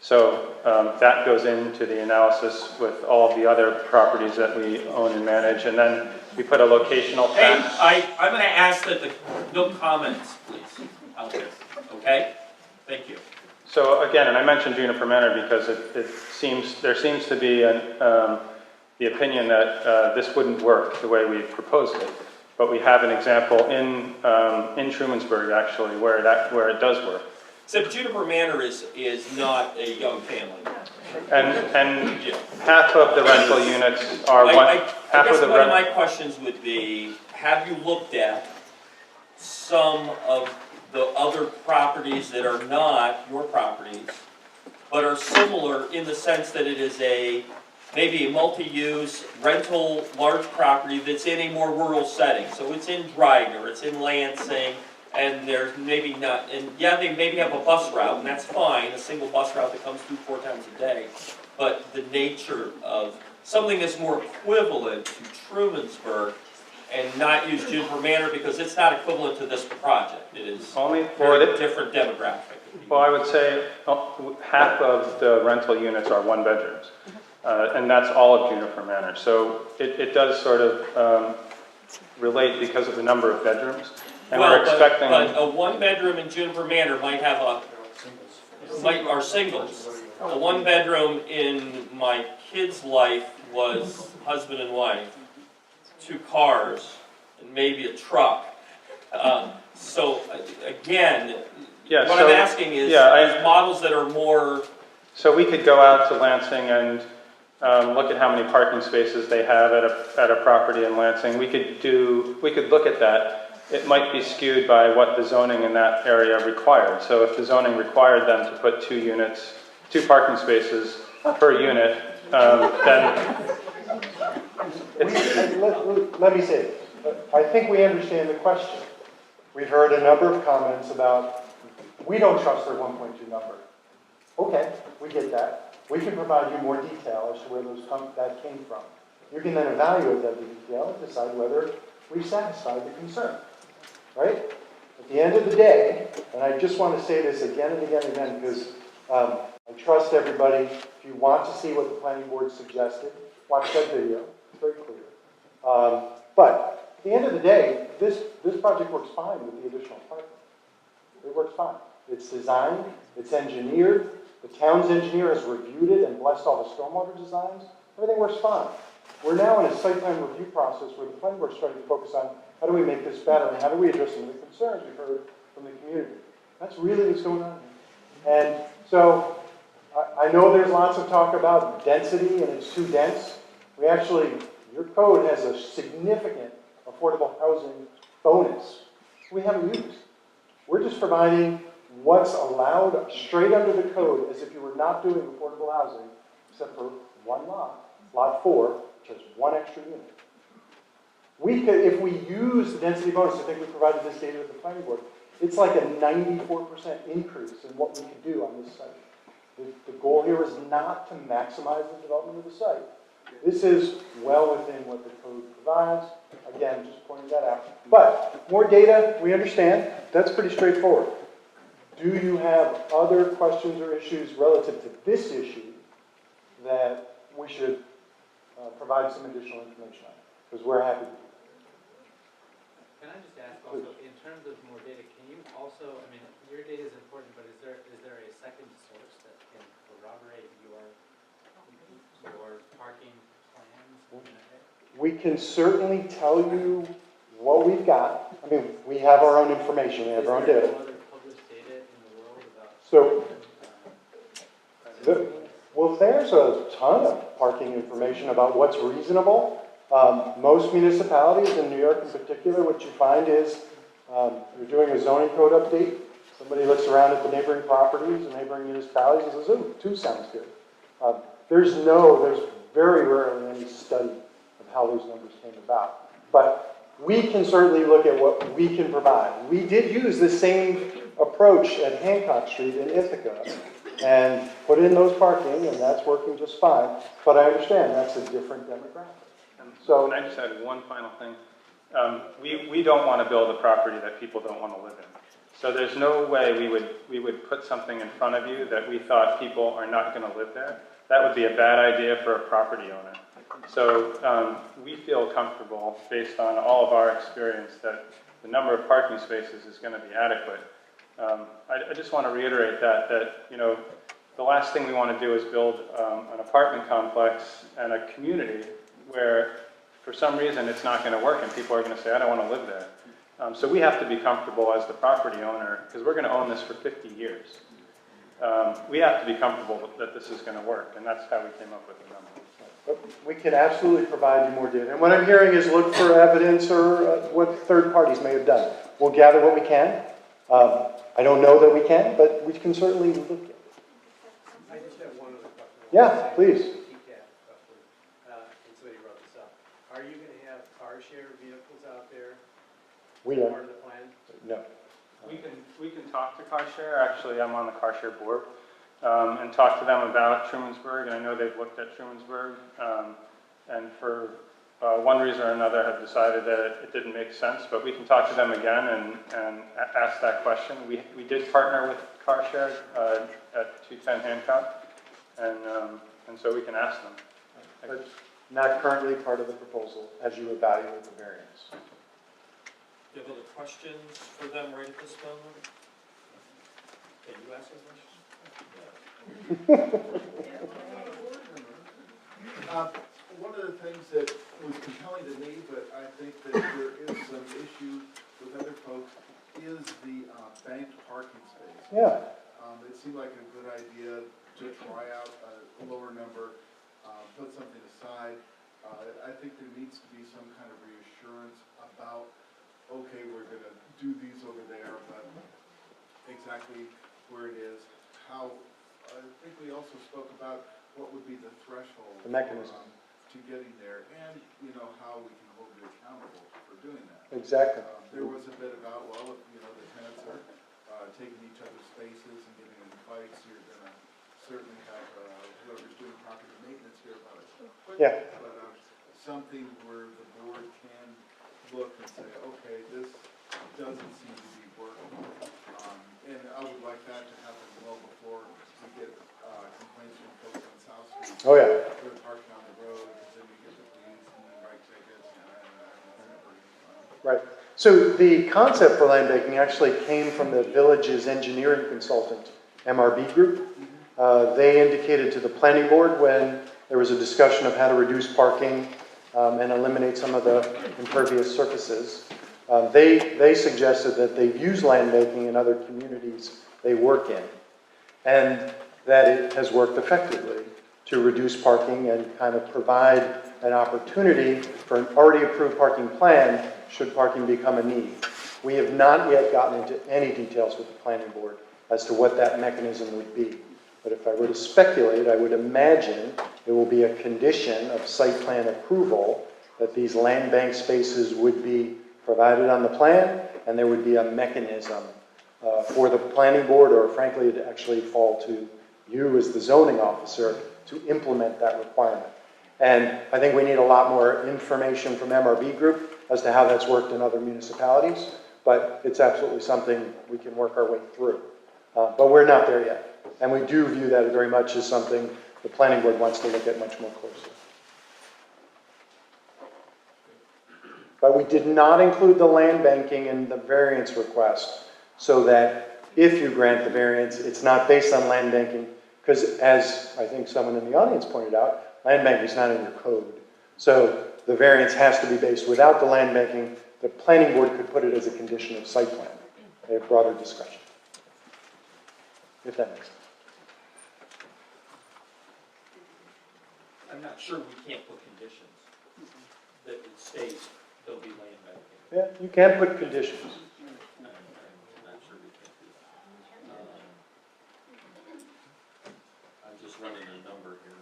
So that goes into the analysis with all of the other properties that we own and manage, and then we put a locational Hey, fact. I'm going to ask that no comments, please, out there, okay? Thank you. So again, and I mentioned Juniper Manor because there seems to be the opinion that this wouldn't work the way we proposed it, but we have an example in Trumansburg actually where it does work. Except Juniper Manor is not a young family. And half of the rental units are I guess one of my questions would be, have you looked at some of the other properties that are not your properties, but are similar in the sense that it is maybe a multi-use rental large property that's in a more rural setting? So it's in Dryden, or it's in Lansing, and there's maybe not, and yeah, they maybe have a bus route, and that's fine, a single bus route that comes through 4 times a day. But the nature of something that's more equivalent to Trumansburg and not use Juniper Manor because it's not equivalent to this project. It is only for a different demographic. Well, I would say half of the rental units are 1 bedrooms, and that's all of Juniper Manor. So it does sort of relate because of the number of bedrooms. And we're expecting. But a 1 bedroom in Juniper Manor might have are singles. A 1 bedroom in my kid's life was husband and wife, 2 cars, and maybe a truck. So again, what I'm asking is models that are more. So we could go out to Lansing and look at how many parking spaces they have at a property in Lansing. We could look at that. It might be skewed by what the zoning in that area required. So if the zoning required them to put 2 parking spaces per unit, then Let me say, I think we understand the question. We've heard a number of comments about, we don't trust their 1.2 number. Okay, we get that. We can provide you more detail as to where that came from. You can then evaluate that detail and decide whether we've satisfied the concern, right? At the end of the day, and I just want to say this again and again and again because I trust everybody. If you want to see what the planning board suggested, watch that video. It's very clear. But at the end of the day, this project works fine with the additional parking. It works fine. It's designed, it's engineered, the town's engineer has reviewed it and blessed all the stormwater designs. Everything works fine. We're now in a site plan review process where the planning board is starting to focus on how do we make this better and how do we address some of the concerns we've heard from the community. That's really what's going on here. And so I know there's lots of talk about density and it's too dense. We actually, your code has a significant affordable housing bonus we haven't used. We're just providing what's allowed straight under the code as if you were not doing affordable housing except for 1 lot, lot 4, which has 1 extra unit. We could, if we use the density bonus, I think we provided this data with the planning board, it's like a 94% increase in what we could do on this site. The goal here is not to maximize the development of the site. This is well within what the code provides. Again, just pointing that out. But more data, we understand. That's pretty straightforward. Do you have other questions or issues relative to this issue that we should provide some additional information on? Because we're happy. Can I just ask also, in terms of more data, can you also, I mean, your data is important, but is there a second source that can corroborate your parking plans? We can certainly tell you what we've got. I mean, we have our own information, we have our own data. Is there no other published data in the world about? So, well, there's a ton of parking information about what's reasonable. Most municipalities, in New York in particular, what you find is you're doing a zoning code update. Somebody looks around at the neighboring properties and neighboring municipalities and says, "Ooh, 2 sounds good." There's very rarely any study of how those numbers came about. But we can certainly look at what we can provide. We did use the same approach at Hancock Street in Ithaca and put in those parking, and that's working just fine. But I understand that's a different demographic. So, can I just add one final thing? We don't want to build a property that people don't want to live in. So there's no way we would put something in front of you that we thought people are not going to live there. That would be a bad idea for a property owner. So we feel comfortable, based on all of our experience, that the number of parking spaces is going to be adequate. I just want to reiterate that you know, the last thing we want to do is build an apartment complex and a community where, for some reason, it's not going to work and people are going to say, "I don't want to live there." So we have to be comfortable as the property owner, because we're going to own this for 50 years. We have to be comfortable that this is going to work, and that's how we came up with the number. But we can absolutely provide you more data. And what I'm hearing is look for evidence or what third parties may have done. We'll gather what we can. I don't know that we can, but we can certainly look at it. I just have one other question. Yeah, please. Somebody wrote this up. Are you going to have car share vehicles out there? We are. Part of the plan? No. We can talk to car share. Actually, I'm on the car share board, and talk to them about Trumansburg, and I know they've looked at Trumansburg, and for one reason or another have decided that it didn't make sense, but we can talk to them again and ask that question. We did partner with car share at 210 Hancock, and so we can ask them. But not currently part of the proposal as you evaluate the variance. Do you have other questions for them right at this moment? Can you ask a question? One of the things that was compelling to me, but I think that there is some issue with other folks, is the banked parking space. Yeah. It seemed like a good idea to try out a lower number, put something aside. I think there needs to be some kind of reassurance about, okay, we're going to do these over there, but exactly where it is, how. I think we also spoke about what would be the threshold. The mechanism. To getting there, and you know how we can hold you accountable for doing that. Exactly. There was a bit about, well, if you know the tenants are taking each other's spaces and getting in fights, you're going to certainly have whoever's doing property maintenance here about it. Yeah. But something where the board can look and say, okay, this doesn't seem to be working, and I would like that to happen well before we get complaints from folks on South Street. Oh yeah. They're parking on the road, and then we get the police and we write tickets, and Right. So the concept for land banking actually came from the village's engineering consultant, MRB Group. They indicated to the planning board when there was a discussion of how to reduce parking and eliminate some of the impervious surfaces. They suggested that they've used land banking in other communities they work in, and that it has worked effectively to reduce parking and kind of provide an opportunity for an already approved parking plan should parking become a need. We have not yet gotten into any details with the planning board as to what that mechanism would be. But if I were to speculate, I would imagine it will be a condition of site plan approval that these land bank spaces would be provided on the plan, and there would be a mechanism for the planning board, or frankly, to actually fall to you as the zoning officer to implement that requirement. And I think we need a lot more information from MRB Group as to how that's worked in other municipalities, but it's absolutely something we can work our way through. But we're not there yet. And we do view that very much as something the planning board wants to look at much more closely. But we did not include the land banking in the variance request, so that if you grant the variance, it's not based on land banking, because as I think someone in the audience pointed out, land banking is not in your code. So the variance has to be based without the land banking. The planning board could put it as a condition of site plan. They have broader discretion, if that makes sense. I'm not sure we can't put conditions that would state there'll be land banking. Yeah, you can put conditions. I'm not sure we can do that. I'm just running a number here.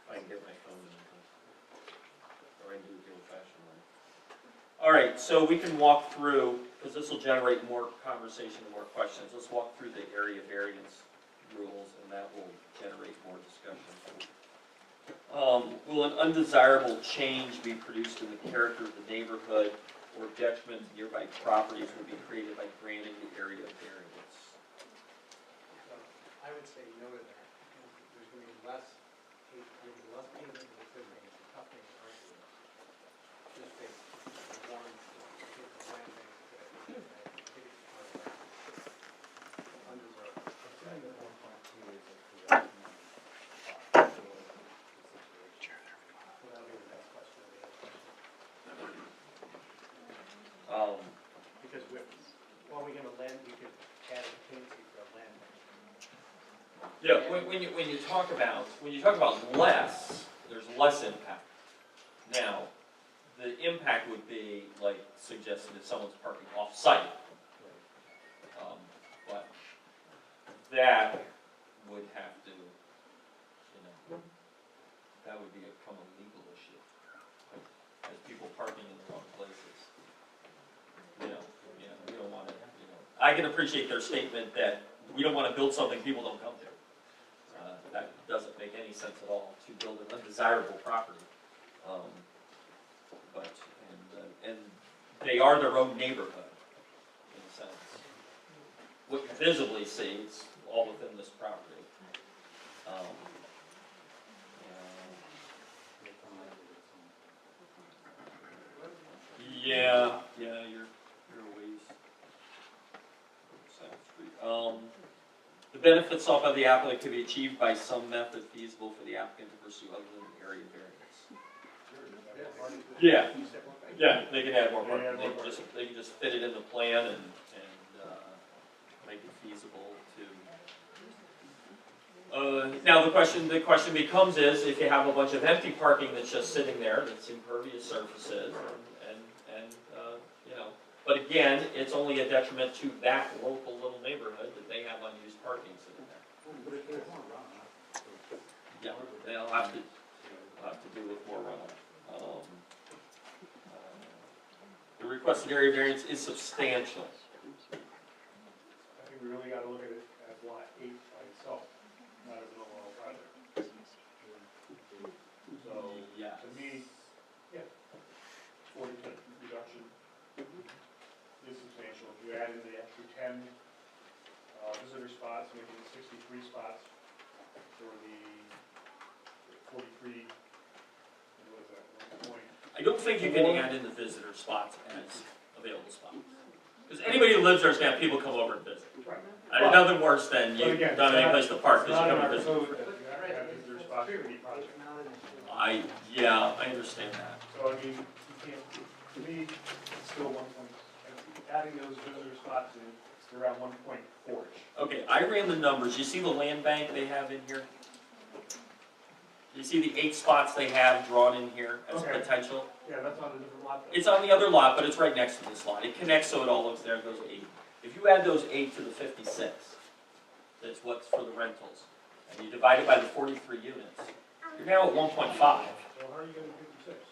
If I can get my phone in, or I can do it the old-fashioned way. All right, so we can walk through, because this will generate more conversation and more questions. Let's walk through the area variance rules, and that will generate more discussion. Will an undesirable change be produced in the character of the neighborhood, or detriment to nearby properties will be created by granting the area variance? I would say no to that. There's going to be less pavement in the city. It's a tough thing to argue with. Just based on one, the land bank that I think it's part of that. Undesirable. Assuming that 1.2 is a correct number. So that'll be the next question of the other question. Because while we're going to lend, we could add a contingency for a land bank. Yeah, when you talk about less, there's less impact. Now, the impact would be like suggesting that someone's parking off-site. But that would have to, that would become a legal issue. As people parking in the wrong places. We don't want to, I can appreciate their statement that we don't want to build something people don't come to. That doesn't make any sense at all, to build an undesirable property. And they are their own neighborhood, in a sense. What you visibly see is all within this property. Yeah, you're a ways. South Street. The benefits sought by the applicant can be achieved by some method feasible for the applicant to pursue other than the area variance. Yeah, they can add more parking. They can just fit it in the plan and make it feasible to. Now the question becomes is if you have a bunch of empty parking that's just sitting there, that's impervious surfaces, but again, it's only a detriment to that local little neighborhood that they have unused parking sitting there. Yeah, they'll have to do with more runoff. The requested area variance is substantial. I think we really got to look at it as lot 8 by itself, not as an overall project. So, to me, 40% reduction is substantial. If you add in the extra 10 visitor spots, making it 63 spots for the 43, what is that, 1 point? I don't think you can add in the visitor spots as available spots. Because anybody who lives there is going to have people come over and visit. Right. I mean, nothing worse than you don't have any place to park because you come and visit. I understand that. So, I mean, you can't, to me, it's still 1 point, adding those visitor spots in, it's around 1.4. Okay, I ran the numbers. You see the land bank they have in here? You see the 8 spots they have drawn in here as potential? Yeah, that's on a different lot though. It's on the other lot, but it's right next to this lot. It connects so it all looks there, it goes 8. If you add those 8 to the 56, that's what's for the rentals, and you divide it by the 43 units, you're now at 1.5. So how are you getting 56?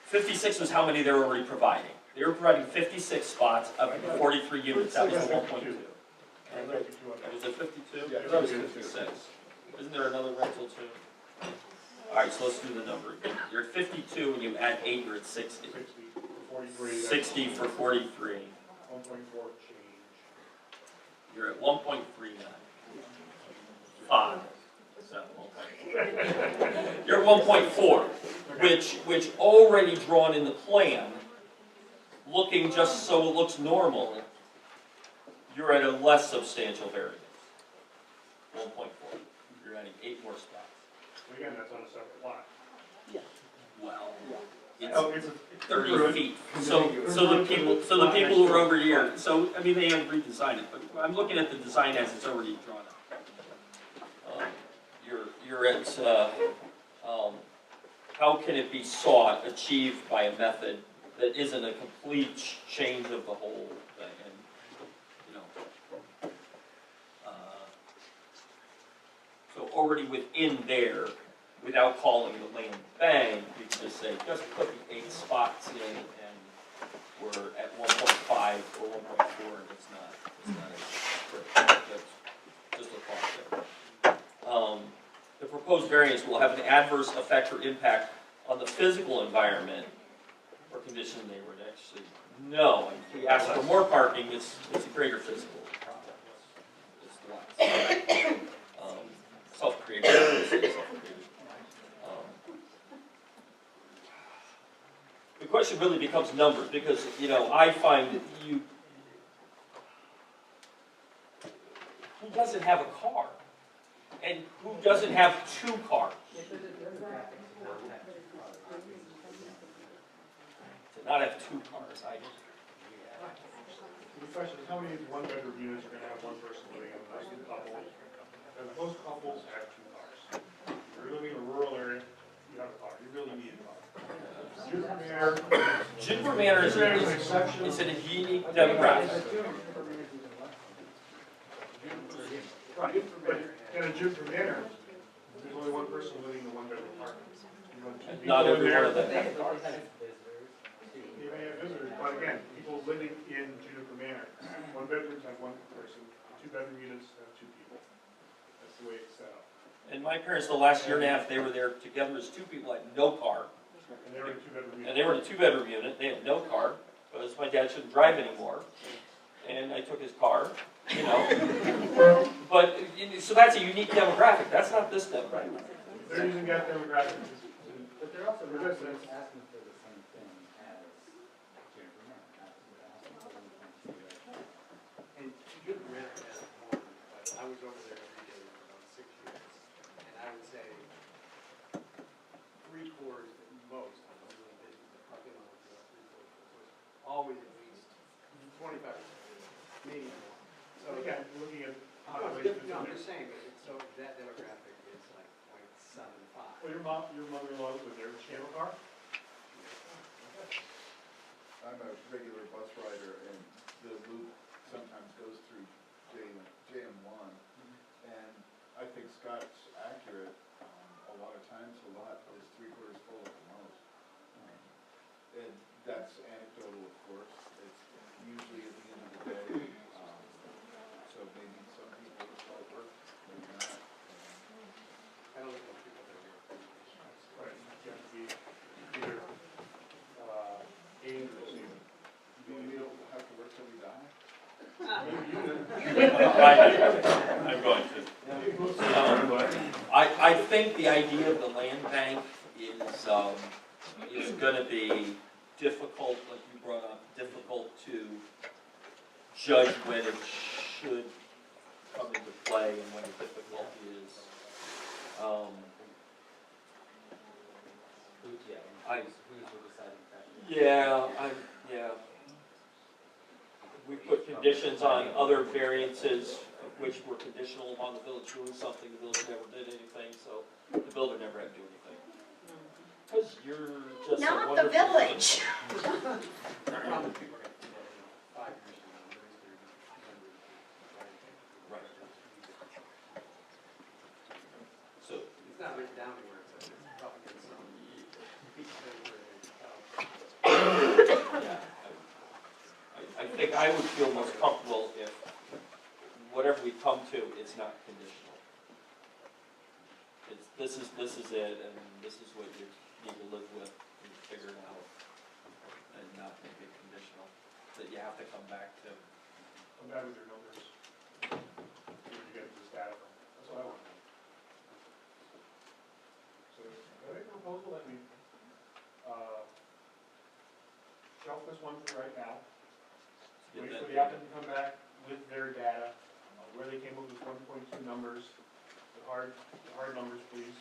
56 was how many they were already providing. They were providing 56 spots of the 43 units. That was the 1.2. That was at 52? Yeah, That was 56. Isn't there another rental too? All right, so let's do the number again. You're at 52 and you add 8, you're at 60. 60 for 43. 60 for 43. 1.4 change. You're at 1.39. 5. So, 1.4. You're at 1.4, which already drawn in the plan, looking just so it looks normal, you're at a less substantial variance. 1.4. You're adding 8 more spots. Again, that's on a separate lot. Well, It's it's 30 feet. So the people who are over here, so, I mean, they have redesigned it, but I'm looking at the design as it's already drawn up. You're at, how can it be sought, achieved by a method that isn't a complete change of the whole thing? And, you know, so already within there, without calling the land bank, you can just say, just put the 8 spots in, and we're at 1.5 or 1.4, and it's not that's just a thought there. The proposed variance will have an adverse effect or impact on the physical environment or condition of the neighborhood. Actually, no. If we ask for more parking, it's a greater physical problem. It's less. Self-created. The question really becomes numbers, because, you know, I find that who doesn't have a car? And who doesn't have 2 cars? To not have 2 cars, The question is, how many one-bedroom units are going to have one person living in those couples? And most couples have 2 cars. If you're living in a rural area, you have a car. You really need a car. Juniper Manor is a unique demographic. Right, but in a Juniper Manor, there's only one person living in the one-bedroom apartment. Not every one of them. You may have visitors, but again, people living in Juniper Manor, 1 bedrooms have 1 person, 2-bedroom units have 2 people. That's the way it's set up. And my parents, the last year and a half, they were there together as 2 people, had no car. And they were in a 2-bedroom unit. And they were in a 2-bedroom unit, they had no car, because my dad shouldn't drive anymore. And I took his car, you know. But, so that's a unique demographic, that's not this demographic. They're using that demographic. But they're also not asking for the same thing as Juniper Manor. And Juniper Manor has more, but I was over there every day for about 6 years. And I would say 3/4 at most, I'm really busy, the parking lot was about 3/4. Always at least 25%, maybe more. So Again, looking at no, it's different. No, I'm just saying, so that demographic is like 0.75. Well, your mother-in-law was there, did she have a car? I'm a regular bus rider, and the loop sometimes goes through JM1, and I think Scott's accurate. A lot of times, a lot is 3/4 full at the most. And that's anecdotal, of course. It's usually at the end of the day. So maybe some people it's all work, maybe not. I don't think most people that are Right, you have to be either aimed or received. We don't have to work till we die. I'm going to. I think the idea of the land bank is going to be difficult, like you brought up, difficult to judge when it should come into play and when the difficulty is. Yeah. We put conditions on other variances, which were conditional upon the village doing something, the village never did anything, so the builder never had to do anything. Because you're just a Not the wonderful village. Right. So. It's not written down anywhere, so it's probably in some piece of paper. Yeah, I think I would feel most comfortable if whatever we come to, it's not conditional. This is it, and this is what you need to live with and figure it out, and not make it conditional. that you have to come back to. Come back with your numbers. Where you get this data from? That's what I want to know. So, I make a proposal that we, shelf this one for right now. Get Wait that for the data. applicant to come back with their data, where they came up with 1.2 numbers, the hard numbers, please,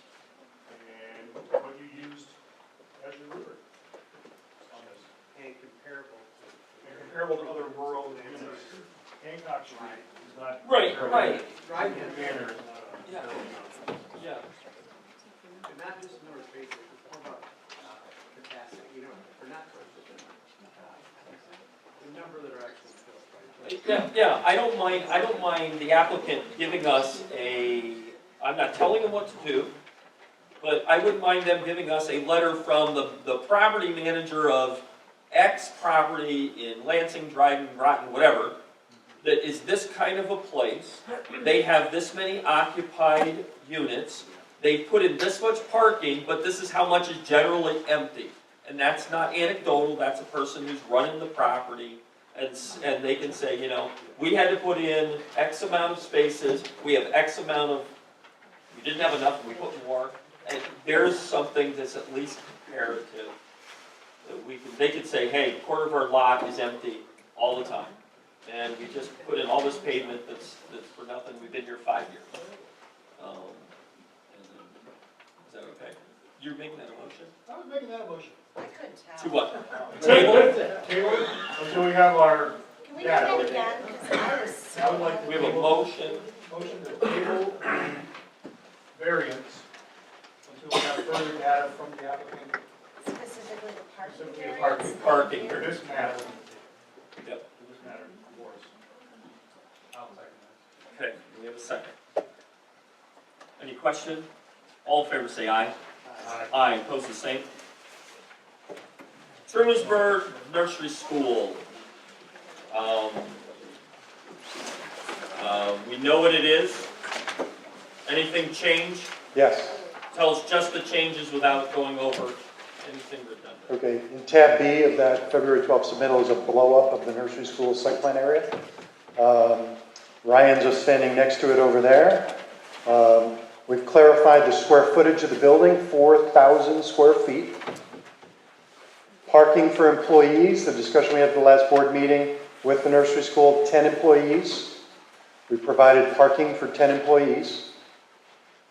and what you used as your rubric on this. And comparable And comparable to other rural units. Hancock Street is not. Right, right. Drive-in. Manor is not a. Yeah. Yeah. And not just the number of spaces, it's more about capacity, you know, or not the number that are actually filled, right? Yeah, I don't mind the applicant giving us I'm not telling them what to do, but I wouldn't mind them giving us a letter from the property manager of X property in Lansing, Dryden, Groton, whatever, that is this kind of a place. They have this many occupied units. They put in this much parking, but this is how much is generally empty. And that's not anecdotal, that's a person who's running the property. And they can say, you know, we had to put in X amount of spaces, we have X amount of, we didn't have enough, we put more. And there's something that's at least comparative. That they could say, hey, a quarter of our lot is empty all the time. And we just put in all this pavement that's for nothing, we've been here 5 years. Is that okay? You're making that a motion? I was making that a motion. I couldn't tell. To what? Table it until we have our Can we do data. that again? Because I was so. I would like to We have a motion. Motion to table variance until we have further data from the applicant, Specifically the parking specifically the areas. parking for this matter. Yep. For this matter, of course. I'll second that. Okay, we have a second. Any question? All in favor say aye. Aye, opposed the same. Trumansburg Nursery School. We know what it is. Anything change? Yes. Tell us just the changes without going over anything redundant. Okay, in tab B of that February 12th submittal is a blow-up of the nursery school site plan area. Ryan's just standing next to it over there. We've clarified the square footage of the building, 4,000 square feet. Parking for employees, the discussion we had at the last board meeting with the nursery school, 10 employees. We provided parking for 10 employees.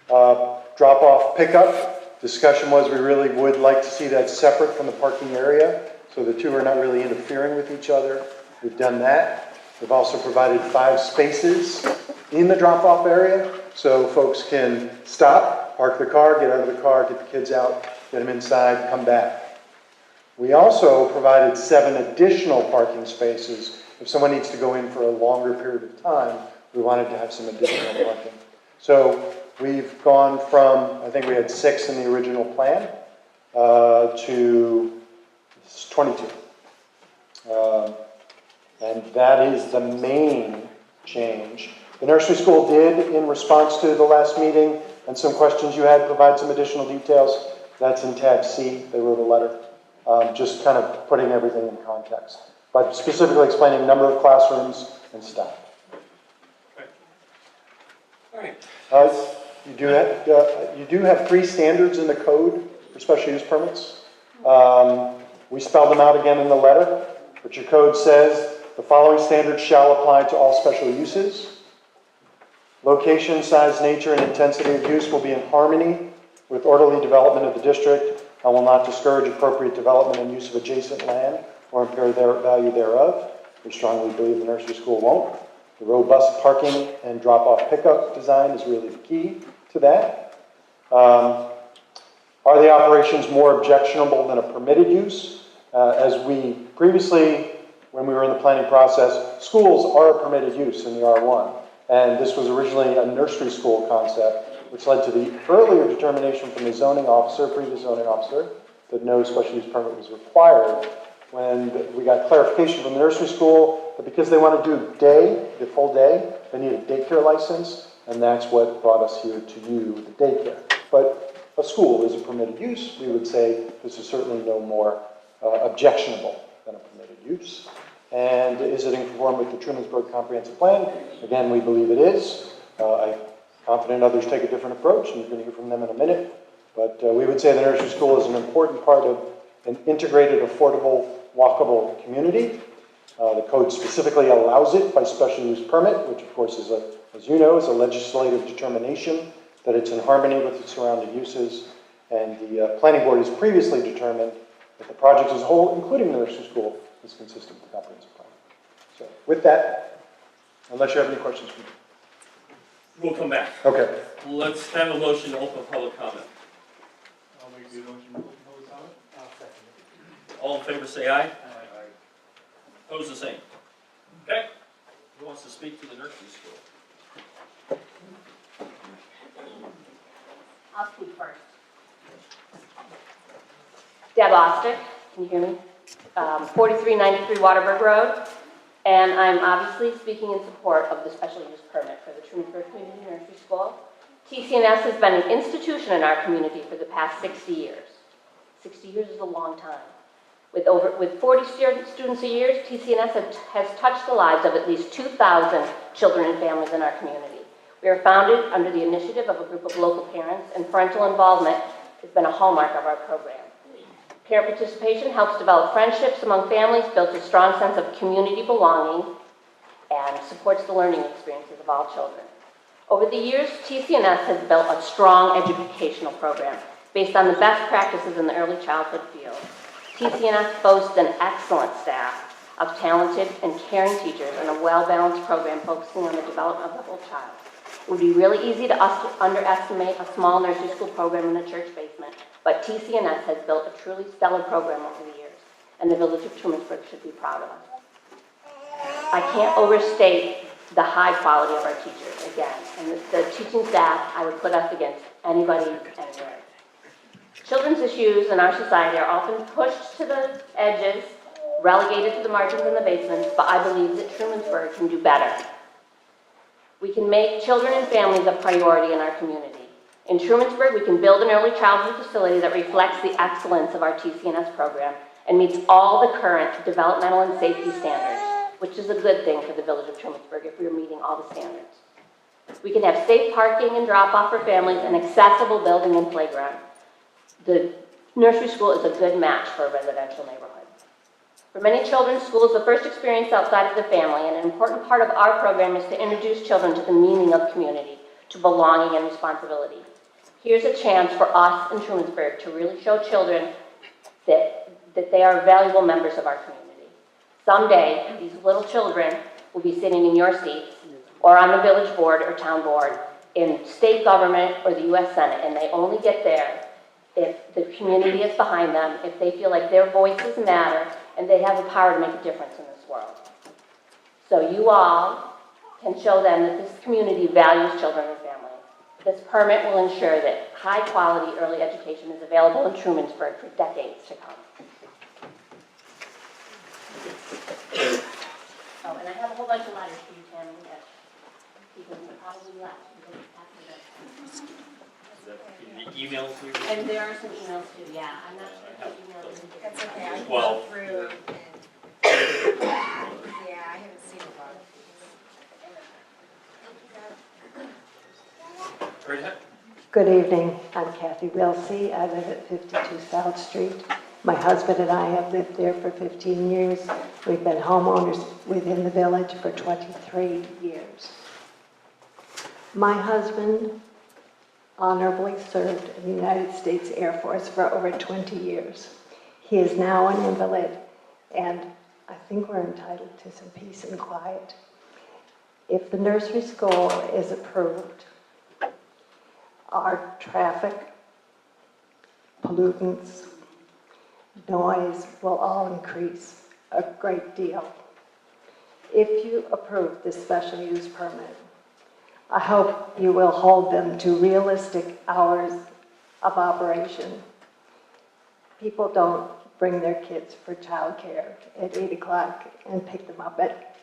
Drop-off pickup, discussion was we really would like to see that separate from the parking area, so the two are not really interfering with each other. We've done that. We've also provided 5 spaces in the drop-off area, so folks can stop, park the car, get out of the car, get the kids out, get them inside, come back. We also provided 7 additional parking spaces. If someone needs to go in for a longer period of time, we wanted to have some additional parking. So we've gone from, I think we had 6 in the original plan, to 22. And that is the main change. The nursery school did, in response to the last meeting and some questions you had, provide some additional details. That's in tab C. They wrote a letter, just kind of putting everything in context, but specifically explaining number of classrooms and staff. All right. You do have 3 standards in the code for special use permits. We spelled them out again in the letter, but your code says the following standards shall apply to all special uses. Location, size, nature, and intensity of use will be in harmony with orderly development of the district and will not discourage appropriate development and use of adjacent land or impair their value thereof. We strongly believe the nursery school won't. The robust parking and drop-off pickup design is really the key to that. Are the operations more objectionable than a permitted use? As we previously, when we were in the planning process, schools are a permitted use in the R1. And this was originally a nursery school concept, which led to the earlier determination from the zoning officer, previous zoning officer, that no special use permit was required. When we got clarification from the nursery school that because they want to do the full day, they need a daycare license, and that's what brought us here to you, the daycare. But a school is a permitted use. We would say this is certainly no more objectionable than a permitted use. And is it in conformity with the Trumansburg Comprehensive Plan? Again, we believe it is. I'm confident others take a different approach, and you're going to hear from them in a minute. But we would say the nursery school is an important part of an integrated, affordable, walkable community. The code specifically allows it by special use permit, which of course is, as you know, is a legislative determination that it's in harmony with the surrounding uses. And the planning board has previously determined that the project as a whole, including the nursery school, is consistent with the comprehensive plan. So with that, unless you have any questions for me. We'll come back. Okay. Let's have a motion to open public comment. I'll make the motion to close on it. I'll second it. All in favor say aye. Opposed the same. Okay. Who wants to speak to the nursery school? I'll speak first. Deb Ostick, can you hear me? 4393 Waterberg Road, and I'm obviously speaking in support of the special use permit for the Trumansburg Community Nursery School. TCNS has been an institution in our community for the past 60 years. 60 years is a long time. With 40 students a year, TCNS has touched the lives of at least 2,000 children and families in our community. We are founded under the initiative of a group of local parents, and parental involvement has been a hallmark of our program. Parent participation helps develop friendships among families, builds a strong sense of community belonging, and supports the learning experiences of all children. Over the years, TCNS has built a strong educational program based on the best practices in the early childhood field. TCNS boasts an excellent staff of talented and caring teachers and a well-balanced program focusing on the development of the whole child. It would be really easy to underestimate a small nursery school program in a church basement, but TCNS has built a truly stellar program over the years, and the village of Trumansburg should be proud of us. I can't overstate the high quality of our teachers, again, and the teaching staff, I would put us against anybody, anywhere. Children's issues in our society are often pushed to the edges, relegated to the margins and the basements, but I believe that Trumansburg can do better. We can make children and families a priority in our community. In Trumansburg, we can build an early childhood facility that reflects the excellence of our TCNS program and meets all the current developmental and safety standards, which is a good thing for the village of Trumansburg if we're meeting all the standards. We can have safe parking and drop-off for families, and accessible building and playground. The nursery school is a good match for a residential neighborhood. For many children, school is the first experience outside of the family, and an important part of our program is to introduce children to the meaning of community, to belonging and responsibility. Here's a chance for us in Trumansburg to really show children that they are valuable members of our community. Someday, these little children will be sitting in your seats, or on the village board or town board, in state government or the U.S. Senate, and they only get there if the community is behind them, if they feel like their voices matter, and they have the power to make a difference in this world. So you all can show them that this community values children and families. This permit will ensure that high-quality early education is available in Trumansburg for decades to come. Oh, and I have a whole bunch of letters for you, Tammy, that people probably left. The emails we And there are some emails too, yeah. I'm not sure if the emails. That's okay, I can Well- go through and, yeah, I haven't seen a lot. Right ahead. Good evening, I'm Kathy Wilsey. I live at 52 South Street. My husband and I have lived there for 15 years. We've been homeowners within the village for 23 years. My husband honorably served in the United States Air Force for over 20 years. He is now an invalid, and I think we're entitled to some peace and quiet. If the nursery school is approved, our traffic, pollutants, noise will all increase a great deal. If you approve this special use permit, I hope you will hold them to realistic hours of operation. People don't bring their kids for childcare at 8 o'clock and pick them up at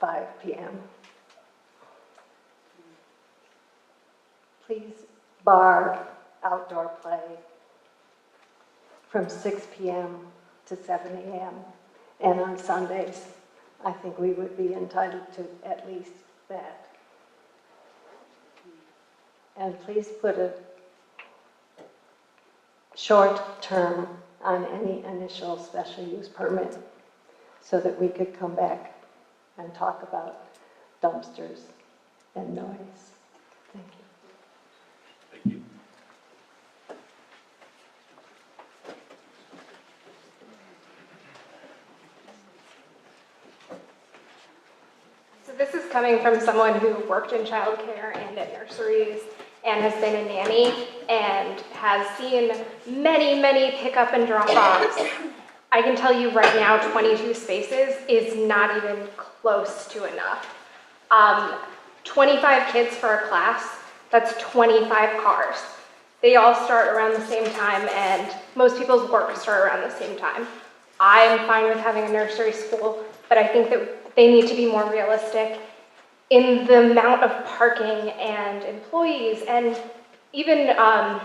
5 p.m. Please bar outdoor play from 6 p.m. to 7 a.m. and on Sundays I think we would be entitled to at least that. And please put a short term on any initial special use permit so that we could come back and talk about dumpsters and noise. Thank you. Thank you. So this is coming from someone who worked in childcare and at nurseries and has been a nanny and has seen many, many pickup and drop-offs. I can tell you right now, 22 spaces is not even close to enough. 25 kids for a class, that's 25 cars. They all start around the same time, and most people's work start around the same time. I'm fine with having a nursery school, but I think that they need to be more realistic in the amount of parking and employees, and even, I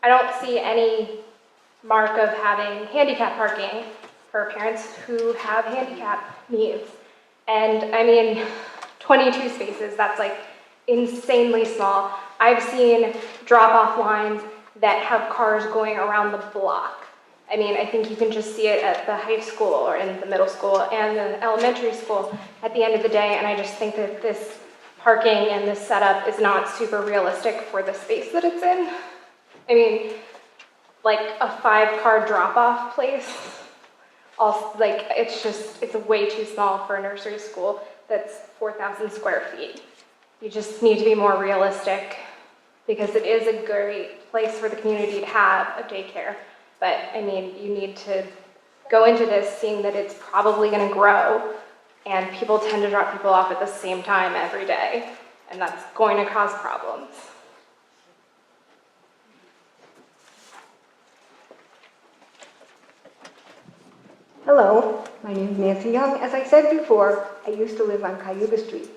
don't see any mark of having handicap parking for parents who have handicap needs. And I mean, 22 spaces, that's like insanely small. I've seen drop-off lines that have cars going around the block. I mean, I think you can just see it at the high school or in the middle school and the elementary school at the end of the day, and I just think that this parking and this setup is not super realistic for the space that it's in. I mean, like a 5-car drop-off place, also, like, it's way too small for a nursery school that's 4,000 square feet. You just need to be more realistic because it is a great place for the community to have a daycare. But I mean, you need to go into this seeing that it's probably going to grow and people tend to drop people off at the same time every day, and that's going to cause problems. Hello, my name is Nancy Young. As I said before, I used to live on Cayuga Street.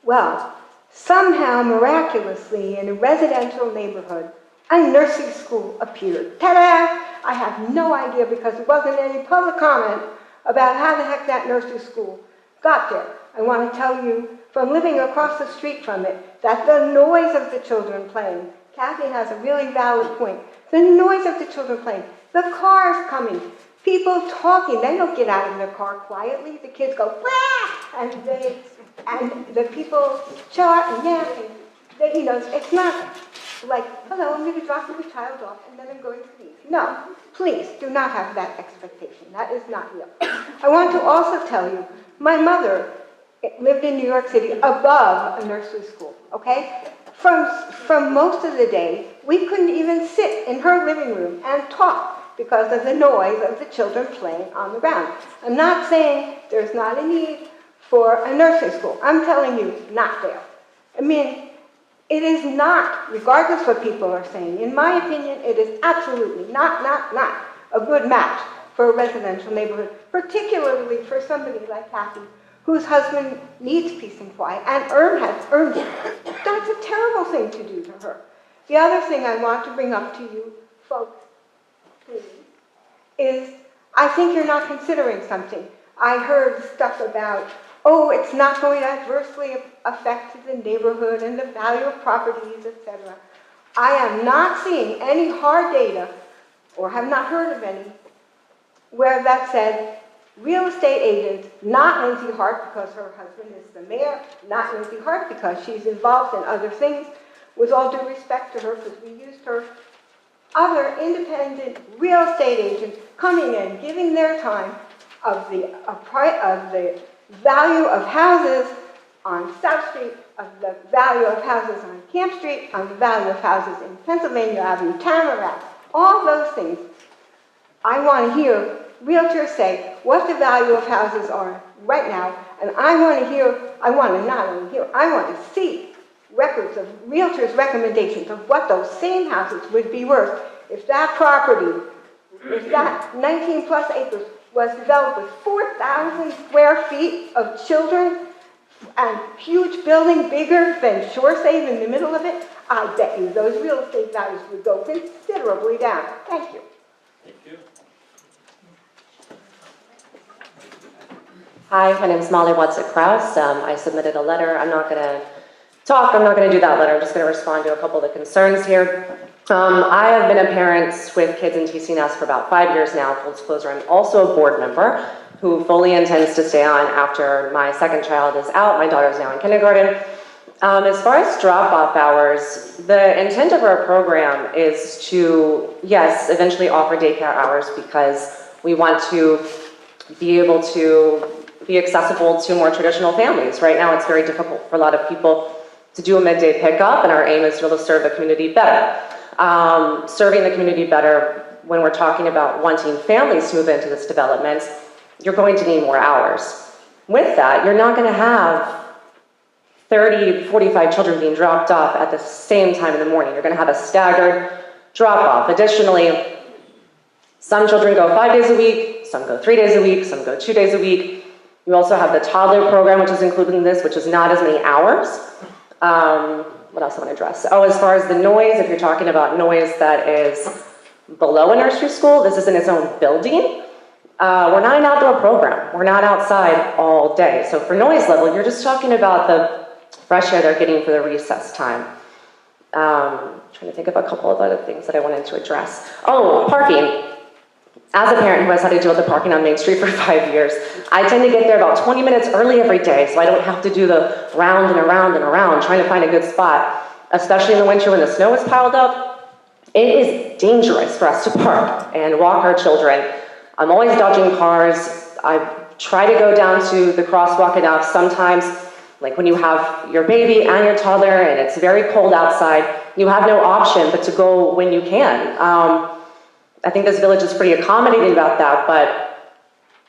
Well, somehow, miraculously, in a residential neighborhood, a nursery school appeared. Ta-da! I have no idea because there wasn't any public comment about how the heck that nursery school got there. I want to tell you, from living across the street from it, that the noise of the children playing, Kathy has a really valid point, the noise of the children playing, the cars coming, people talking, they don't get out of their car quietly, the kids go, wah! And the people shout and yap, and they, it's not like, hello, I'm going to drop your child off and then I'm going to leave. No, please do not have that expectation. That is not real. I want to also tell you, my mother lived in New York City above a nursery school, okay? From most of the day, we couldn't even sit in her living room and talk because of the noise of the children playing on the ground. I'm not saying there's not a need for a nursery school. I'm telling you, not there. I mean, it is not, regardless what people are saying, in my opinion, it is absolutely not a good match for a residential neighborhood, particularly for somebody like Kathy, whose husband needs peace and quiet, and has earned it. That's a terrible thing to do to her. The other thing I want to bring up to you folks, please, is I think you're not considering something. I heard stuff about, oh, it's not going to adversely affect the neighborhood and the value of properties, etc. I am not seeing any hard data, or have not heard of any, where that said real estate agents, not Lindsay Hart because her husband is the mayor, not Lindsay Hart because she's involved in other things, with all due respect to her because we used her, other independent real estate agents coming in, giving their time of the value of houses on South Street, of the value of houses on Camp Street, on the value of houses in Pennsylvania Avenue, Tamarack, all those things. I want to hear realtors say what the value of houses are right now, and I want to see records of realtors' recommendations of what those same houses would be worth if that property, if that 19 plus acres was developed with 4,000 square feet of children and huge building bigger than Shore Save in the middle of it, I bet you those real estate values would go considerably down. Thank you. Thank you. Hi, my name is Molly Watson-Krause. I submitted a letter. I'm not going to talk. I'm not going to do that letter. I'm just going to respond to a couple of the concerns here. I have been a parent with kids in TCNS for about 5 years now. Full disclosure, I'm also a board member who fully intends to stay on after my second child is out. My daughter's now in kindergarten. As far as drop-off hours, the intent of our program is to, yes, eventually offer daycare hours because we want to be able to be accessible to more traditional families. Right now, it's very difficult for a lot of people to do a midday pickup, and our aim is to be able to serve the community better. Serving the community better, when we're talking about wanting families to move into this development, you're going to need more hours. With that, you're not going to have 30, 45 children being dropped off at the same time in the morning. You're going to have a staggered drop-off. Additionally, some children go 5 days a week, some go 3 days a week, some go 2 days a week. You also have the toddler program, which is included in this, which is not as many hours. What else I want to address? Oh, as far as the noise, if you're talking about noise that is below a nursery school, this is in its own building. We're not an outdoor program. We're not outside all day. So for noise level, you're just talking about the fresh air they're getting for the recess time. Trying to think of a couple of other things that I wanted to address. Oh, parking. As a parent who has had to deal with the parking on Main Street for 5 years, I tend to get there about 20 minutes early every day, so I don't have to do the round and around and around trying to find a good spot, especially in the winter when the snow is piled up. It is dangerous for us to park and walk our children. I'm always dodging cars. I try to go down to the crosswalk enough. Sometimes, like when you have your baby and your toddler and it's very cold outside, you have no option but to go when you can. I think this village is pretty accommodating about that, but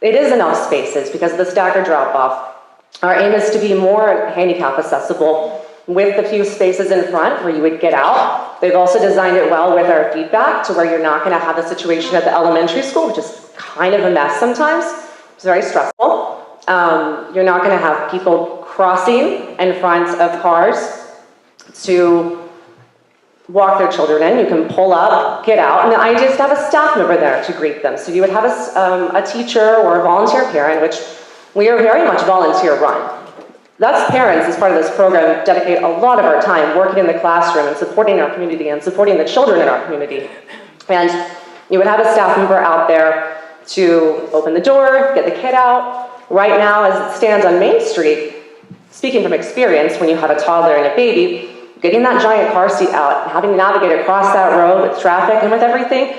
it is enough spaces because of the staggered drop-off. Our aim is to be more handicap accessible with the few spaces in front where you would get out. They've also designed it well with our feedback to where you're not going to have the situation at the elementary school, which is kind of a mess sometimes. It's very stressful. You're not going to have people crossing in front of cars to walk their children in. You can pull up, get out, and the idea is to have a staff member there to greet them. So you would have a teacher or a volunteer parent, which we are very much volunteer run. That's parents, as part of this program, dedicate a lot of our time working in the classroom and supporting our community and supporting the children in our community. And you would have a staff member out there to open the door, get the kid out. Right now, as it stands on Main Street, speaking from experience, when you have a toddler and a baby, getting that giant car seat out and having to navigate across that road with traffic and with everything,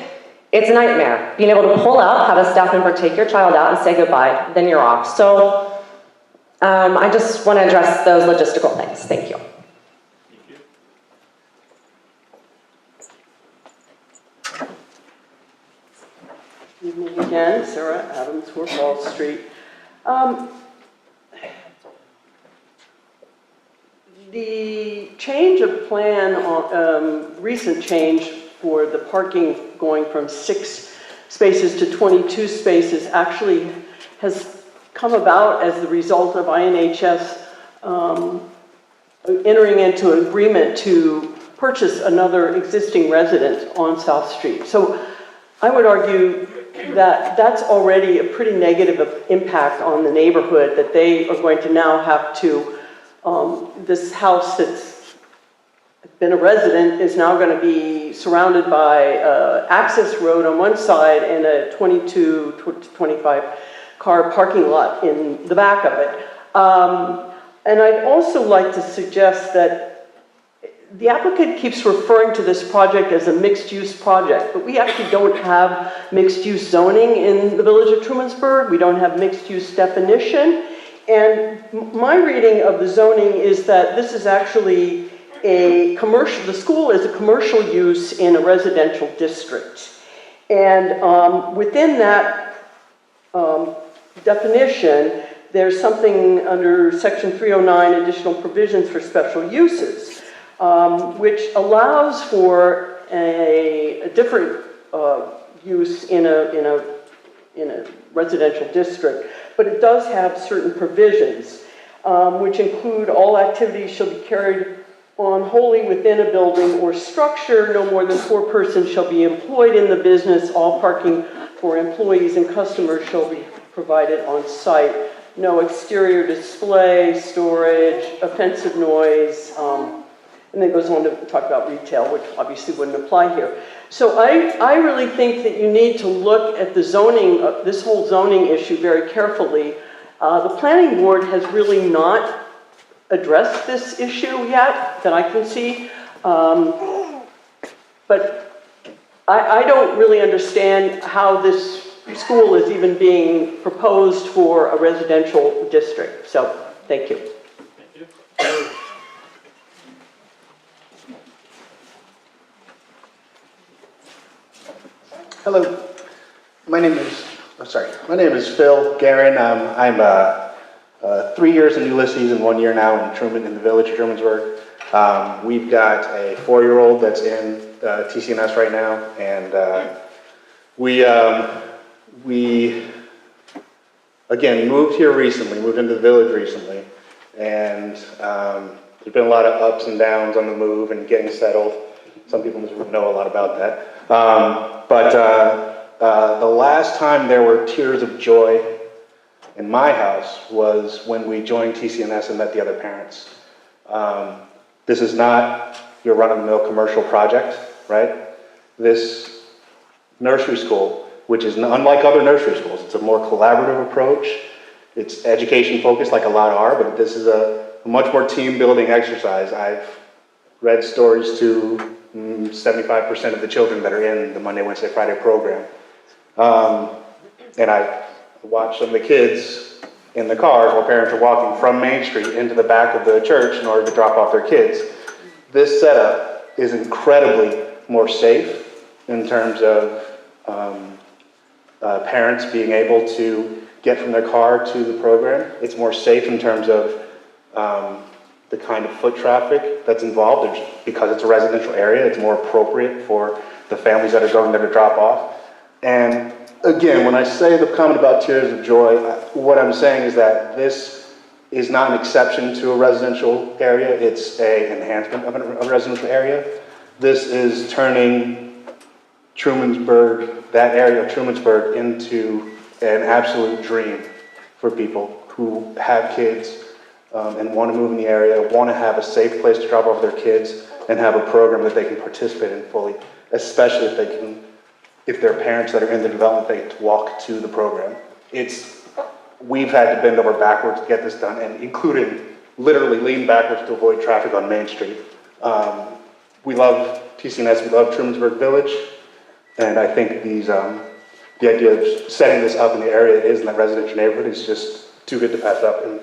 it's a nightmare. Being able to pull up, have a staff member take your child out and say goodbye, then you're off. So I just want to address those logistical things. Thank you. Evening again, Sarah Adams, 4 Falls Street. The change of plan, recent change for the parking going from 6 spaces to 22 spaces actually has come about as the result of INHS entering into an agreement to purchase another existing residence on South Street. So I would argue that that's already a pretty negative impact on the neighborhood, that they are going to now have to this house that's been a resident is now going to be surrounded by access road on one side and a 22 to 25 car parking lot in the back of it. And I'd also like to suggest that the applicant keeps referring to this project as a mixed-use project, but we actually don't have mixed-use zoning in the village of Trumansburg. We don't have mixed-use definition. And my reading of the zoning is that this is actually a commercial, the school is a commercial use in a residential district. And within that definition, there's something under section 309, additional provisions for special uses, which allows for a different use in a residential district. But it does have certain provisions, which include all activities shall be carried on wholly within a building or structure. No more than 4 persons shall be employed in the business. All parking for employees and customers shall be provided on site. no exterior display, storage, offensive noise, and then goes on to talk about retail, which obviously wouldn't apply here. So I really think that you need to look at the zoning, this whole zoning issue very carefully. The planning board has really not addressed this issue yet that I can see. But I don't really understand how this school is even being proposed for a residential district. So, thank you. Hello, my name is Phil Guerin. I'm 3 years in Ulysses and 1 year now in the village of Trumansburg. We've got a 4-year-old that's in TCNS right now, and we again moved here recently, moved into the village recently, and there's been a lot of ups and downs on the move and getting settled. Some people know a lot about that. But the last time there were tears of joy in my house was when we joined TCNS and met the other parents. This is not your run-of-the-mill commercial project, right? This nursery school, which is unlike other nursery schools, it's a more collaborative approach. It's education focused like a lot are, but this is a much more team building exercise. I've read stories to 75% of the children that are in the Monday, Wednesday, Friday program. And I watched some of the kids in the cars while parents are walking from Main Street into the back of the church in order to drop off their kids. This setup is incredibly more safe in terms of parents being able to get from their car to the program. It's more safe in terms of the kind of foot traffic that's involved. Because it's a residential area, it's more appropriate for the families that are going there to drop off. And again, when I say the comment about tears of joy, what I'm saying is that this is not an exception to a residential area, it's an enhancement of a residential area. This is turning Trumansburg, that area of Trumansburg, into an absolute dream for people who have kids and want to move in the area, want to have a safe place to drop off their kids, and have a program that they can participate in fully, especially if they're parents that are in the development, they get to walk to the program. We've had to bend over backwards to get this done, and including literally lean backwards to avoid traffic on Main Street. We love TCNS, we love Trumansburg Village, and I think the idea of setting this up in the area it is in that residential neighborhood is just too good to pass up, and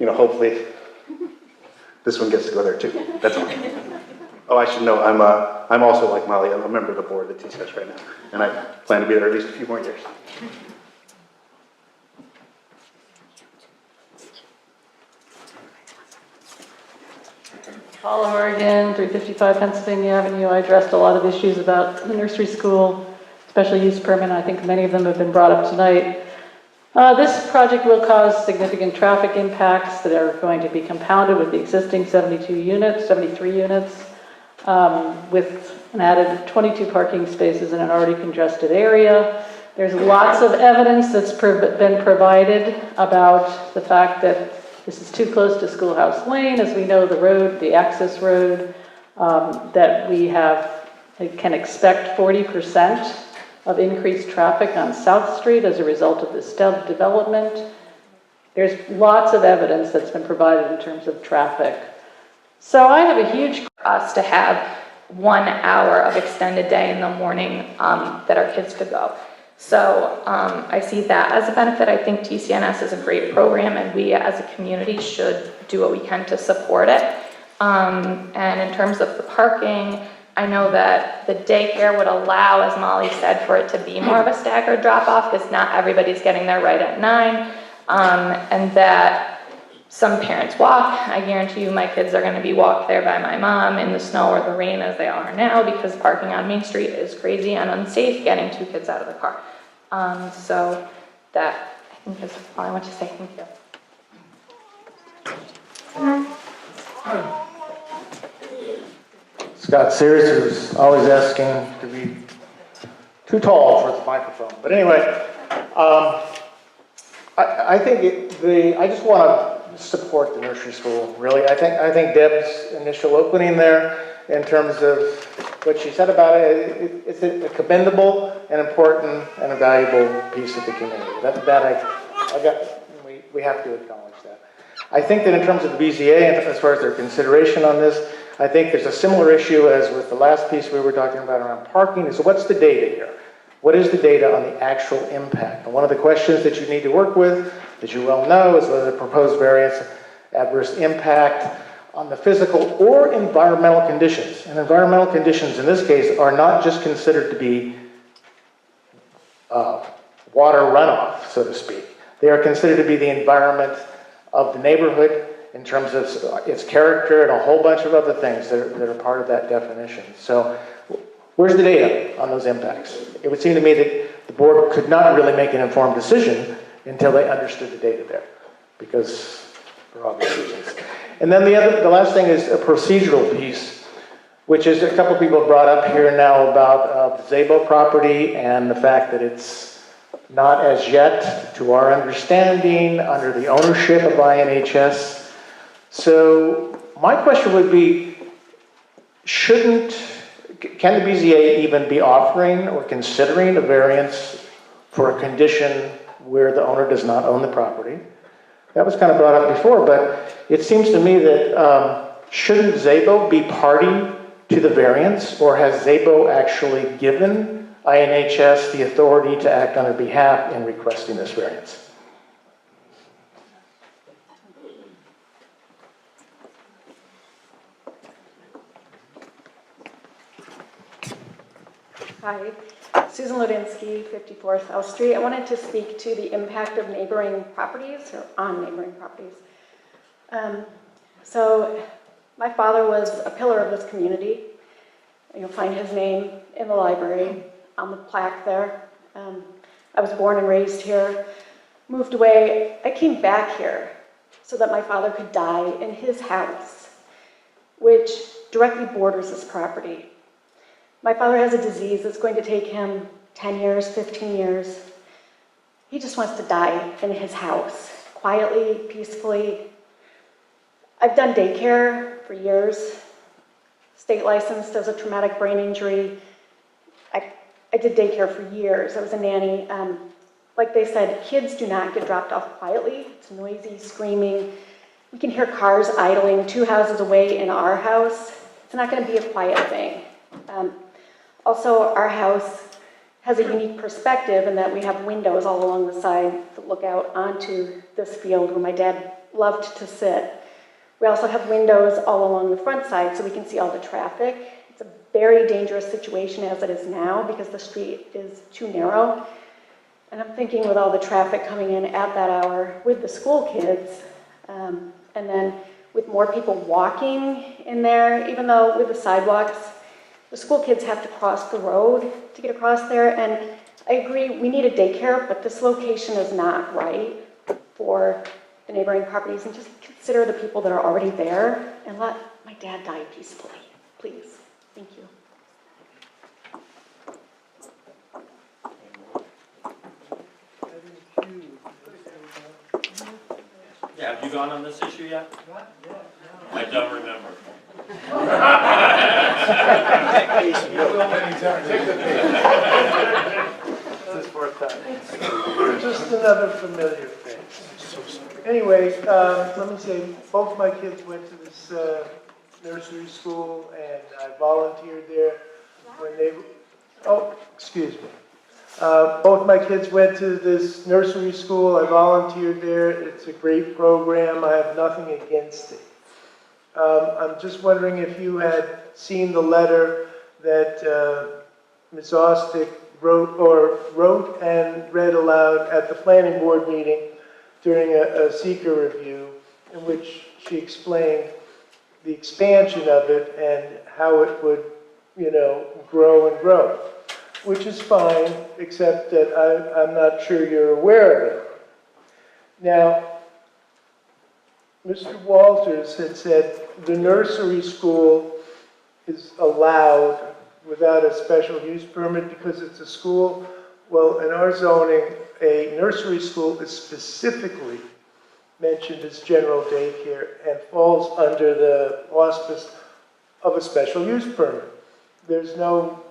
hopefully this one gets to go there too. That's all. Oh, I should know, I'm also like Molly, I'm a member of the board at TCNS right now, and I plan to be there at least a few more years. Paula Oregon, 355 Pennsylvania Avenue. I addressed a lot of issues about the nursery school, special use permit. I think many of them have been brought up tonight. This project will cause significant traffic impacts that are going to be compounded with the existing 73 units, with an added 22 parking spaces in an already congested area. There's lots of evidence that's been provided about the fact that this is too close to Schoolhouse Lane, as we know the road, the access road, that we can expect 40% of increased traffic on South Street as a result of this development. There's lots of evidence that's been provided in terms of traffic. So I have a huge for us to have 1 hour of extended day in the morning that our kids could go. So I see that as a benefit. I think TCNS is a great program, and we as a community should do what we can to support it. And in terms of the parking, I know that the daycare would allow, as Molly said, for it to be more of a staggered drop-off because not everybody's getting there right at 9, and that some parents walk. I guarantee you my kids are going to be walked there by my mom in the snow or the rain as they are now, because parking on Main Street is crazy and unsafe getting 2 kids out of the car. So that, I think, is all I want to say. Thank you. Scott Sears, who's always asking to be too tall for the microphone. But anyway, I think I just want to support the nursery school, really. I think Deb's initial opening there, in terms of what she said about it, it's a commendable and important and a valuable piece of the community. We have to acknowledge that. I think that in terms of the BZA, and as far as their consideration on this, I think there's a similar issue as with the last piece we were talking about around parking, is what's the data here? What is the data on the actual impact? And one of the questions that you need to work with, as you well know, is whether the proposed variance adverse impact on the physical or environmental conditions. And environmental conditions in this case are not just considered to be water runoff, so to speak. They are considered to be the environment of the neighborhood in terms of its character and a whole bunch of other things that are part of that definition. So where's the data on those impacts? It would seem to me that the board could not really make an informed decision until they understood the data there, because for obvious reasons. And then the last thing is a procedural piece, which is a couple people brought up here now about the Zabo property and the fact that it's not as yet, to our understanding, under the ownership of INHS. So my question would be, can the BZA even be offering or considering a variance for a condition where the owner does not own the property? That was kind of brought up before, but it seems to me that shouldn't Zabo be party to the variance, or has Zabo actually given INHS the authority to act on their behalf in requesting this variance? Hi, Susan Ludinsky, 54 South Street. I wanted to speak to the impact of neighboring properties, or on neighboring properties. So my father was a pillar of this community. You'll find his name in the library on the plaque there. I was born and raised here, moved away. I came back here so that my father could die in his house, which directly borders this property. My father has a disease that's going to take him 10 years, 15 years. He just wants to die in his house, quietly, peacefully. I've done daycare for years, state licensed as a traumatic brain injury. I did daycare for years. I was a nanny. Like they said, kids do not get dropped off quietly. It's noisy, screaming. We can hear cars idling 2 houses away in our house. It's not going to be a quiet thing. Also, our house has a unique perspective in that we have windows all along the side that look out onto this field where my dad loved to sit. We also have windows all along the front side so we can see all the traffic. It's a very dangerous situation as it is now because the street is too narrow. And I'm thinking with all the traffic coming in at that hour with the school kids, and then with more people walking in there, even though with the sidewalks, the school kids have to cross the road to get across there. And I agree, we need a daycare, but this location is not right for the neighboring properties. And just consider the people that are already there and let my dad die peacefully, please. Thank you. Yeah, have you gone on this issue yet? I don't remember. This is fourth time. Just another familiar face. Anyway, let me say, both my kids went to this nursery school, and I volunteered there when they. Oh, excuse me. Both my kids went to this nursery school. I volunteered there. It's a great program. I have nothing against it. I'm just wondering if you had seen the letter that Ms. Ostick wrote and read aloud at the planning board meeting during a seeker review, in which she explained the expansion of it and how it would, grow and grow, which is fine, except that I'm not sure you're aware of it. Now, Mr. Walters had said the nursery school is allowed without a special use permit because it's a school. Well, in our zoning, a nursery school is specifically mentioned as general daycare and falls under the auspice of a special use permit. There's no,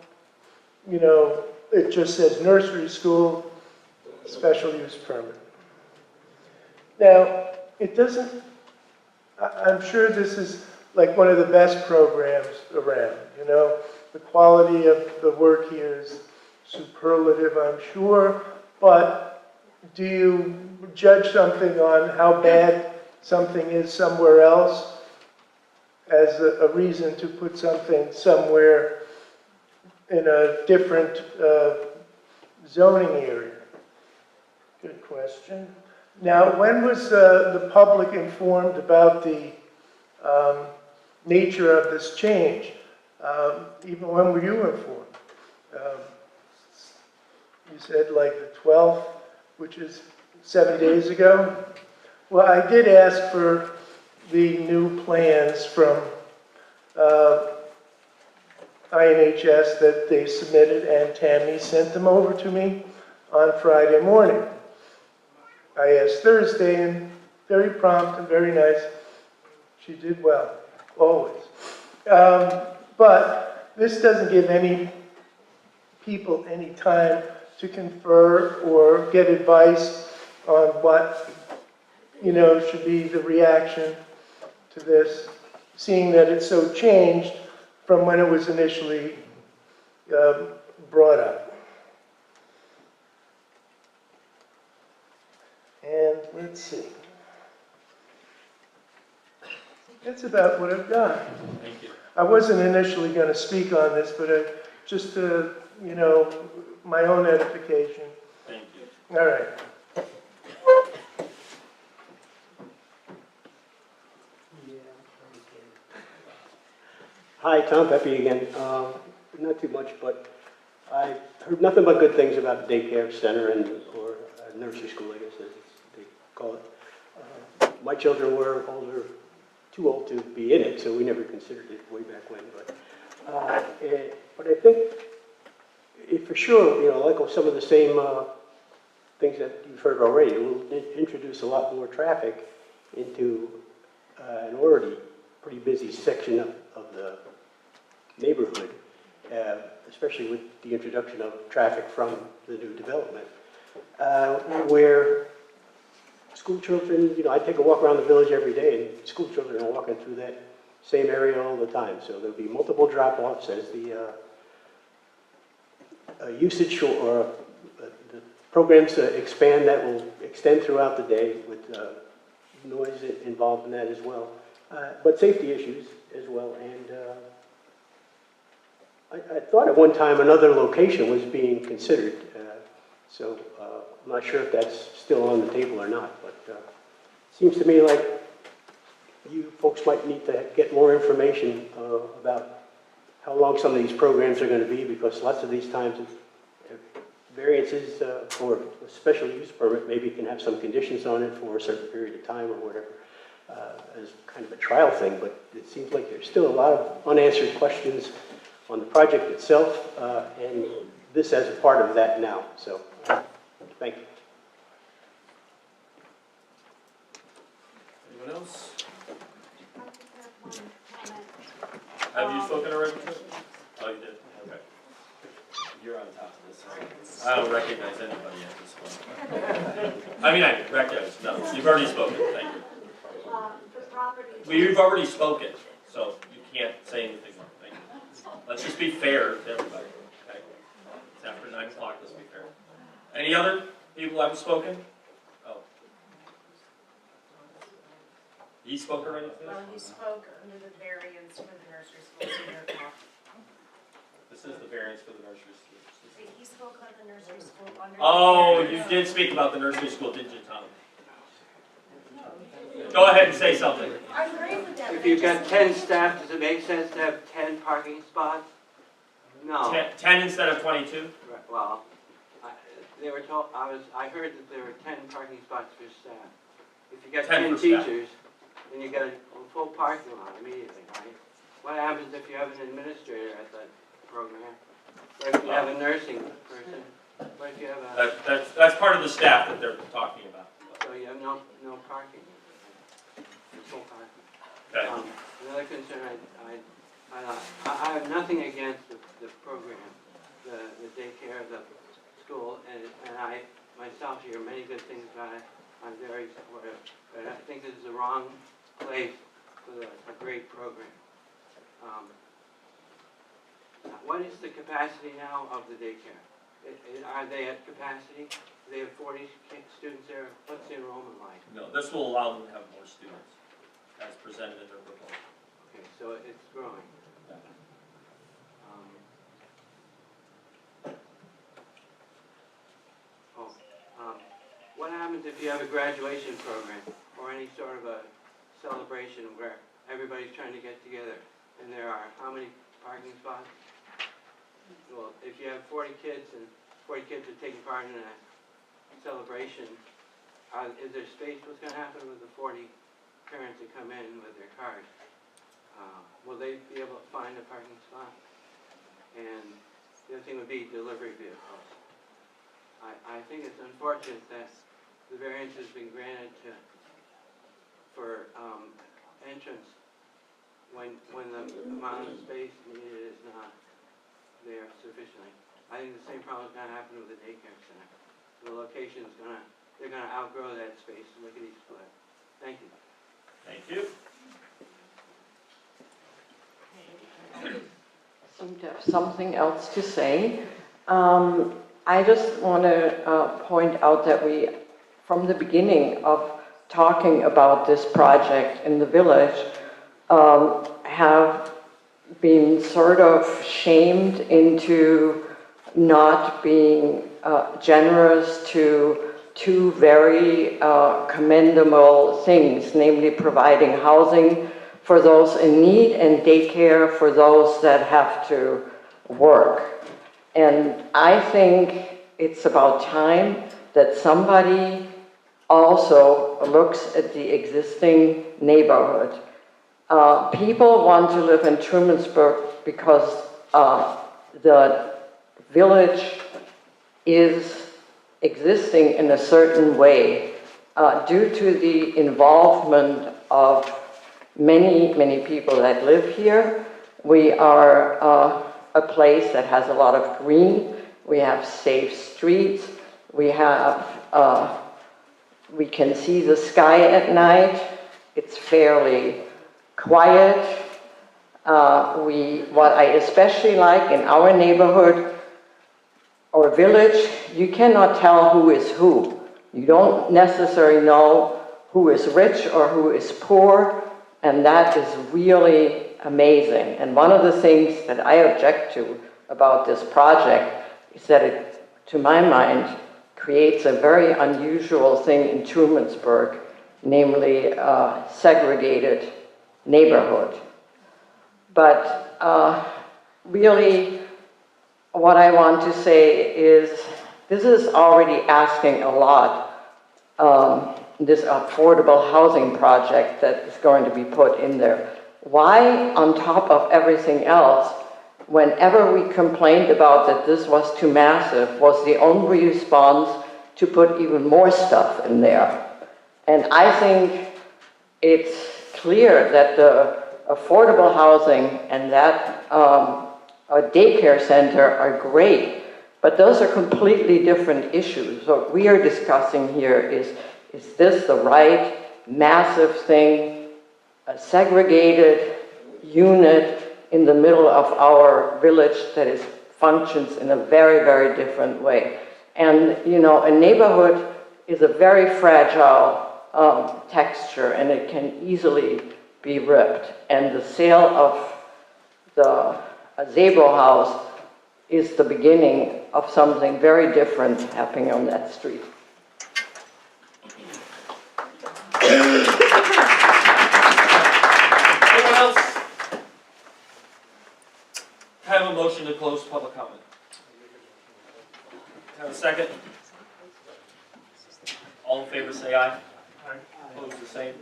it just says nursery school, special use permit. Now, it doesn't, I'm sure this is like one of the best programs around, The quality of the work here is superlative, I'm sure, but do you judge something on how bad something is somewhere else as a reason to put something somewhere in a different zoning area? Good question. Now, when was the public informed about the nature of this change? Even when were you informed? You said like the 12th, which is 7 days ago? Well, I did ask for the new plans from INHS that they submitted, and Tammy sent them over to me on Friday morning. I asked Thursday, and very prompt and very nice. She did well, always. But this doesn't give any people any time to confer or get advice on what, should be the reaction to this, seeing that it's so changed from when it was initially brought up. And let's see. That's about what I've got. Thank you. I wasn't initially going to speak on this, but just my own edification. Thank you. All right. Hi, Tom Pepe again. Not too much, but I heard nothing but good things about the daycare center or nursery school, I guess as they call it. My children were too old to be in it, so we never considered it way back when. But I think, for sure, like some of the same things that you've heard already, it will introduce a lot more traffic into an already pretty busy section of the neighborhood, especially with the introduction of traffic from the new development, where school children, I take a walk around the village every day, and school children are walking through that same area all the time. So there'll be multiple drop-offs as the usage or the programs expand. That will extend throughout the day with noise involved in that as well, but safety issues as well. And I thought at one time another location was being considered, so I'm not sure if that's still on the table or not, but it seems to me like you folks might need to get more information about how long some of these programs are going to be, because lots of these times variances for a special use permit maybe can have some conditions on it for a certain period of time or whatever, as kind of a trial thing, but it seems like there's still a lot of unanswered questions on the project itself, and this as a part of that now. So, thank you. Anyone else? Have you spoken already? Oh, you did? Okay. You're on top of this. I don't recognize anybody at this point. I mean, I recognize, no, you've already spoken, thank you. We've already spoken, so you can't say anything more, thank you. Let's just be fair to everybody, okay? It's after 9 o'clock, let's be fair. Any other people haven't spoken? Oh. He spoke already? Well, you spoke under the variance for the nursery school senior talk. This is the variance for the nursery school. He spoke about the nursery school under. Oh, you did speak about the nursery school, didn't you, Tom? Go ahead and say something. I agree with that. If you've got 10 staff, does it make sense to have 10 parking spots? No. 10 instead of 22? Right, well, they were told, I heard that there were 10 parking spots for staff. If you got 10 teachers, then you got a full parking lot immediately, right? What happens if you have an administrator at that program? What if you have a nursing person? What if you have a... That's part of the staff that they're talking about. So you have no parking. full parking. Okay. Another concern I have nothing against the program, the daycare, the school, and I myself hear many good things about it. I'm very supportive, but I think this is the wrong place for a great program. What is the capacity now of the daycare? Are they at capacity? Do they have 40 students there? What's the enrollment like? No, this will allow them to have more students, as presented in their proposal. Okay, so it's growing. What happens if you have a graduation program or any sort of a celebration where everybody's trying to get together and there are how many parking spots? Well, if you have 40 kids and 40 kids are taking part in a celebration, is there space? What's going to happen with the 40 parents that come in with their cars? Will they be able to find a parking spot? And the other thing would be delivery vehicles. I think it's unfortunate that the variance has been granted for entrance when the amount of space needed is not there sufficiently. I think the same problem is going to happen with the daycare center. The location is they're going to outgrow that space lickety split. Thank you. Thank you. I seem to have something else to say. I just want to point out that we, from the beginning of talking about this project in the village, have been sort of shamed into not being generous to two very commendable things, namely providing housing for those in need and daycare for those that have to work. And I think it's about time that somebody also looks at the existing neighborhood. People want to live in Trumansburg because the village is existing in a certain way due to the involvement of many, many people that live here. We are a place that has a lot of green. We have safe streets. We have, we can see the sky at night. It's fairly quiet. What I especially like in our neighborhood or village, you cannot tell who is who. You don't necessarily know who is rich or who is poor, and that is really amazing. And one of the things that I object to about this project is that it, to my mind, creates a very unusual thing in Trumansburg, namely a segregated neighborhood. But really, what I want to say is this is already asking a lot, this affordable housing project that is going to be put in there. Why, on top of everything else, whenever we complained about that this was too massive, was the only response to put even more stuff in there? And I think it's clear that the affordable housing and that a daycare center are great, but those are completely different issues. What we are discussing here is this the right massive thing, a segregated unit in the middle of our village that functions in a very, very different way. And, you know, a neighborhood is a very fragile texture, and it can easily be ripped. And the sale of the Zabel house is the beginning of something very different happening on that street. Anyone else? Have a motion to close public comment. Have a second? All in favor say aye. Aye. Opposed the same.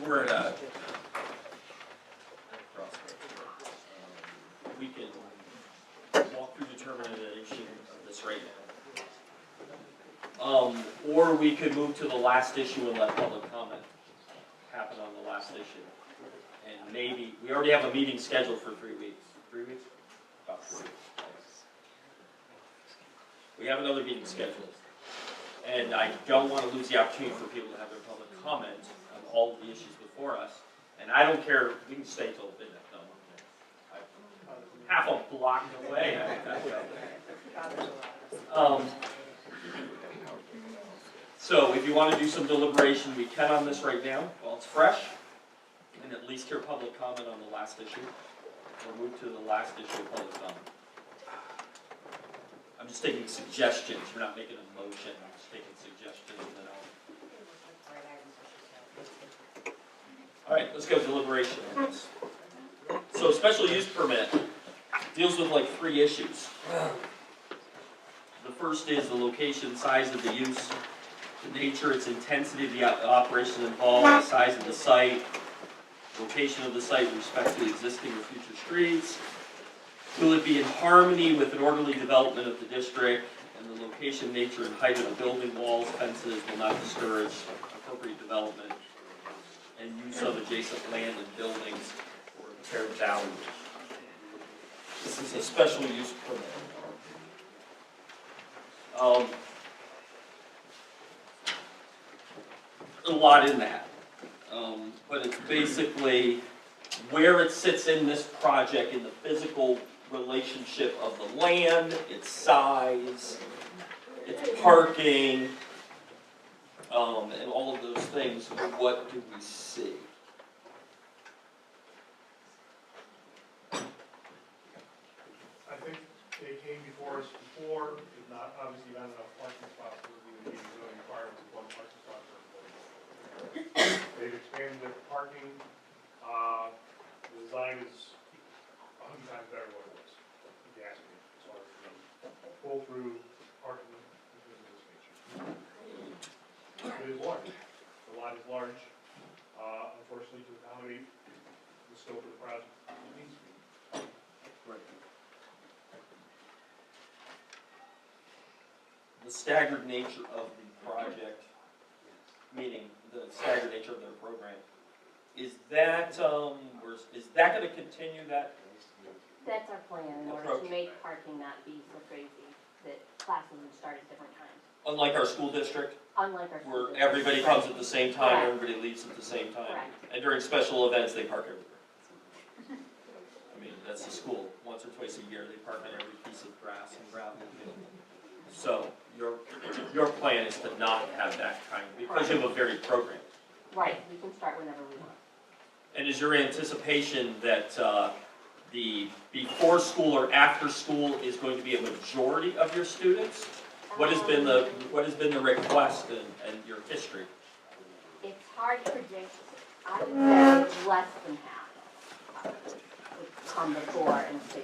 We're at a crossroads. We can walk through determination of this right now. Or we could move to the last issue and let public comment happen on the last issue. And maybe, we already have a meeting scheduled for 3 weeks. 3 weeks? About 3 weeks. We have another meeting scheduled. And I don't want to lose the opportunity for people to have their public comment on all of the issues before us. And I don't care, we can stay till midnight. No, I'm half a block away. So if you want to do some deliberation, we can on this right now while it's fresh. And at least hear public comment on the last issue. Or move to the last issue of public comment. I'm just taking suggestions. We're not making a motion. I'm just taking suggestions. And then all right, let's go deliberation on this. So special use permit deals with like 3 issues. The first is the location, size of the use, the nature, its intensity of the operation involved, the size of the site, location of the site with respect to existing or future streets. Will it be in harmony with an orderly development of the district, and the location, nature, and height of the building walls, fences will not discourage appropriate development and use of adjacent land and buildings or tear down. This is a special use permit. A lot in that, but it's basically where it sits in this project in the physical relationship of the land, its size, its parking, and all of those things. What do we see? I think they came before us before, did not, obviously not enough parking spots for the zoning requirements of 1 parking spot per employee. They've expanded their parking, the design is 100 times better than what it was, if you ask me, as far as the pull-through parking and things of this nature. It is large, the lot is large, unfortunately to accommodate the scope of the project, it needs to be. Right. The staggered nature of the project, meaning the staggered nature of their program, is that going to continue that? That's our plan, in order to make parking not be so crazy, that classes would start at different times. Unlike our school district, Unlike our school where district. everybody comes at the same time, Correct. everybody leaves at the same time. Correct. And during special events, they park everywhere. I mean, that's the school. Once or twice a year, they park on every piece of grass and gravel. So your plan is to not have that kind, because you have a varied program. Right, we can start whenever we want. And is your anticipation that the before school or after school is going to be a majority of your students? What has been the request and your history? It's hard to predict. I would say less than half would come before and stay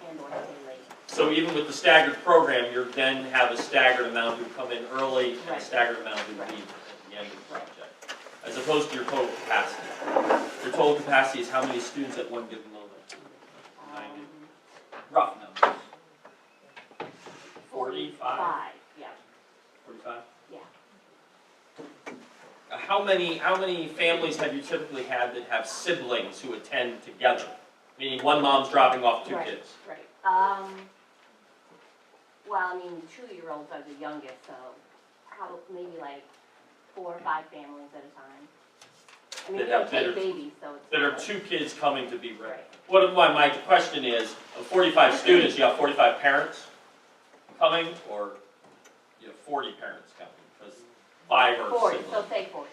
and or stay late. So even with the staggered program, you then have a staggered amount who come in early and a staggered amount who leave at the end of the project, as opposed to your total capacity. Your total capacity is how many students at one given moment? 90. Rough numbers. 45? Yeah. 45? Yeah. How many families have you typically had that have siblings who attend together? Meaning one mom's dropping off 2 kids. Right. Well, I mean, 2-year-olds are the youngest, so probably maybe like 4 or 5 families at a time. I mean, we don't take babies, so it's that are not 2 kids coming to be ready. My question is, of 45 students, you have 45 parents coming, or you have 40 parents coming? Because 5 are 40, siblings. so say 40.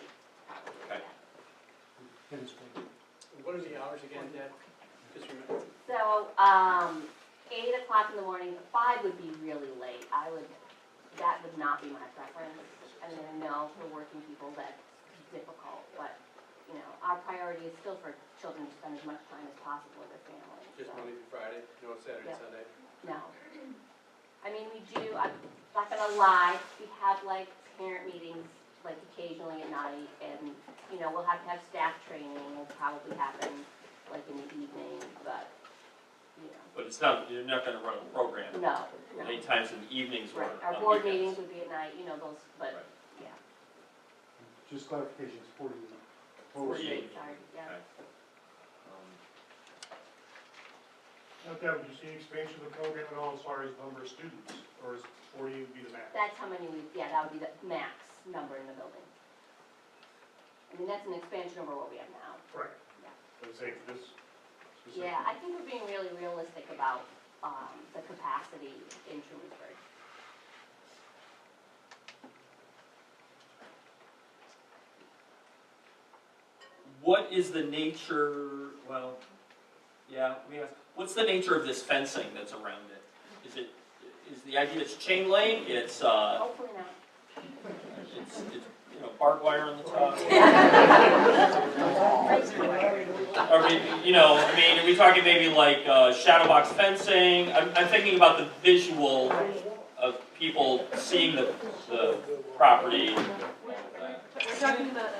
Okay. What are the hours again, Deb? Just remember. So, 8 o'clock in the morning, 5 would be really late. That would not be my preference. I mean, I know for working people that's difficult, but, you know, our priority is still for children to spend as much time as possible with their families. Just Monday through Friday, no Saturday, Yep. Sunday? No. I mean, we do, I'm not gonna lie, we have like parent meetings like occasionally at night, and, you know, we'll have to have staff training, will probably happen like in the evening, but, you know. But you're not going to run a program. No, No. Any times in the evenings or Right, our on board weekends. meetings would be at night, you know, those, but, Right. yeah. Just clarification, it's 48. 48. Sorry, yeah. Okay. Now, Deb, do you see expansion of the program at all as far as number of students, or is 40 would be the max? That's how many that would be the max number in the building. I mean, that's an expansion over what we have now. Correct. Yeah. I would say for this specific. Yeah, I think we're being really realistic about, the capacity in Trumansburg. What is the nature, well, yeah, let me ask, what's the nature of this fencing that's around it? Is the idea it's chain link, it's, Hopefully not. it's, you know, barbed wire on the top? Are we, you know, I mean, are we talking maybe like, shadow box fencing? I'm thinking about the visual of people seeing the property. We're talking about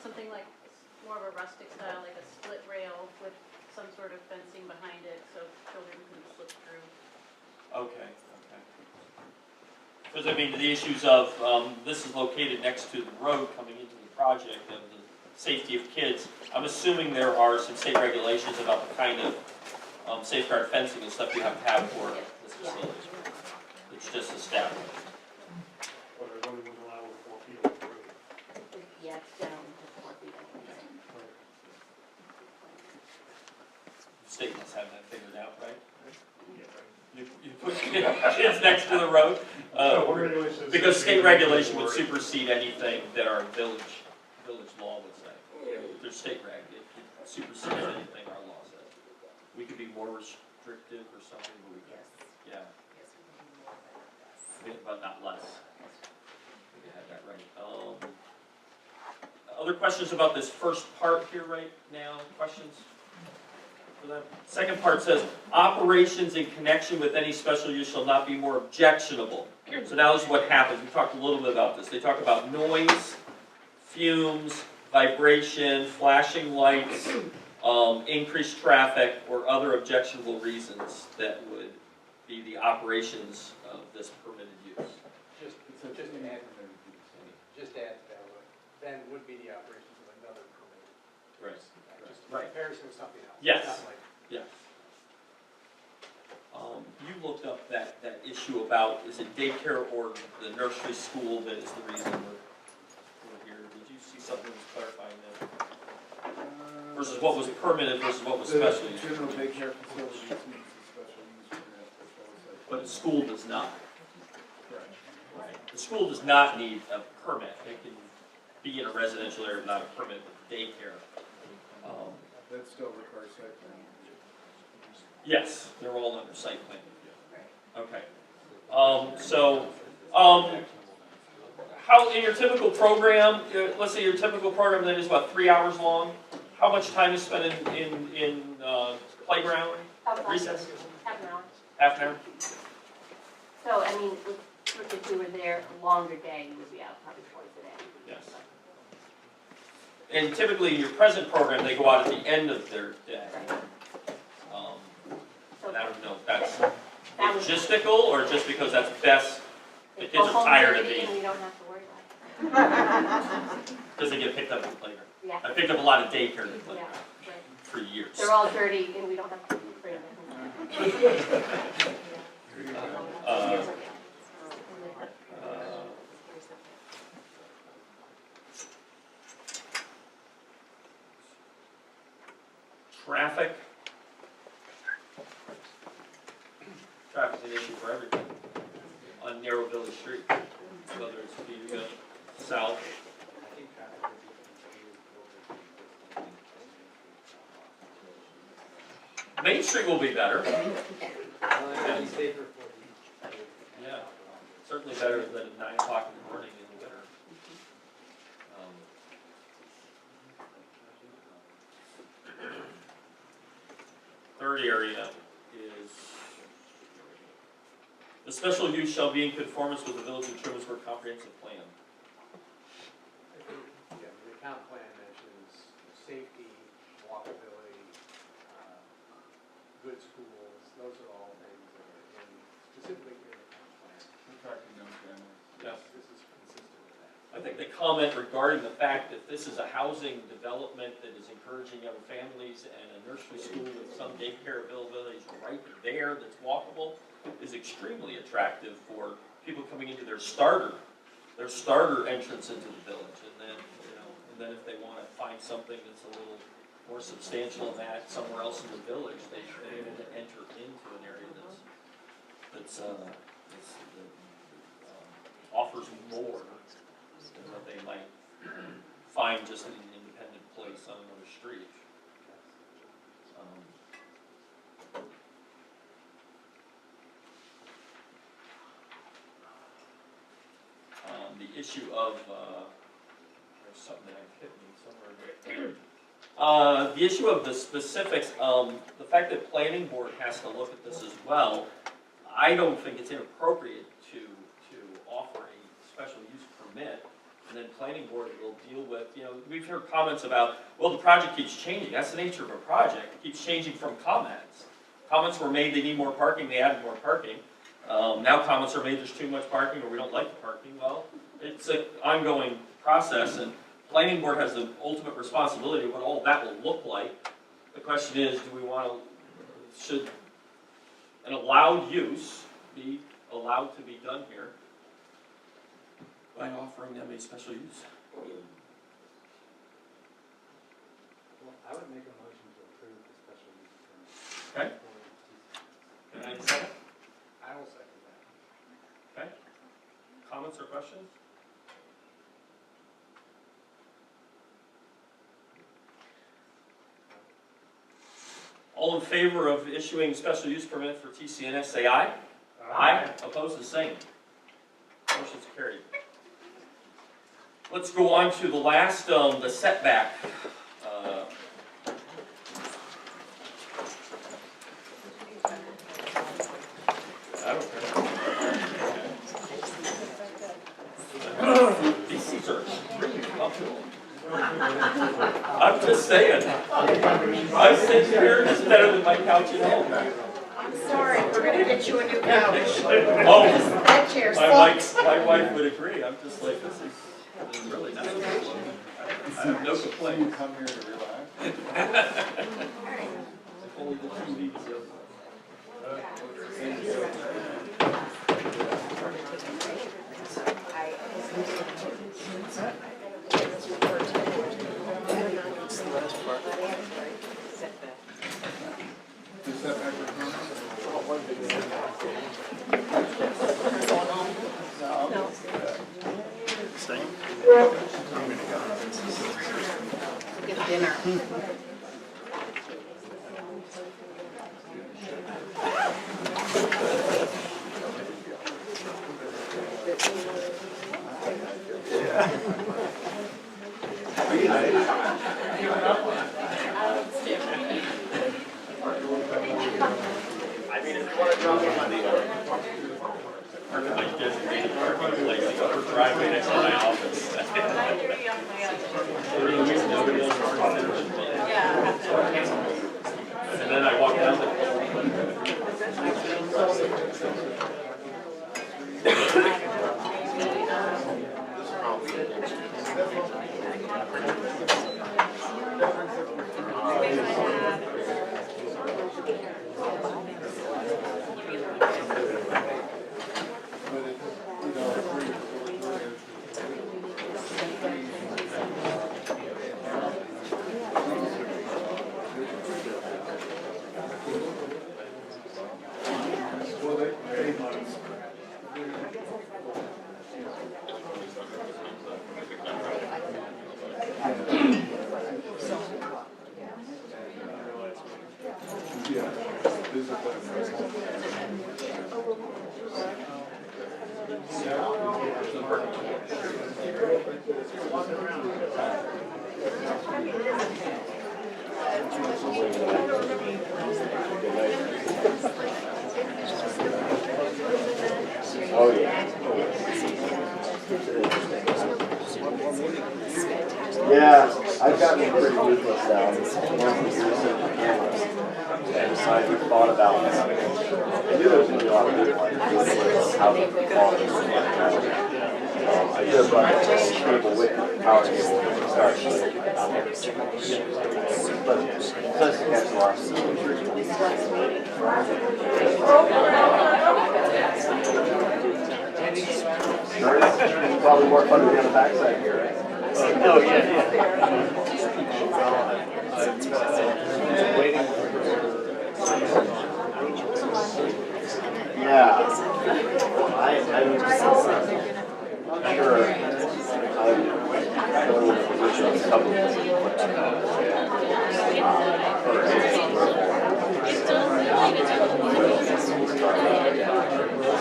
something like more of a rustic style, like a split rail with some sort of fencing behind it so children can slip through. Okay. Because I mean, the issues of, this is located next to the road coming into the project and the safety of kids. I'm assuming there are some state regulations about the kind of safeguard fencing and stuff you have to have for this facility. It's just established. But it only would allow 4 feet on the road. Yeah, it's generally just 4 feet anyway. The state must have that figured out, right? You put kids next to the road. Because state regulation would supersede anything that our village law would say. There's state reg, it supersedes anything our law says. We could be more restrictive or something, but we can, yeah. But not less. We had that right. Other questions about this first part here right now? Questions? For that? Second part says, operations in connection with any special use shall not be more objectionable. So now this is what happens. We talked a little bit about this. They talk about noise, fumes, vibration, flashing lights, increased traffic, or other objectionable reasons that would be the operations of this permitted use. Just to add to that, then would be the operations of another permitted. Right. Just in Right. comparison with something else. Yes. Not like Yes. You looked up that issue about, is it daycare or the nursery school that is the reason we're here? Did you see something that was clarifying that? Versus what was permitted versus what was special use? General daycare facilities needs a special use permit. But the school does not. Right. The school does not need a permit. It can be in a residential area without a permit, but daycare. That still requires site plan. Yes, they're all under site plan review. Okay. How, in your typical program, let's say your typical program then is what, 3 hours long? How much time is spent in playground, recess? Half an hour. Half an hour? So, I mean, if we were there a longer day, we would be out probably twice a day. Yes. And typically, in your present program, they go out at the end of their day. And I don't know if that's logistical or just because that's best. The kids are tired of being. And we don't have to worry about it. Because they get picked up in the playground. Yeah. I picked up a lot of daycare in the Yeah, playground right. for years. They're all dirty and we don't have to bring them. Traffic. Traffic's an issue for everything on narrow village street, whether it's Viewga, south. Main Street will be better. Yeah, certainly better than at 9 o'clock in the morning in the winter. Third area is, the special use shall be in conformance with the Village of Trumansburg Comprehensive Plan. I think, yeah, the comp plan mentions safety, walkability, good schools, those are all things that are in specifically here in the comp plan, we're talking young families. Yes. This is consistent with that. I think the comment regarding the fact that this is a housing development that is encouraging young families and a nursery school with some daycare availability is right there that's walkable is extremely attractive for people coming into their starter entrance into the village. And then, and then if they want to find something that's a little more substantial than that somewhere else in the village, they're able to enter into an area that offers more than what they might find just in an independent place on another street. The issue of, there's something that hit me somewhere. The issue of the specifics, the fact that planning board has to look at this as well, I don't think it's inappropriate to offer a special use permit, and then planning board will deal with, we've heard comments about, well, the project keeps changing. That's the nature of a project. It keeps changing from comments. Comments were made, they need more parking, they added more parking. Now comments are made, there's too much parking, or we don't like the parking. Well, it's an ongoing process, and planning board has the ultimate responsibility of what all that will look like. The question is, do we want to, should an allowed use be allowed to be done here by offering them a special use? Well, I would make a motion to approve the special use permit. Okay. Can I have a second? I will second that. Okay. Comments or questions? All in favor of issuing special use permit for TCNS, say aye. Aye. Opposed, the same. Motion's carried. Let's go on to the last, the setback. I don't care. These seats are extremely comfortable. I'm just saying. I'm sitting here, it's better than my couch at home. I'm sorry, we're gonna get you a new couch. Oh, That chair my wife would agree. I'm just like, this is really nice. I have no complaints. You come here to relax. If only the TV's up. The setback requirements? Get dinner. I mean, if you want to drop the money, park at my designated parking place, the upper driveway next to my office. And then I walk down the. Oh, yeah. Yeah, I've gotten pretty ruthless now. Once we received the cameras, and decided we thought about, I knew there was going to be a lot of people like how to perform this. I did have brought that cable with me, power cable when we started. But plus to catch the losses. It's probably more fun to be on the backside here, right? Oh, yeah. Waiting for yeah. I'm sure I'm going to position a couple of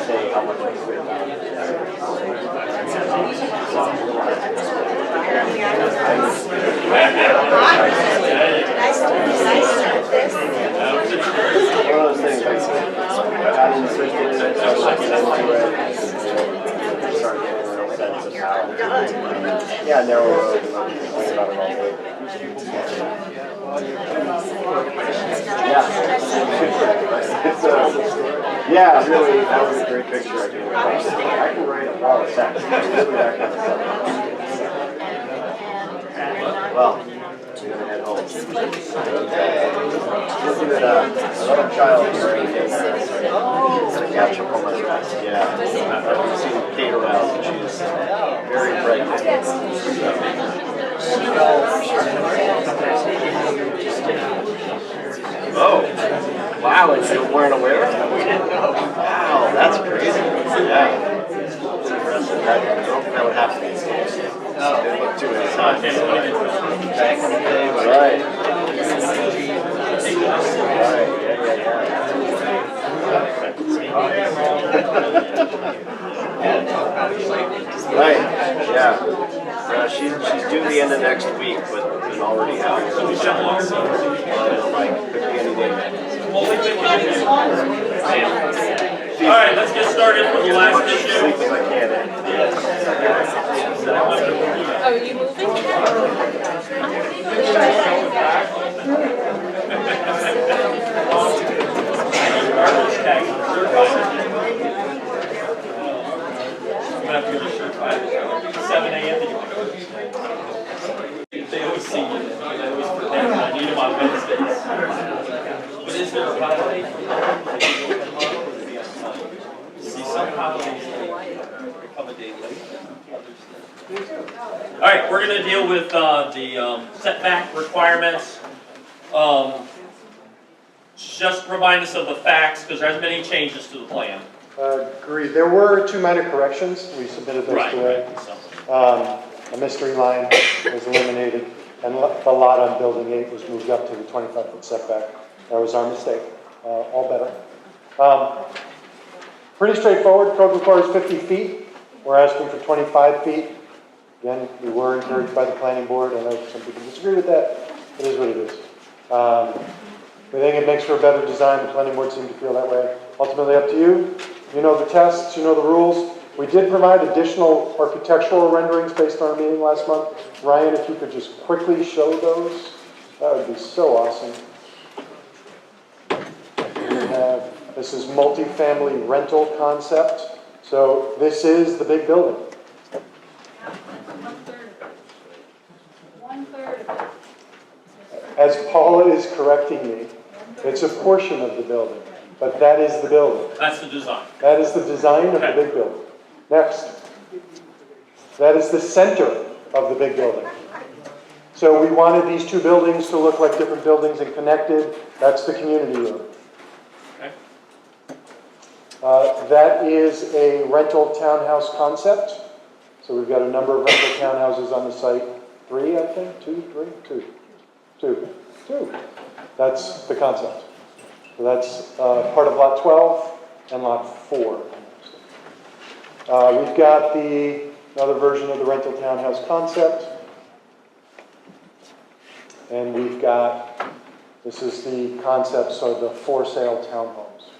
say how much I quit. One of those things, I got interested in it, started looking into it, started getting a real sense of how, yeah, narrow road, and think about it all day. Yeah. It's yeah, really, that was a great picture I came across. I can write a lot of text, really that kind of stuff. Well, I'm gonna head home. Looking at another child here in gonna catch up on my rest. Yeah, I've seen Kate around, and she's very pregnant. Oh, wow, and you weren't aware? Wow, that's crazy. Yeah. Impressive. I don't think that would happen these days. Didn't look too inside. Right. Right, yeah. She's due the end of next week, but already out. Like, could be any day. All right, let's get started with the last issue. Sleep as I can. Oh, are you moving? $7 a.m. They always see you. They always pretend I need them on Wednesdays. But is there a holiday? See, some holidays come a day late. All right, we're going to deal with the setback requirements. Just remind us of the facts, because there's many changes to the plan. Agreed. There were 2 minor corrections. We submitted those today. A mystery line was eliminated, and the lot on Building 8 was moved up to the 25-foot setback. That was our mistake. All better. Pretty straightforward. Code requires 50 feet. We're asking for 25 feet. Again, we were encouraged by the planning board. I know some people disagree with that. It is what it is. We think it makes for a better design. The planning board seemed to feel that way. Ultimately up to you. You know the tests, you know the rules. We did provide additional architectural renderings based on our meeting last month. Ryan, if you could just quickly show those, that would be so awesome. This is multifamily rental concept. So this is the big building. As Paula is correcting me, it's a portion of the building, but that is the building. That's the design. That is the design of the big building. Next. That is the center of the big building. So we wanted these 2 buildings to look like different buildings and connected. That's the community room. Okay. That is a rental townhouse concept. So we've got a number of rental townhouses on the site. 3, I think? 2, 3? 2. That's the concept. So that's part of lot 12 and lot 4. We've got another version of the rental townhouse concept. And we've got, this is the concept, so the for sale townhomes.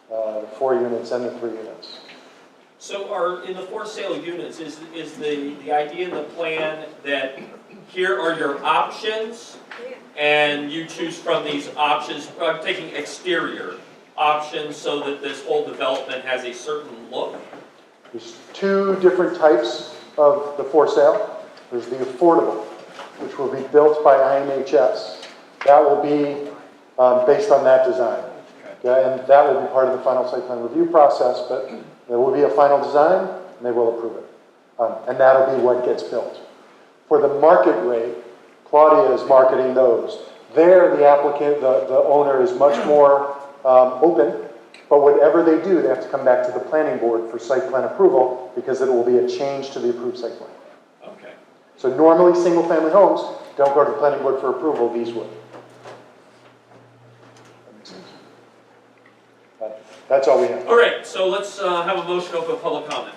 The 4 units and the 3 units. So in the for sale units, is the idea in the plan that here are your options, and you choose from these options, I'm taking exterior options, so that this whole development has a certain look? There's two different types of the for sale. There's the affordable, which will be built by IMHS. That will be based on that design. Okay, and that will be part of the final site plan review process, but there will be a final design, and they will approve it. And that'll be what gets built. For the market rate, Claudia is marketing those. There, the applicant, the owner is much more open, but whatever they do, they have to come back to the planning board for site plan approval, because it will be a change to the approved site plan. Okay. So normally, single-family homes don't go to the planning board for approval, these would. That makes sense? That's all we have. All right, so let's have a motion to open public comment.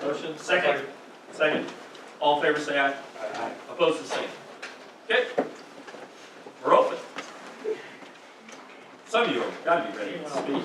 Motion, second. Second. All in favor, say aye. Aye. Opposed, the same. Okay. We're open. Some of you have got to be ready to speak.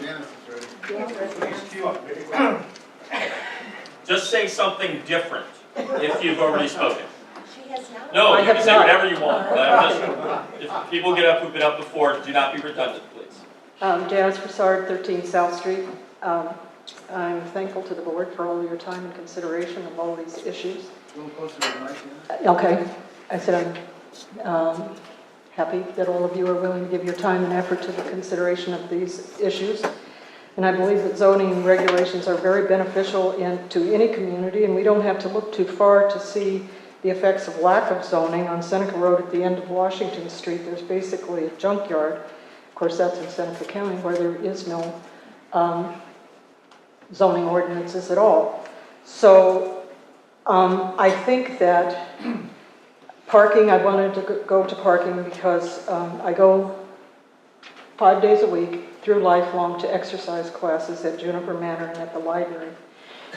Just say something different if you've already spoken. She has not. No, you can say whatever you want. But if people get up who've been up before, do not be redundant, please. Janice Broussard, 13 South Street. I'm thankful to the board for all your time and consideration of all these issues. A little closer to the mic, Okay, I said I'm happy that all of you are willing to give your time and effort to the consideration of these issues. And I believe that zoning and regulations are very beneficial to any community, and we don't have to look too far to see the effects of lack of zoning. On Seneca Road at the end of Washington Street, there's basically a junkyard. Of course, that's in Seneca County, where there is no zoning ordinances at all. So I think that parking, I wanted to go to parking because I go 5 days a week through lifelong to exercise classes at Juniper Manor and at the library.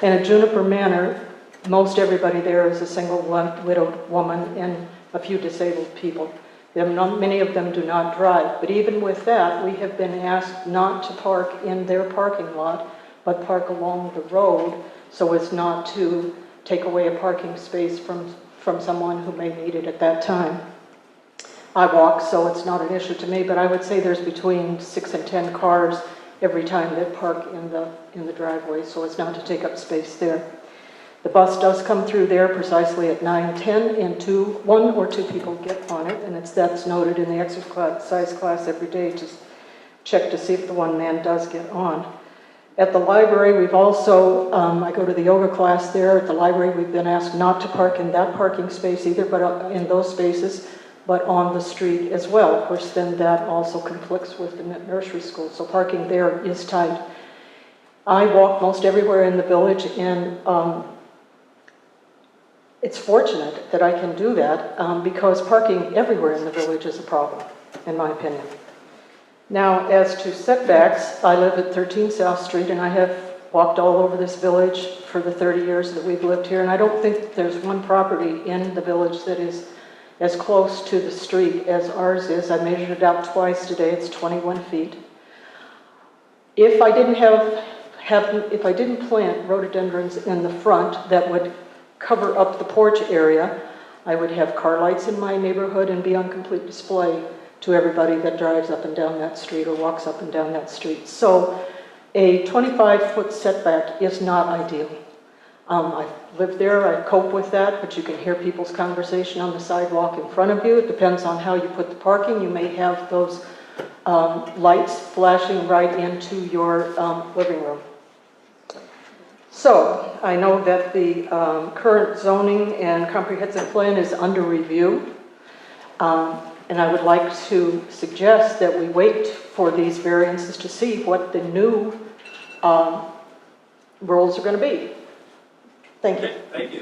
And at Juniper Manor, most everybody there is a single widowed woman and a few disabled people. Many of them do not drive, but even with that, we have been asked not to park in their parking lot, but park along the road so as not to take away a parking space from someone who may need it at that time. I walk, so it's not an issue to me, but I would say there's between 6 and 10 cars every time that park in the driveway, so as not to take up space there. The bus does come through there precisely at 9:10, and one or two people get on it, and that's noted in the exercise class every day to check to see if the one man does get on. At the library, we've also, I go to the yoga class there. At the library, we've been asked not to park in that parking space either, but in those spaces, but on the street as well. Of course, then that also conflicts with the nursery school, so parking there is tight. I walk most everywhere in the village, and it's fortunate that I can do that because parking everywhere in the village is a problem, in my opinion. Now, as to setbacks, I live at 13 South Street, and I have walked all over this village for the 30 years that we've lived here, and I don't think there's one property in the village that is as close to the street as ours is. I measured it out twice today. It's 21 feet. If I didn't if I didn't plant rhododendrons in the front that would cover up the porch area, I would have car lights in my neighborhood and be on complete display to everybody that drives up and down that street or walks up and down that street. So a 25-foot setback is not ideal. I've lived there, I cope with that, but you can hear people's conversation on the sidewalk in front of you. It depends on how you put the parking. You may have those lights flashing right into your living room. So I know that the current zoning and comprehensive plan is under review. And I would like to suggest that we wait for these variances to see what the new rules are going to be. Thank you. Thank you.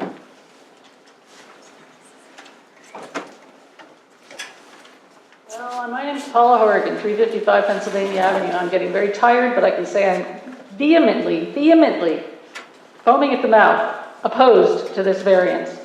Well, my name is Paula Horrigan, 355 Pennsylvania Avenue. I'm getting very tired, but I can say I'm vehemently, foaming at the mouth, opposed to this variance.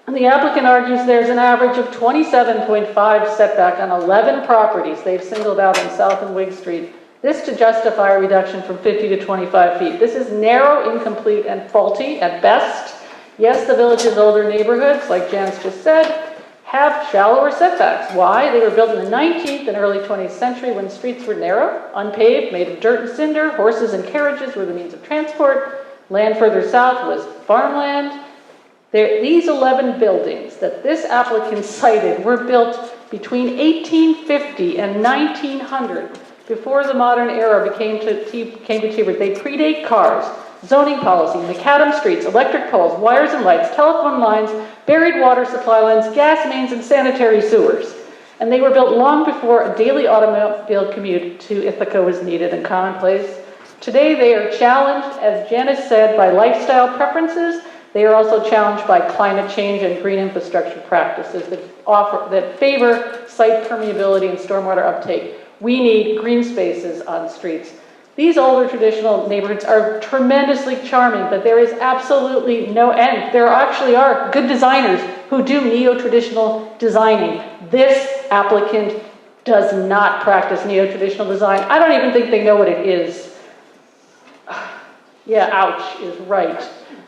And the applicant argues there's an average of 27.5 setback on 11 properties they've singled out on South and Wig Street This to justify a reduction from 50 to 25 feet. This is narrow, incomplete, and faulty at best. Yes, the village's older neighborhoods, like Janice just said, have shallower setbacks. Why? They were built in the 19th and early 20th century when streets were narrow, unpaved, made of dirt and cinder. Horses and carriages were the means of transport. Land further south was farmland. These 11 buildings that this applicant cited were built between 1850 and 1900, before the modern era came to Cheever. They predate cars, zoning policy, macadam streets, electric poles, wires and lights, telephone lines, buried water supply lines, gas mains, and sanitary sewers. And they were built long before a daily automobile commute to Ithaca was needed and commonplace. Today they are challenged, as Janice said, by lifestyle preferences. They are also challenged by climate change and green infrastructure practices that favor site permeability and stormwater uptake. We need green spaces on streets. These older traditional neighborhoods are tremendously charming, but there is absolutely no end. There actually are good designers who do neo-traditional designing. This applicant does not practice neo-traditional design. I don't even think they know what it is. Yeah, ouch is right.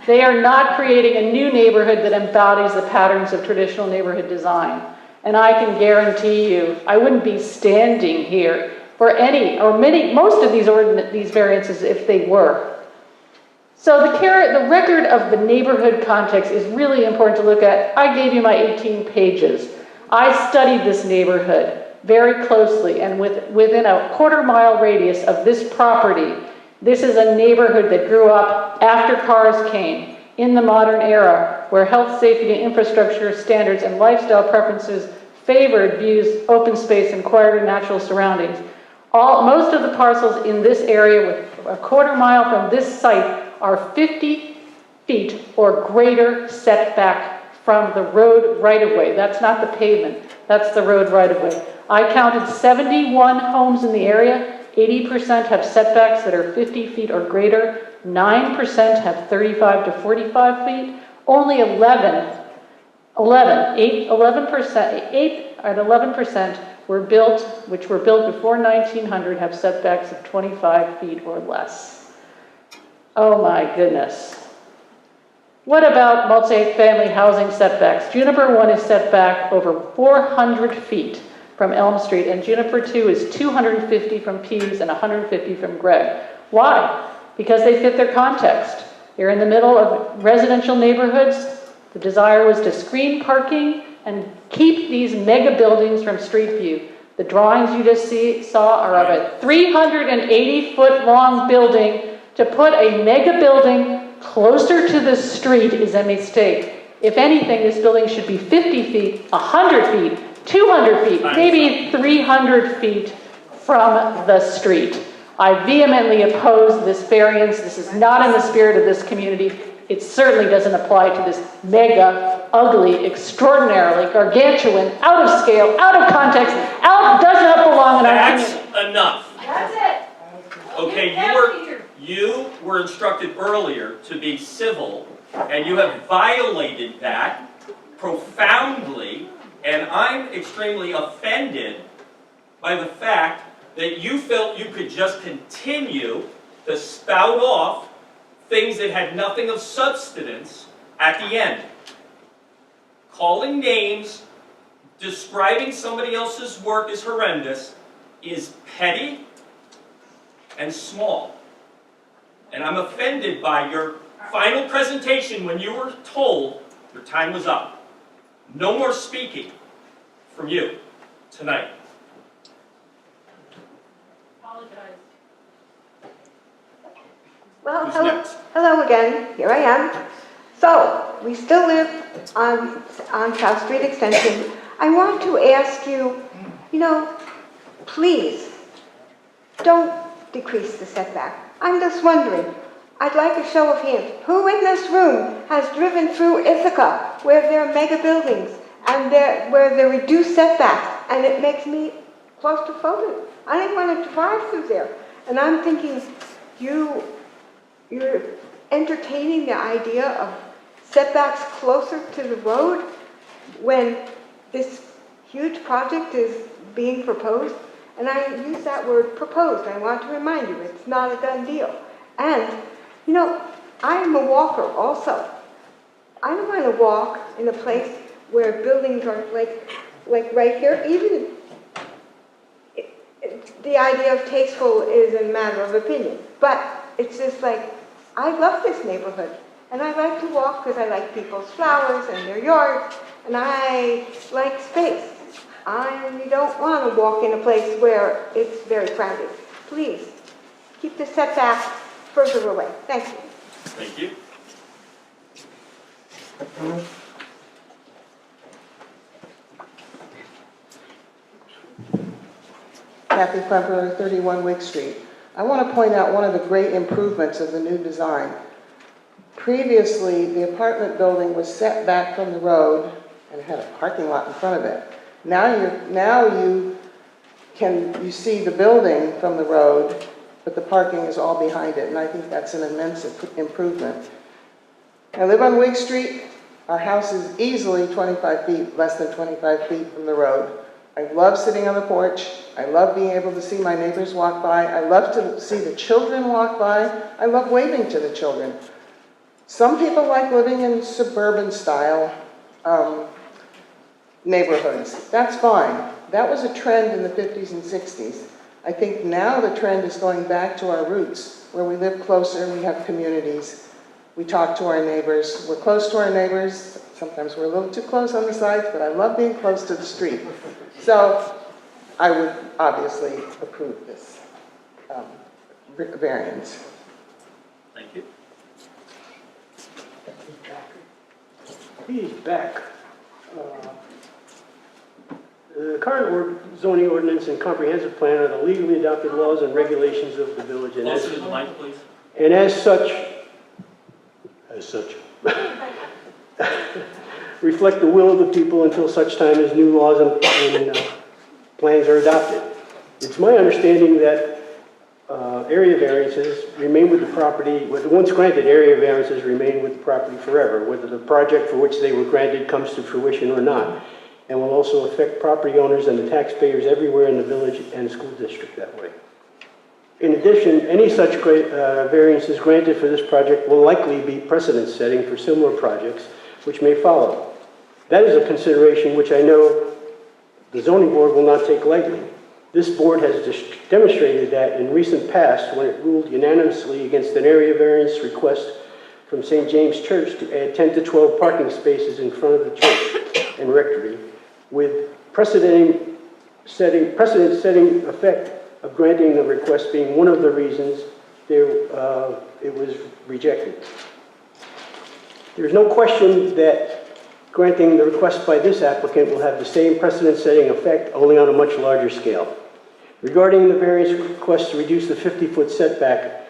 They are not creating a new neighborhood that embodies the patterns of traditional neighborhood design. And I can guarantee you, I wouldn't be standing here for any, or most of these variances if they were. So the record of the neighborhood context is really important to look at. I gave you my 18 pages. I studied this neighborhood very closely, and within a quarter-mile radius of this property, this is a neighborhood that grew up after cars came, in the modern era, where health, safety, and infrastructure standards and lifestyle preferences favored views, open space, and quieter natural surroundings. Most of the parcels in this area, with a quarter-mile from this site, are 50 feet or greater setback from the road right-of-way. That's not the pavement, that's the road right-of-way. I counted 71 homes in the area. 80% have setbacks that are 50 feet or greater. 9% have 35 to 45 feet. Only 11% were built, which were built before 1900, have setbacks of 25 feet or less. Oh my goodness. What about multi-family housing setbacks? Juniper 1 is set back over 400 feet from Elm Street, and Juniper 2 is 250 from Pease and 150 from Gregg. Why? Because they fit their context. You're in the middle of residential neighborhoods. The desire was to screen parking and keep these mega buildings from street view. The drawings you just saw are of a 380-foot-long building. To put a mega building closer to the street is a mistake. If anything, this building should be 50 feet, 100 feet, 200 feet, maybe 300 feet from the street. I vehemently oppose this variance. This is not in the spirit of this community. It certainly doesn't apply to this mega, ugly, extraordinarily gargantuan, out of scale, out of context, does not belong in our community. That's enough. That's it. Okay, you were instructed earlier to be civil, and you have violated that profoundly, and I'm extremely offended by the fact that you felt you could just continue to spout off things that had nothing of substance at the end. Calling names, describing somebody else's work as horrendous is petty and small. And I'm offended by your final presentation when you were told your time was up. No more speaking from you tonight. Well, Who's hello, next? hello again. Here I am. So, we still live on South Street Extension. I want to ask you, please, don't decrease the setback. I'm just wondering, I'd like a show of hands. Who in this room has driven through Ithaca, where there are mega buildings, and where there are reduced setbacks, and it makes me claustrophobic? I didn't want to drive through there. And I'm thinking, you're entertaining the idea of setbacks closer to the road when this huge project is being proposed. And I use that word proposed. I want to remind you, it's not a done deal. And, you know, I'm a walker also. I don't want to walk in a place where buildings are like right here. Even the idea of tasteful is a matter of opinion. But it's just like, I love this neighborhood. And I like to walk because I like people's flowers and their yards. And I like space. I don't want to walk in a place where it's very crowded. Please, keep the setback further away. Thank you. Thank you. Kathy Klemperer, 31 Wick Street. I want to point out one of the great improvements of the new design. Previously, the apartment building was set back from the road and had a parking lot in front of it. Now you see the building from the road, but the parking is all behind it, and I think that's an immense improvement. I live on Wig Street. Our house is easily 25 feet, less than 25 feet from the road. I love sitting on the porch. I love being able to see my neighbors walk by. I love to see the children walk by. I love waving to the children. Some people like living in suburban style neighborhoods. That's fine. That was a trend in the 50s and 60s. I think now the trend is going back to our roots, where we live closer, we have communities, we talk to our neighbors, we're close to our neighbors. Sometimes we're a little too close on the sides, but I love being close to the street. So I would obviously approve this variance. Thank you. He's back. The current zoning ordinance and comprehensive plan are the legally adopted laws and regulations of the village. And Closer to the mic, please. And as such, reflect the will of the people until such time as new laws and plans are adopted. It's my understanding that area variances remain with the property, once granted, area variances remain with the property forever, whether the project for which they were granted comes to fruition or not, and will also affect property owners and the taxpayers everywhere in the village and school district that way. In addition, any such variances granted for this project will likely be precedent-setting for similar projects which may follow. That is a consideration which I know the zoning board will not take lightly. This board has demonstrated that in recent past when it ruled unanimously against an area variance request from St. James Church to add 10 to 12 parking spaces in front of the church and rectory, with precedent-setting effect of granting the request being one of the reasons it was rejected. There's no question that granting the request by this applicant will have the same precedent-setting effect, only on a much larger scale. Regarding the variance request to reduce the 50-foot setback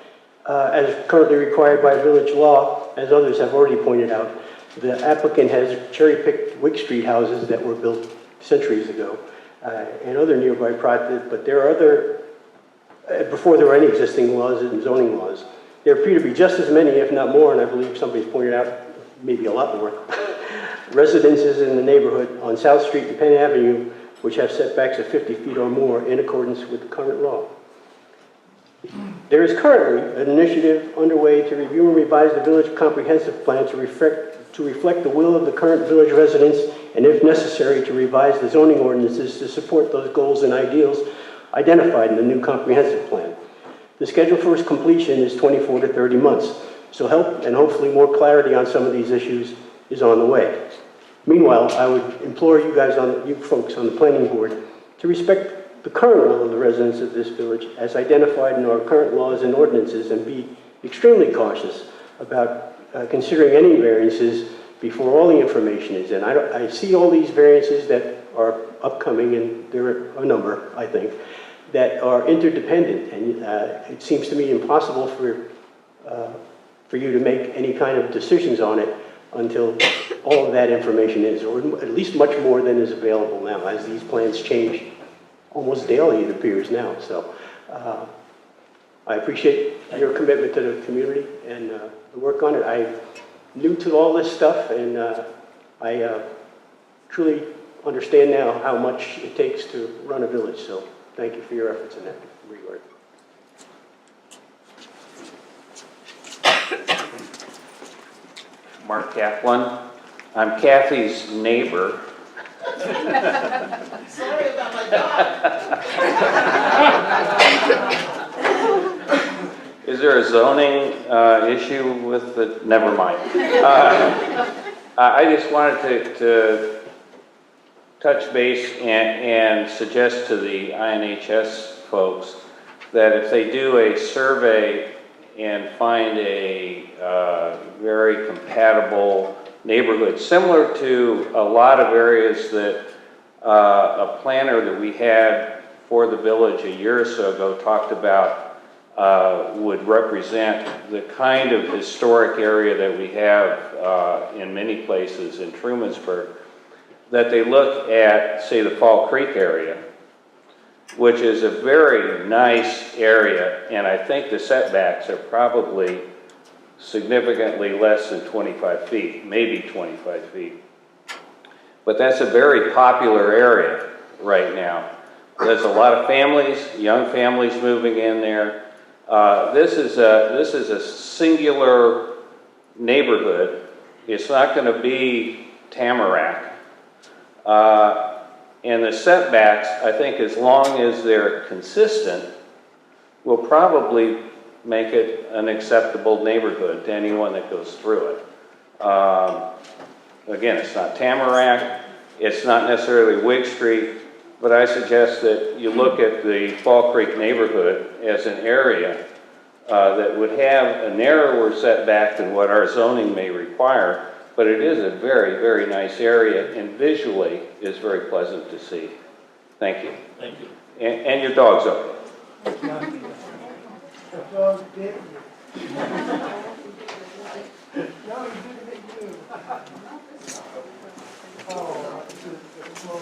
as currently required by village law, as others have already pointed out, the applicant has cherry-picked Wick Street houses that were built centuries ago and other nearby projects, but there are other, before there were any existing laws and zoning laws, there appear to be just as many, if not more, and I believe somebody's pointed out maybe a lot more, residences in the neighborhood on South Street and Penn Avenue which have setbacks of 50 feet or more in accordance with the current law. There is currently an initiative underway to review and revise the village comprehensive plan to reflect the will of the current village residents, and if necessary, to revise the zoning ordinances to support those goals and ideals identified in the new comprehensive plan. The schedule for its completion is 24 to 30 months, so help and hopefully more clarity on some of these issues is on the way. Meanwhile, I would implore you guys, you folks on the planning board, to respect the current will of the residents of this village as identified in our current laws and ordinances, and be extremely cautious about considering any variances before all the information is in. I see all these variances that are upcoming, and there are a number, I think, that are interdependent, and it seems to me impossible for you to make any kind of decisions on it until all of that information is, or at least much more than is available now, as these plans change almost daily, it appears now. So I appreciate your commitment to the community and the work on it. I'm new to all this stuff, and I truly understand now how much it takes to run a village. So thank you for your efforts in that regard. Mark Kaplan. I'm Kathy's neighbor. Sorry about my dog. Is there a zoning issue with the, never mind. I just wanted to touch base and suggest to the INHS folks that if they do a survey and find a very compatible neighborhood, similar to a lot of areas that a planner that we had for the village a year or so ago talked about would represent the kind of historic area that we have in many places in Trumansburg, that they look at, say, the Fall Creek area, which is a very nice area, and I think the setbacks are probably significantly less than 25 feet, maybe 25 feet. But that's a very popular area right now. There's a lot of families, young families moving in there. This is a singular neighborhood. It's not going to be Tamarack. And the setbacks, I think, as long as they're consistent, will probably make it an acceptable neighborhood to anyone that goes through it. Again, it's not Tamarack, it's not necessarily Wig Street, but I suggest that you look at the Fall Creek neighborhood as an area that would have a narrower setback than what our zoning may require, but it is a very, very nice area, and visually is very pleasant to see. Thank you. Thank you. And your dog's okay. The dog bit you. No, he didn't hit you. Oh, it's slow.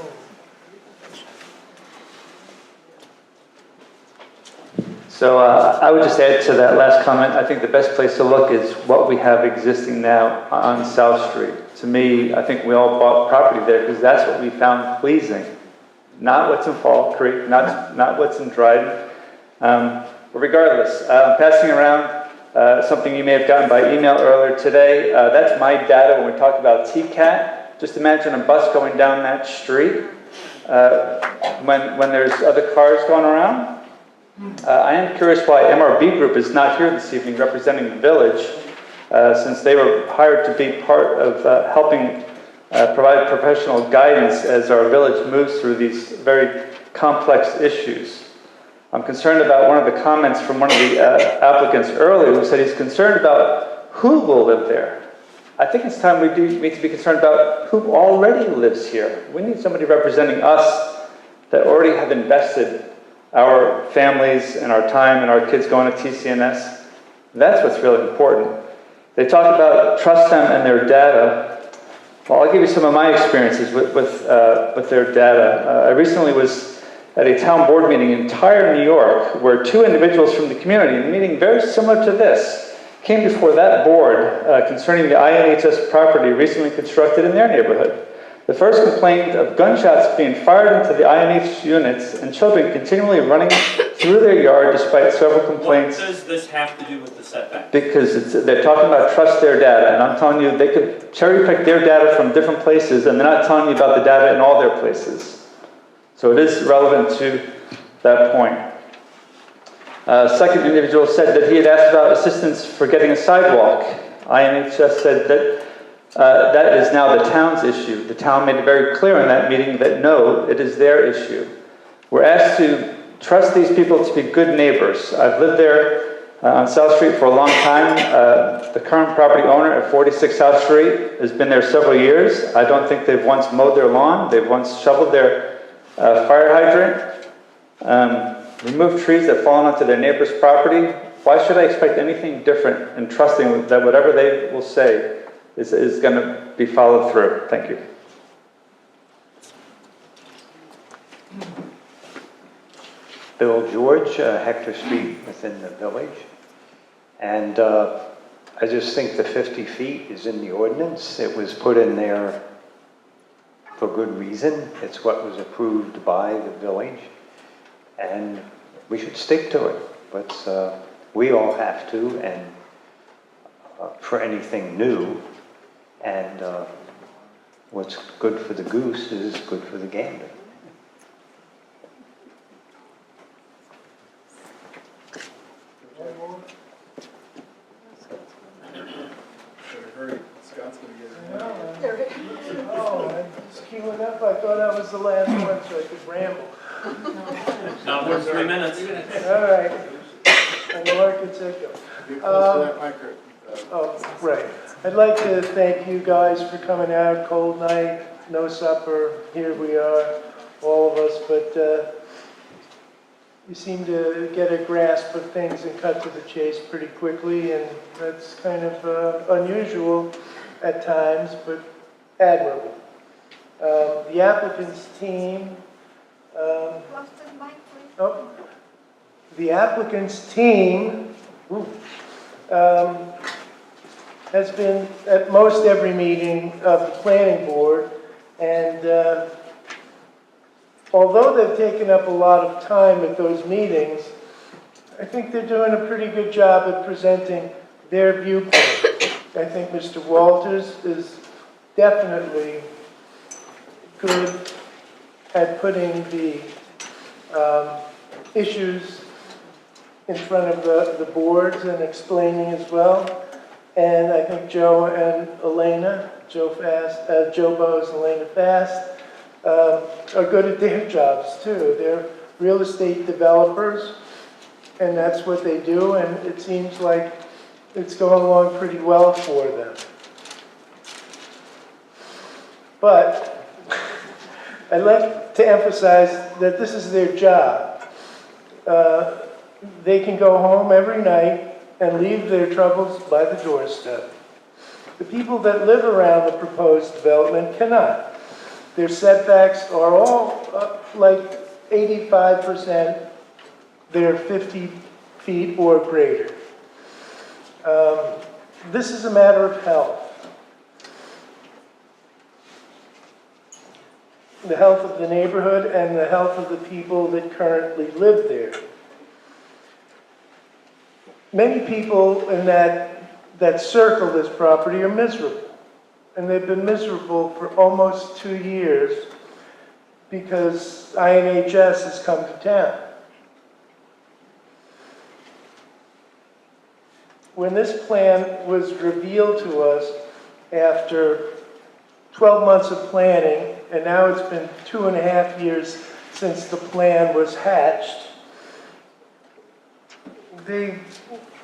So I would just add to that last comment, I think the best place to look is what we have existing now on South Street. To me, I think we all bought property there because that's what we found pleasing. Not what's in Fall Creek, not what's in Dryden. But regardless, passing around something you may have gotten by email earlier today. That's my data when we talk about TCAT. Just imagine a bus going down that street when there's other cars going around. I am curious why MRB Group is not here this evening representing the village, since they were hired to be part of helping provide professional guidance as our village moves through these very complex issues. I'm concerned about one of the comments from one of the applicants earlier who said he's concerned about who will live there. I think it's time we need to be concerned about who already lives here. We need somebody representing us that already have invested our families and our time and our kids going to TCNS. That's what's really important. They talk about trust them and their data. Well, I'll give you some of my experiences with their data. I recently was at a town board meeting in Tyre, New York, where two individuals from the community, a meeting very similar to this, came before that board concerning the INHS property recently constructed in their neighborhood. The first complained of gunshots being fired into the INH units and children continually running through their yard despite several complaints. What does this have to do with the setback? Because they're talking about trust their data, and I'm telling you they could cherry pick their data from different places, and they're not telling you about the data in all their places. So it is relevant to that point. Second individual said that he had asked about assistance for getting a sidewalk. INHS said that that is now the town's issue. The town made it very clear in that meeting that no, it is their issue. We're asked to trust these people to be good neighbors. I've lived there on South Street for a long time. The current property owner at 46 South Street has been there several years. I don't think they've once mowed their lawn. They've once shoveled their fire hydrant, removed trees that fall onto their neighbor's property. Why should I expect anything different in trusting that whatever they will say is going to be followed through? Thank you. Bill George, Hector Street within the village. And I just think the 50 feet is in the ordinance. It was put in there for good reason. It's what was approved by the village. and we should stick to it. But we all have to, and for anything new, and what's good for the goose is good for the gander. Hurry, Scott's gonna get it. Oh, I'm just queuing up. I thought I was the last one, so I could ramble. Not more than 3 minutes. All right. And Laura can take it. Be close to that microphone. Oh, right. I'd like to thank you guys for coming out. Cold night, no supper. Here we are, all of us. But you seem to get a grasp of things and cut to the chase pretty quickly, and that's kind of unusual at times, but admirable. The applicant's team. The applicant's team has been at most every meeting of the planning board, and although they've taken up a lot of time at those meetings, I think they're doing a pretty good job at presenting their viewpoint. I think Mr. Walters is definitely good at putting the issues in front of the boards and explaining as well. And I think Joe and Elena, Joe Bose and Elena Fast, are good at their jobs too. They're real estate developers, and that's what they do, and it seems like it's going along pretty well for them. But I'd like to emphasize that this is their job. They can go home every night and leave their troubles by the doorstep. The people that live around the proposed development cannot. Their setbacks are all like 85%, they're 50 feet or greater. This is a matter of health. The health of the neighborhood and the health of the people that currently live there. Many people in that circle this property are miserable. And they've been miserable for almost 2 years because INHS has come to town. When this plan was revealed to us after 12 months of planning, and now it's been 2.5 years since the plan was hatched, they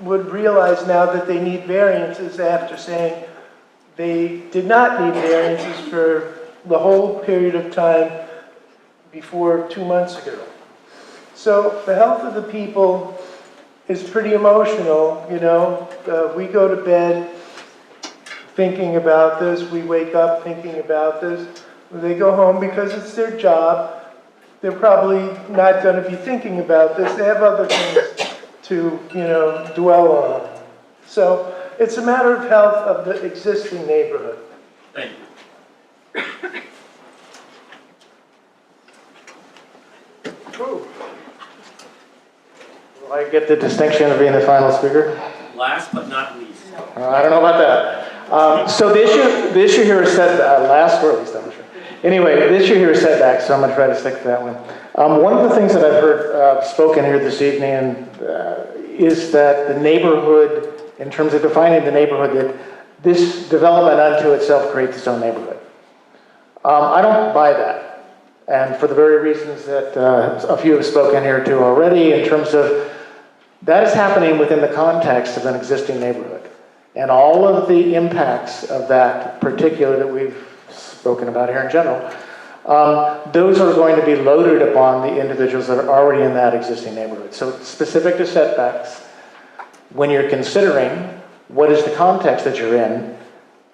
would realize now that they need variances after saying they did not need variances for the whole period of time before 2 months ago. So the health of the people is pretty emotional, you know. We go to bed thinking about this, we wake up thinking about this. When they go home, because it's their job, they're probably not going to be thinking about this. They have other things to, dwell on. So it's a matter of health of the existing neighborhood. Thank you. Will I get the distinction of being the final speaker? Last but not least. I don't know about that. So the issue here is last or least, I'm sure. Anyway, the issue here is setbacks, so I'm going to try to stick to that one. One of the things that I've heard spoken here this evening is that the neighborhood, in terms of defining the neighborhood, that this development unto itself creates its own neighborhood. I don't buy that, and for the very reasons that a few have spoken here too already, in terms of that is happening within the context of an existing neighborhood. And all of the impacts of that particular that we've spoken about here in general, those are going to be loaded upon the individuals that are already in that existing neighborhood. So specific to setbacks, when you're considering what is the context that you're in,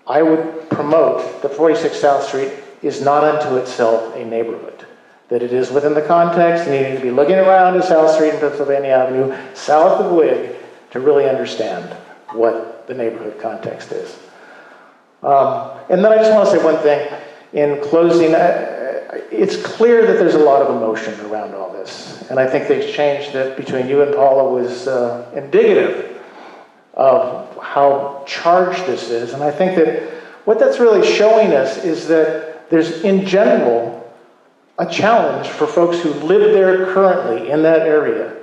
I would promote that 46 South Street is not unto itself a neighborhood. That it is within the context, and you need to be looking around at South Street and Pennsylvania Avenue, south of Whig, to really understand what the neighborhood context is. And then I just want to say one thing. In closing, it's clear that there's a lot of emotion around all this. And I think the exchange that between you and Paula was indicative of how charged this is. And I think that what that's really showing us is that there's, in general, a challenge for folks who live there currently in that area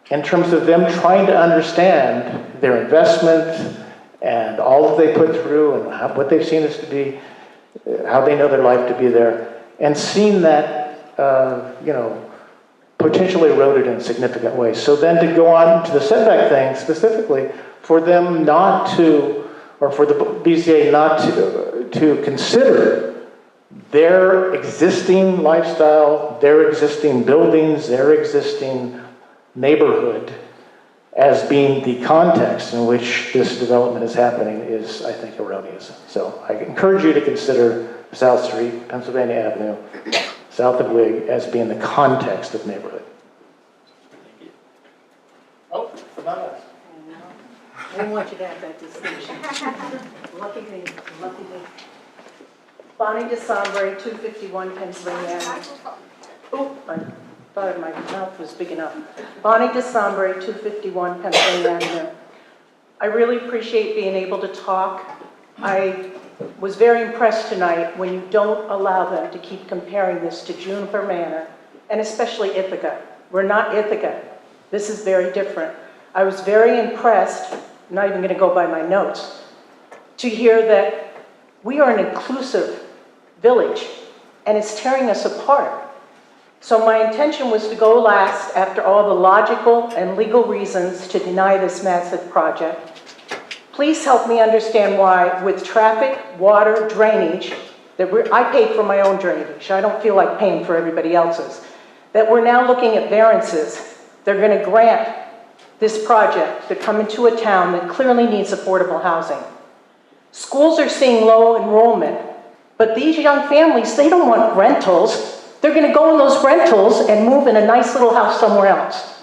in terms of them trying to understand their investment and all that they put through and what they've seen as to be, how they know their life to be there, and seeing that, potentially eroded in significant ways. So then to go on to the setback thing specifically, for them not to, or for the BZA not to consider their existing lifestyle, their existing buildings, their existing neighborhood as being the context in which this development is happening is, I think, erroneous. So I encourage you to consider South Street, Pennsylvania Avenue, south of Whig, as being the context of neighborhood. Oh, not us. I didn't want you to have that distinction. Lucky me, lucky me. Bonnie DeSombre, 251 Pennsylvania Avenue. Oh, I thought my mouth was big enough. Bonnie DeSombre, 251 Pennsylvania Avenue. I really appreciate being able to talk. I was very impressed tonight when you don't allow them to keep comparing this to Juniper Manor, and especially Ithaca. We're not Ithaca. This is very different. I was very impressed, I'm not even going to go by my notes, to hear that we are an inclusive village, and it's tearing us apart. So my intention was to go last after all the logical and legal reasons to deny this massive project. Please help me understand why, with traffic, water, drainage, I paid for my own drainage. I don't feel like paying for everybody else's. That we're now looking at variances. They're going to grant this project to come into a town that clearly needs affordable housing. Schools are seeing low enrollment, but these young families, they don't want rentals. They're going to go in those rentals and move in a nice little house somewhere else.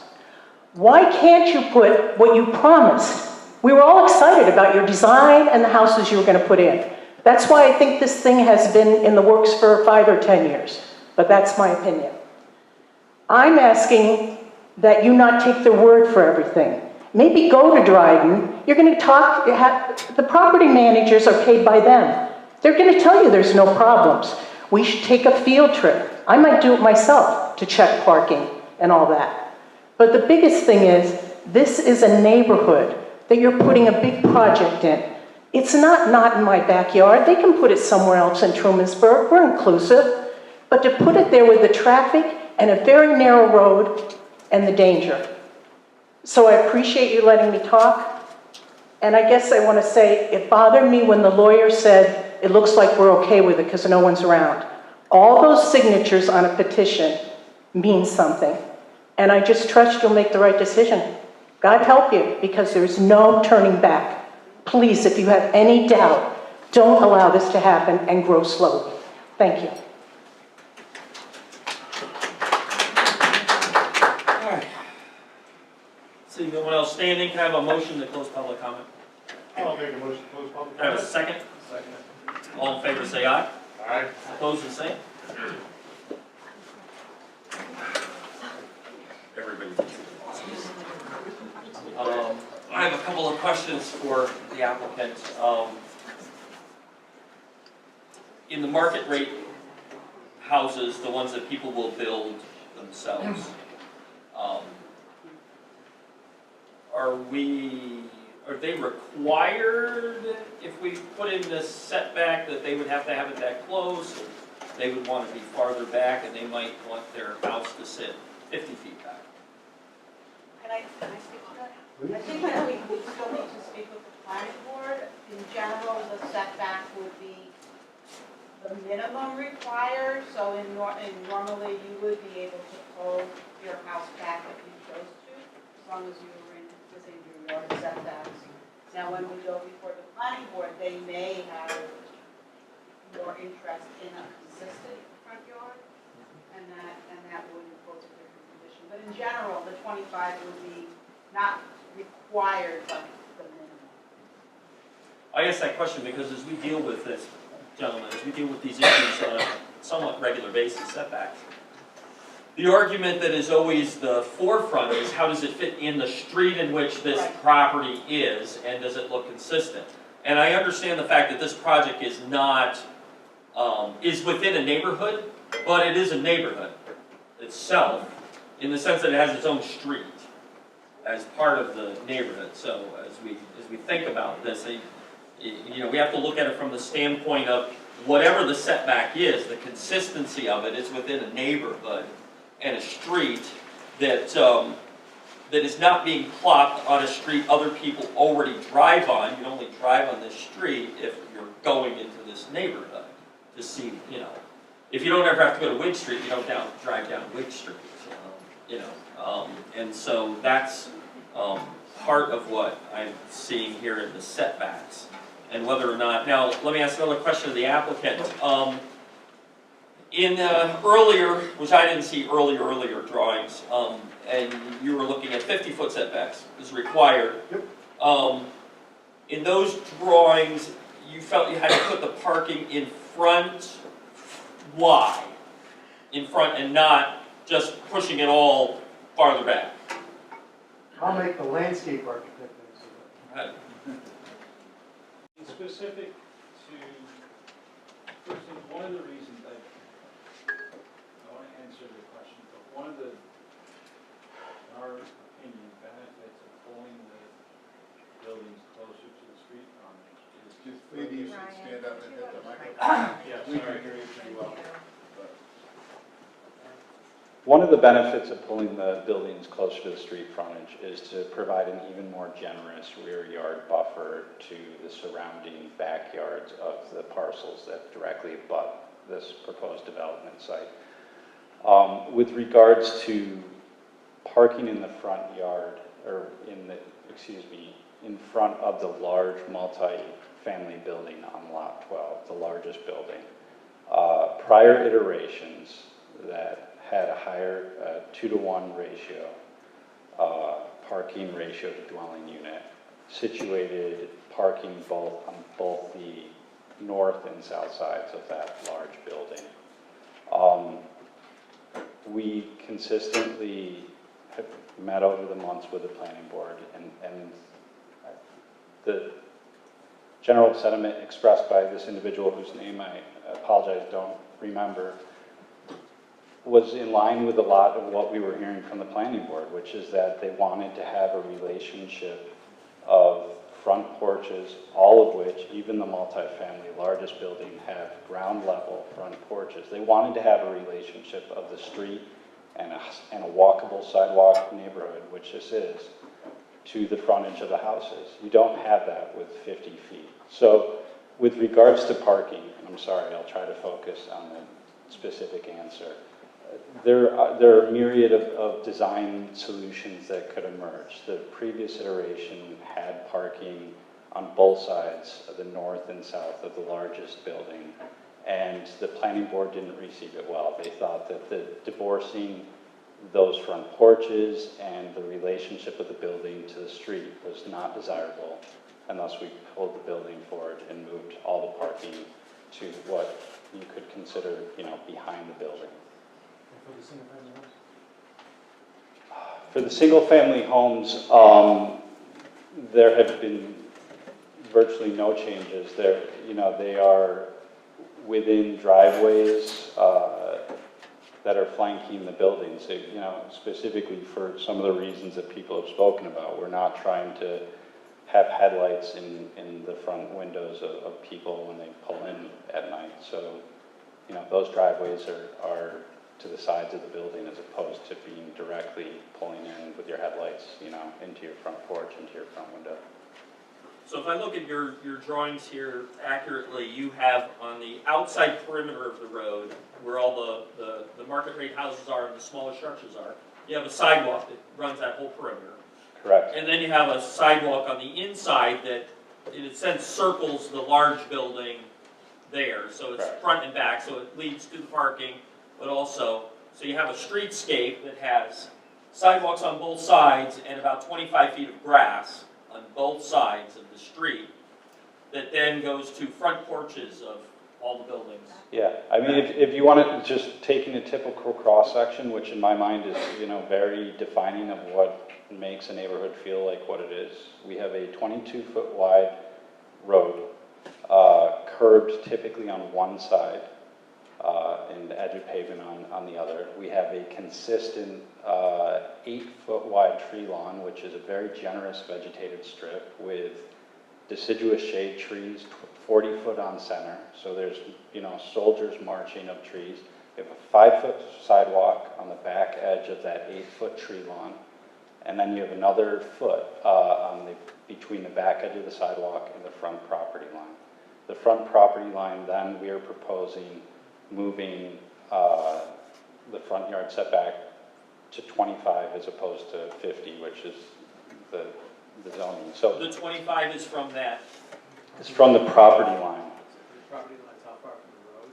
Why can't you put what you promised? We were all excited about your design and the houses you were going to put in. That's why I think this thing has been in the works for 5 or 10 years, but that's my opinion. I'm asking that you not take their word for everything. Maybe go to Dryden. You're going to talk, the property managers are paid by them. They're going to tell you there's no problems. We should take a field trip. I might do it myself to check parking and all that. But the biggest thing is, this is a neighborhood that you're putting a big project in. It's not in my backyard. They can put it somewhere else in Trumansburg. We're inclusive. But to put it there with the traffic and a very narrow road and the danger. So I appreciate you letting me talk. And I guess I want to say, it bothered me when the lawyer said, it looks like we're okay with it because no one's around. All those signatures on a petition mean something. And I just trust you'll make the right decision. God help you, because there's no turning back. Please, if you have any doubt, don't allow this to happen and grow slowly. Thank you. All right. See no one else standing. Can I have a motion to close public comment? I'll make a motion to close public Can I have comment. a second? Second. All in favor, say aye. Aye. Opposed, the same. Everybody takes it. I have a couple of questions for the applicant. In the market rate houses, the ones that people will build themselves, are they required, if we put in this setback, that they would have to have it that close? They would want to be farther back, and they might want their house to sit 50 feet back. Can I speak to that? I think that we still need to speak with the planning board. In general, the setback would be the minimum required, so normally you would be able to pull your house back if you chose to, as long as you were within your yard setbacks. Now, when we go before the planning board, they may have more interest in a consistent front yard, and that would impose a different condition. But in general, the 25 would be not required, but the minimum. I ask that question because as we deal with this, gentlemen, as we deal with these issues on a somewhat regular basis setbacks. The argument that is always the forefront is how does it fit in the street in which this property is, and does it look consistent? And I understand the fact that this project is not, is within a neighborhood, but it is a neighborhood itself, in the sense that it has its own street as part of the neighborhood. So as we think about this, you know, we have to look at it from the standpoint of whatever the setback is, the consistency of it is within a neighborhood and a street that that is not being plopped on a street other people already drive on. You only drive on this street if you're going into this neighborhood to see, you know. If you don't ever have to go to Wig Street, you don't drive down Wig Street, you know. And so that's part of what I'm seeing here in the setbacks. And whether or not, now let me ask another question of the applicant. In earlier, which I didn't see earlier drawings, and you were looking at 50-foot setbacks is required. In those drawings, you felt you had to put the parking in front. Why? In front and not just pushing it all farther back? I'll make the landscape architect answer that. Specific to, first thing, one of the reasons I want to answer the question, but one of the, in our opinion, benefits of pulling the buildings closer to the street frontage is just Maybe you should stand up and hit the microphone. Yeah, We sorry. can hear you pretty well. One of the benefits of pulling the buildings closer to the street frontage is to provide an even more generous rear yard buffer to the surrounding backyards of the parcels that directly abut this proposed development site. With regards to parking in the front yard, or in front of the large multi-family building on Lot 12, the largest building, prior iterations that had a higher 2-to-1 ratio, parking ratio to dwelling unit, situated parking on both the north and south sides of that large building. We consistently have met over the months with the planning board, and the general sentiment expressed by this individual whose name I apologize, don't remember, was in line with a lot of what we were hearing from the planning board, which is that they wanted to have a relationship of front porches, all of which, even the multifamily largest building, have ground level front porches. They wanted to have a relationship of the street and a walkable sidewalk neighborhood, which this is, to the frontage of the houses. You don't have that with 50 feet. So with regards to parking, and I'm sorry, I'll try to focus on the specific answer. There are a myriad of design solutions that could emerge. The previous iteration had parking on both sides of the north and south of the largest building, and the planning board didn't receive it well. They thought that divorcing those front porches and the relationship of the building to the street was not desirable, and thus we pulled the building forward and moved all the parking to what you could consider, behind the building. For the single-family homes, there have been virtually no changes. They are within driveways that are flanking the buildings. Specifically for some of the reasons that people have spoken about. We're not trying to have headlights in the front windows of people when they pull in at night. So, those driveways are to the sides of the building as opposed to being directly pulling in with your headlights, into your front porch, into your front window. So if I look at your drawings here accurately, you have on the outside perimeter of the road, where all the market rate houses are and the smaller structures are, you have a sidewalk that runs that whole perimeter. Correct. And then you have a sidewalk on the inside that, in a sense, circles the large building there. So it's front and back, so it leads to the parking, but also, so you have a streetscape that has sidewalks on both sides and about 25 feet of grass on both sides of the street that then goes to front porches of all the buildings. Yeah, I mean, if you want to just taking a typical cross-section, which in my mind is, very defining of what makes a neighborhood feel like what it is. We have a 22-foot wide road, curbed typically on one side, and the edge of pavement on the other. We have a consistent 8-foot wide tree lawn, which is a very generous vegetated strip with deciduous shade trees, 40 foot on center. So there's, soldiers marching of trees. We have a 5-foot sidewalk on the back edge of that 8-foot tree lawn. And then you have another foot between the back edge of the sidewalk and the front property line. The front property line, then we are proposing moving the front yard setback to 25 as opposed to 50, which is the zoning. So The 25 is from that. it's from the property line. The property line's how far from the road?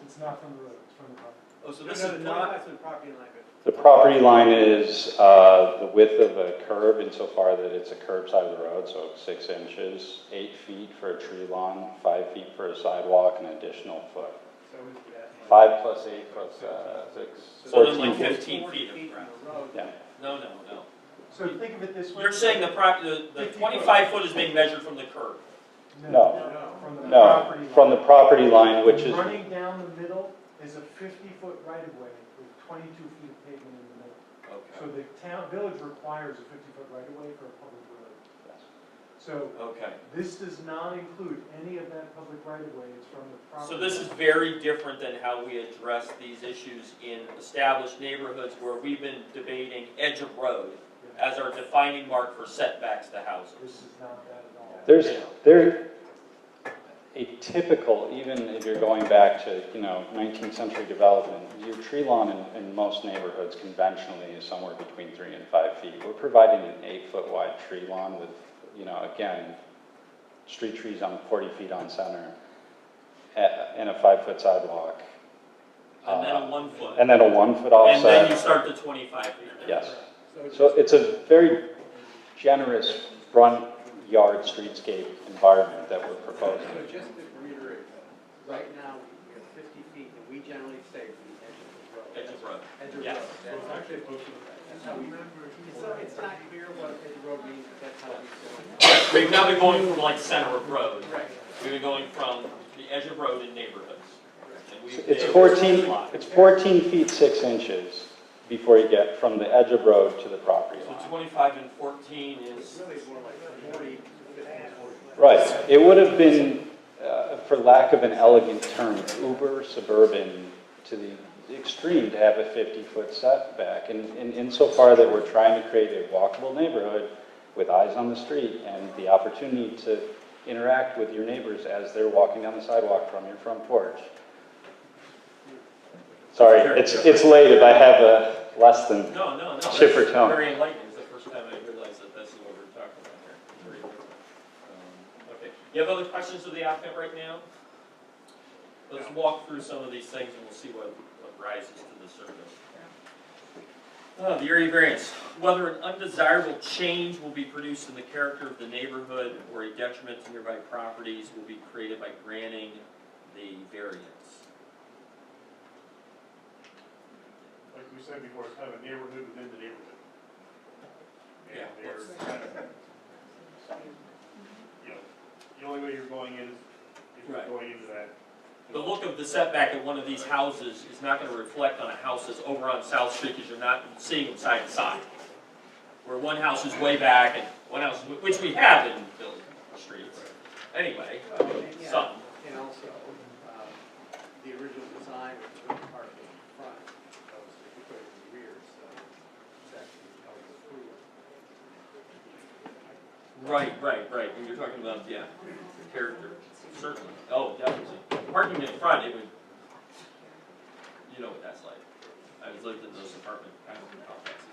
It's not from the road, it's from the property. Oh, so this No, is the not. 25 's the property line, but The property line is the width of a curb insofar that it's a curb side of the road, so 6 inches, 8 feet for a tree lawn, 5 feet for a sidewalk, an additional foot. so is that 5 plus 8 plus 6. So then like 14 feet. 15 feet of ground. Yeah. No. So think of it this way. You're saying the 25 foot is being measured from the curb. No. From the No, property line. from the property line, which is, Running down the middle is a 50-foot right-of-way with 22 feet of pavement in the middle. So the village requires a 50-foot right-of-way for a public road. So this does not include any of that public right-of-way, it's from the property. So this is very different than how we address these issues in established neighborhoods where we've been debating edge of road as our defining mark for setbacks to houses. This is not that at all. there's a typical, even if you're going back to, 19th century development, your tree lawn in most neighborhoods conventionally is somewhere between 3 and 5 feet. We're providing an 8-foot wide tree lawn with, again, street trees on 40 feet on center and a 5-foot sidewalk. And then a 1 foot. And then a 1 foot offset. And then you start the 25 feet. Yes. So it's a very generous front yard streetscape environment that we're proposing. So just to reiterate, right now, we have 50 feet, and we generally stay from the edge of the road. Edge of road. Edge of Yes. road. That's not 50 feet. That's how we remember. It's not clear what edge of road means, but that's how we say it. We've now been going from like center of road. Right. We've been going from the edge of road in neighborhoods. And we've It's been- 14 feet 6 inches before you get from the edge of road to the property So line. 25 and 14 is. Really more like 40, 50, 40. Right. It would have been, for lack of an elegant term, uber suburban to the extreme to have a 50-foot setback. And insofar that we're trying to create a walkable neighborhood with eyes on the street and the opportunity to interact with your neighbors as they're walking down the sidewalk from your front porch. Sorry, it's late if I have a less than No. chipper That's tone. very enlightening. It's the first time I realized that this is what we're talking about here. Very good. Okay. You have other questions of the applicant right now? Let's walk through some of these things and we'll see what rises to the surface. The area variance. Whether an undesirable change will be produced in the character of the neighborhood or a detriment to nearby properties will be created by granting the variance. Like we said before, it's kind of a neighborhood within the neighborhood. And Yeah, there's let's- kind of, the only way you're going in is if you're Right. going into that. The look of the setback at one of these houses is not going to reflect on a house that's over on South Street because you're not seeing them side to side. Where one house is way back and one house, which we have in Village Streets. Anyway, some. And also, the original design was to put the parking in front, so if you put it in the rear, so it's actually covered the through. Right. And you're talking about, character, certainly. Oh, definitely. Parking in front, it would, you know what that's like. I was lived in those apartment kind of complexes.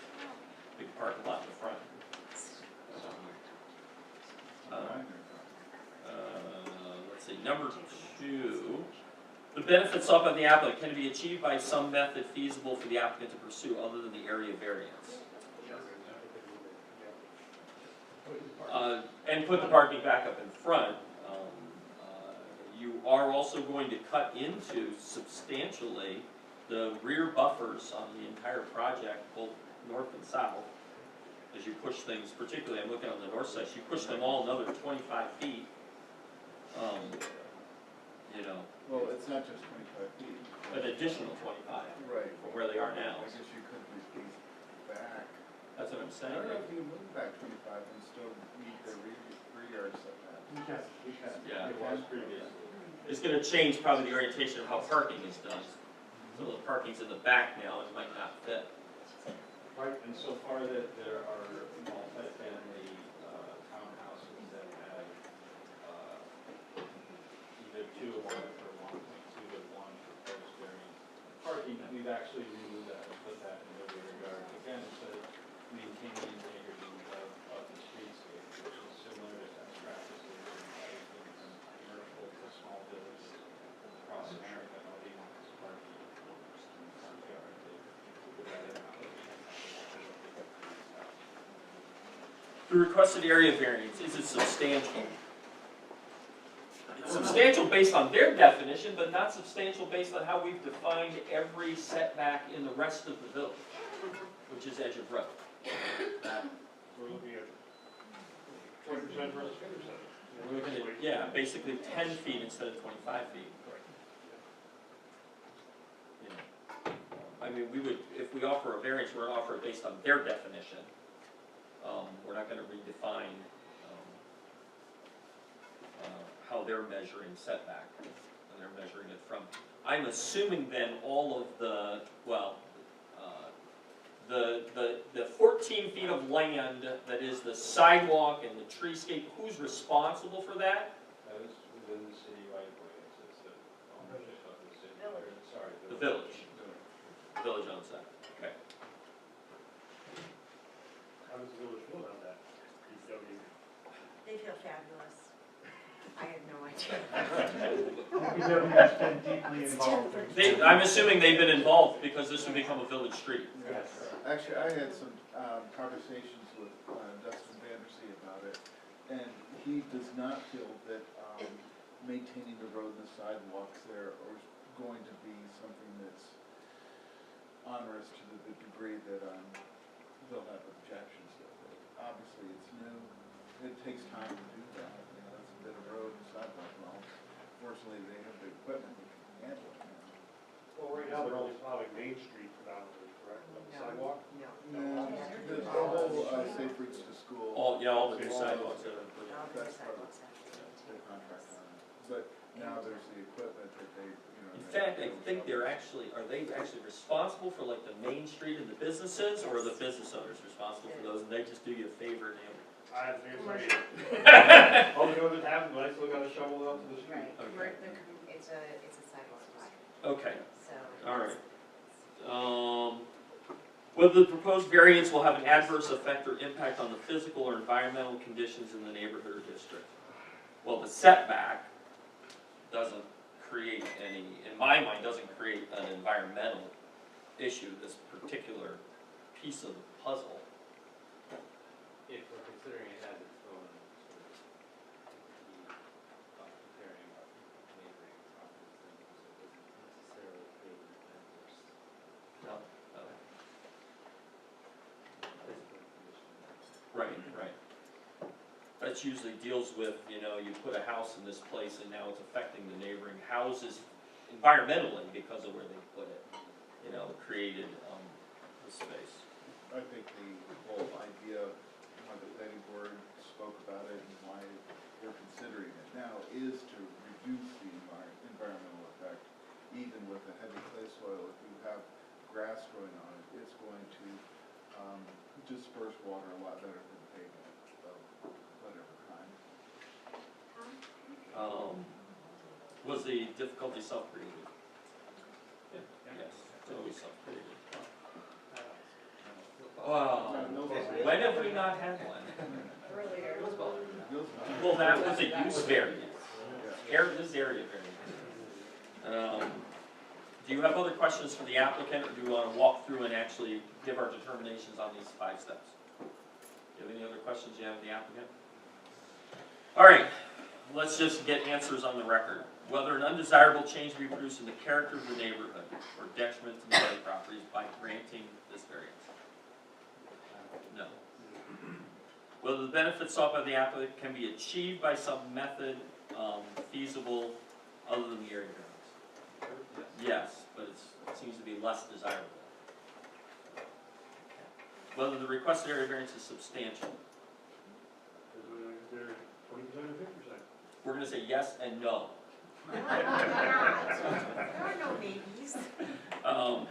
Big parking lot in the front. Let's see, number 2. The benefits sought by the applicant can be achieved by some method feasible for the applicant to pursue other than the area variance. And put the parking back up in front. you are also going to cut into substantially the rear buffers on the entire project, both north and south. As you push things, particularly I'm looking on the north side, you push them all another 25 feet. You know, Well, it's not just 25 feet. an additional 25 Right. from where they are now. I guess you could move these back. That's what I'm I saying. don't know if you can move back 25 and still meet the rear yard setback. We can. Yeah. It was previously. It's going to change probably the orientation of how parking is done. So the parking's in the back now, it might not fit. Right, and so far that there are multifamily townhouses that have either 2 or 1 for 1.2 to 1 proposed variance. Parking, we've actually removed that and put that in the rear yard. Again, to maintain the integrity of the streetscape, which is similar to best practices in everything from commercial to small business across America. Nobody wants parking in the front yard. They put that in the house. The requested area variance, is it substantial? It's substantial based on their definition, but not substantial based on how we've defined every setback in the rest of the village, which is edge of road. We're looking at 20% versus 50%. We're looking at, yeah, basically 10 feet instead of 25 feet. You know, I mean, we would, if we offer a variance, we're going to offer it based on their definition. We're not going to redefine how they're measuring setback, and they're measuring it from. I'm assuming then all of the, well, the 14 feet of land that is the sidewalk and the treescape, who's responsible for that? That is within the city right of way. It's the ownership of the city. Sorry. The village. The village owns that, okay. How does the village feel about that? DPW? They feel fabulous. I had no idea. DPW's been deeply involved. I'm assuming they've been involved because this would become a village street. Yes. Actually, I had some conversations with Dustin Vandersea about it, and he does not feel that maintaining the road and the sidewalks there are going to be something that's onerous to the degree that they'll have objections to it. Obviously, it's new. It takes time to do that. You know, it's a bit of road and sidewalk. Well, fortunately, they have the equipment that can handle it now. Well, right now, they're only plowing Main Street predominantly, correct? On the sidewalk? No, the whole Safe Routes to School. All the new sidewalks that are put in. That's part of the contract on it. But now there's the equipment that they, you know. In fact, I think are they actually responsible for like the Main Street and the businesses, or are the business owners responsible for those, and they just do you a favor and I think it's all the others have, but I still got to shovel out to the street. Right, it's a sidewalk project. Okay, So. all right. Whether the proposed variance will have an adverse effect or impact on the physical or environmental conditions in the neighborhood or district. Well, the setback doesn't create any, in my mind, doesn't create an environmental issue, this particular piece of the puzzle. If we're considering it as its own sort of comparing neighboring properties, then it doesn't necessarily create an adverse No. physical condition. Right. That usually deals with, you put a house in this place and now it's affecting the neighboring houses environmentally because of where they put it, created the space. I think the whole idea, when the planning board spoke about it and why we're considering it now, is to reduce the environmental effect. Even with the heavy clay soil, if you have grass growing on it, it's going to disperse water a lot better than pavement of whatever kind. Was the difficulty self-created? Yes, it's always self-created. Wow. When have we not had one? Well, that was a use variance. This area variance. Do you have other questions for the applicant, or do you want to walk through and actually give our determinations on these 5 steps? Do you have any other questions you have of the applicant? All right. let's just get answers on the record. Whether an undesirable change be produced in the character of the neighborhood or detriment to the other properties by granting this variance? No. Whether the benefits sought by the applicant can be achieved by some method feasible other than the area variance? Yes, but it seems to be less desirable. Whether the requested area variance is substantial? They're 20% or 50%. We're going to say yes and no. There are no maybes.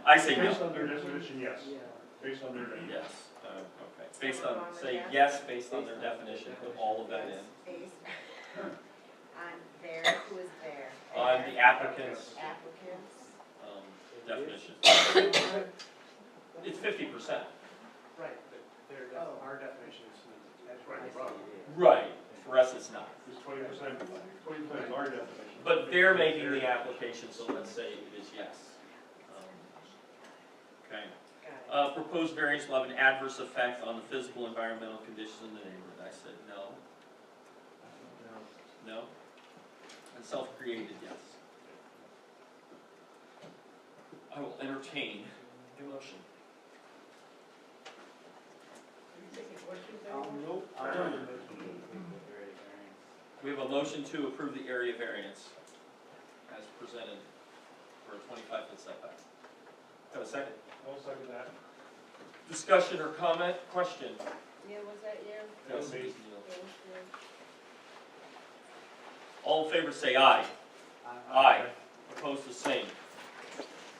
I say no. Based on their definition, yes. Based on their definition. Yes. Okay. Based on, say yes, based on their definition, put all of that in. Based on their, who is there? On the applicant's Applicants. definition. It's 50%. Right, but our definition is, that's Right. Right. For us, it's not. It's 20%, 20% is our definition. But they're making the application, so let's say it is yes. Okay. Proposed variance will have an adverse effect on the physical environmental conditions in the neighborhood. I said no. No? And self-created, yes. I will entertain a motion. Nope. We have a motion to approve the area variance as presented for a 25-foot setback. Have a second? I'll second that. Discussion or comment, question? Yeah, was that you? That was me. Yeah, it was you. All in favor say aye. Aye. Opposed the same.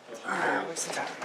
Motion carries.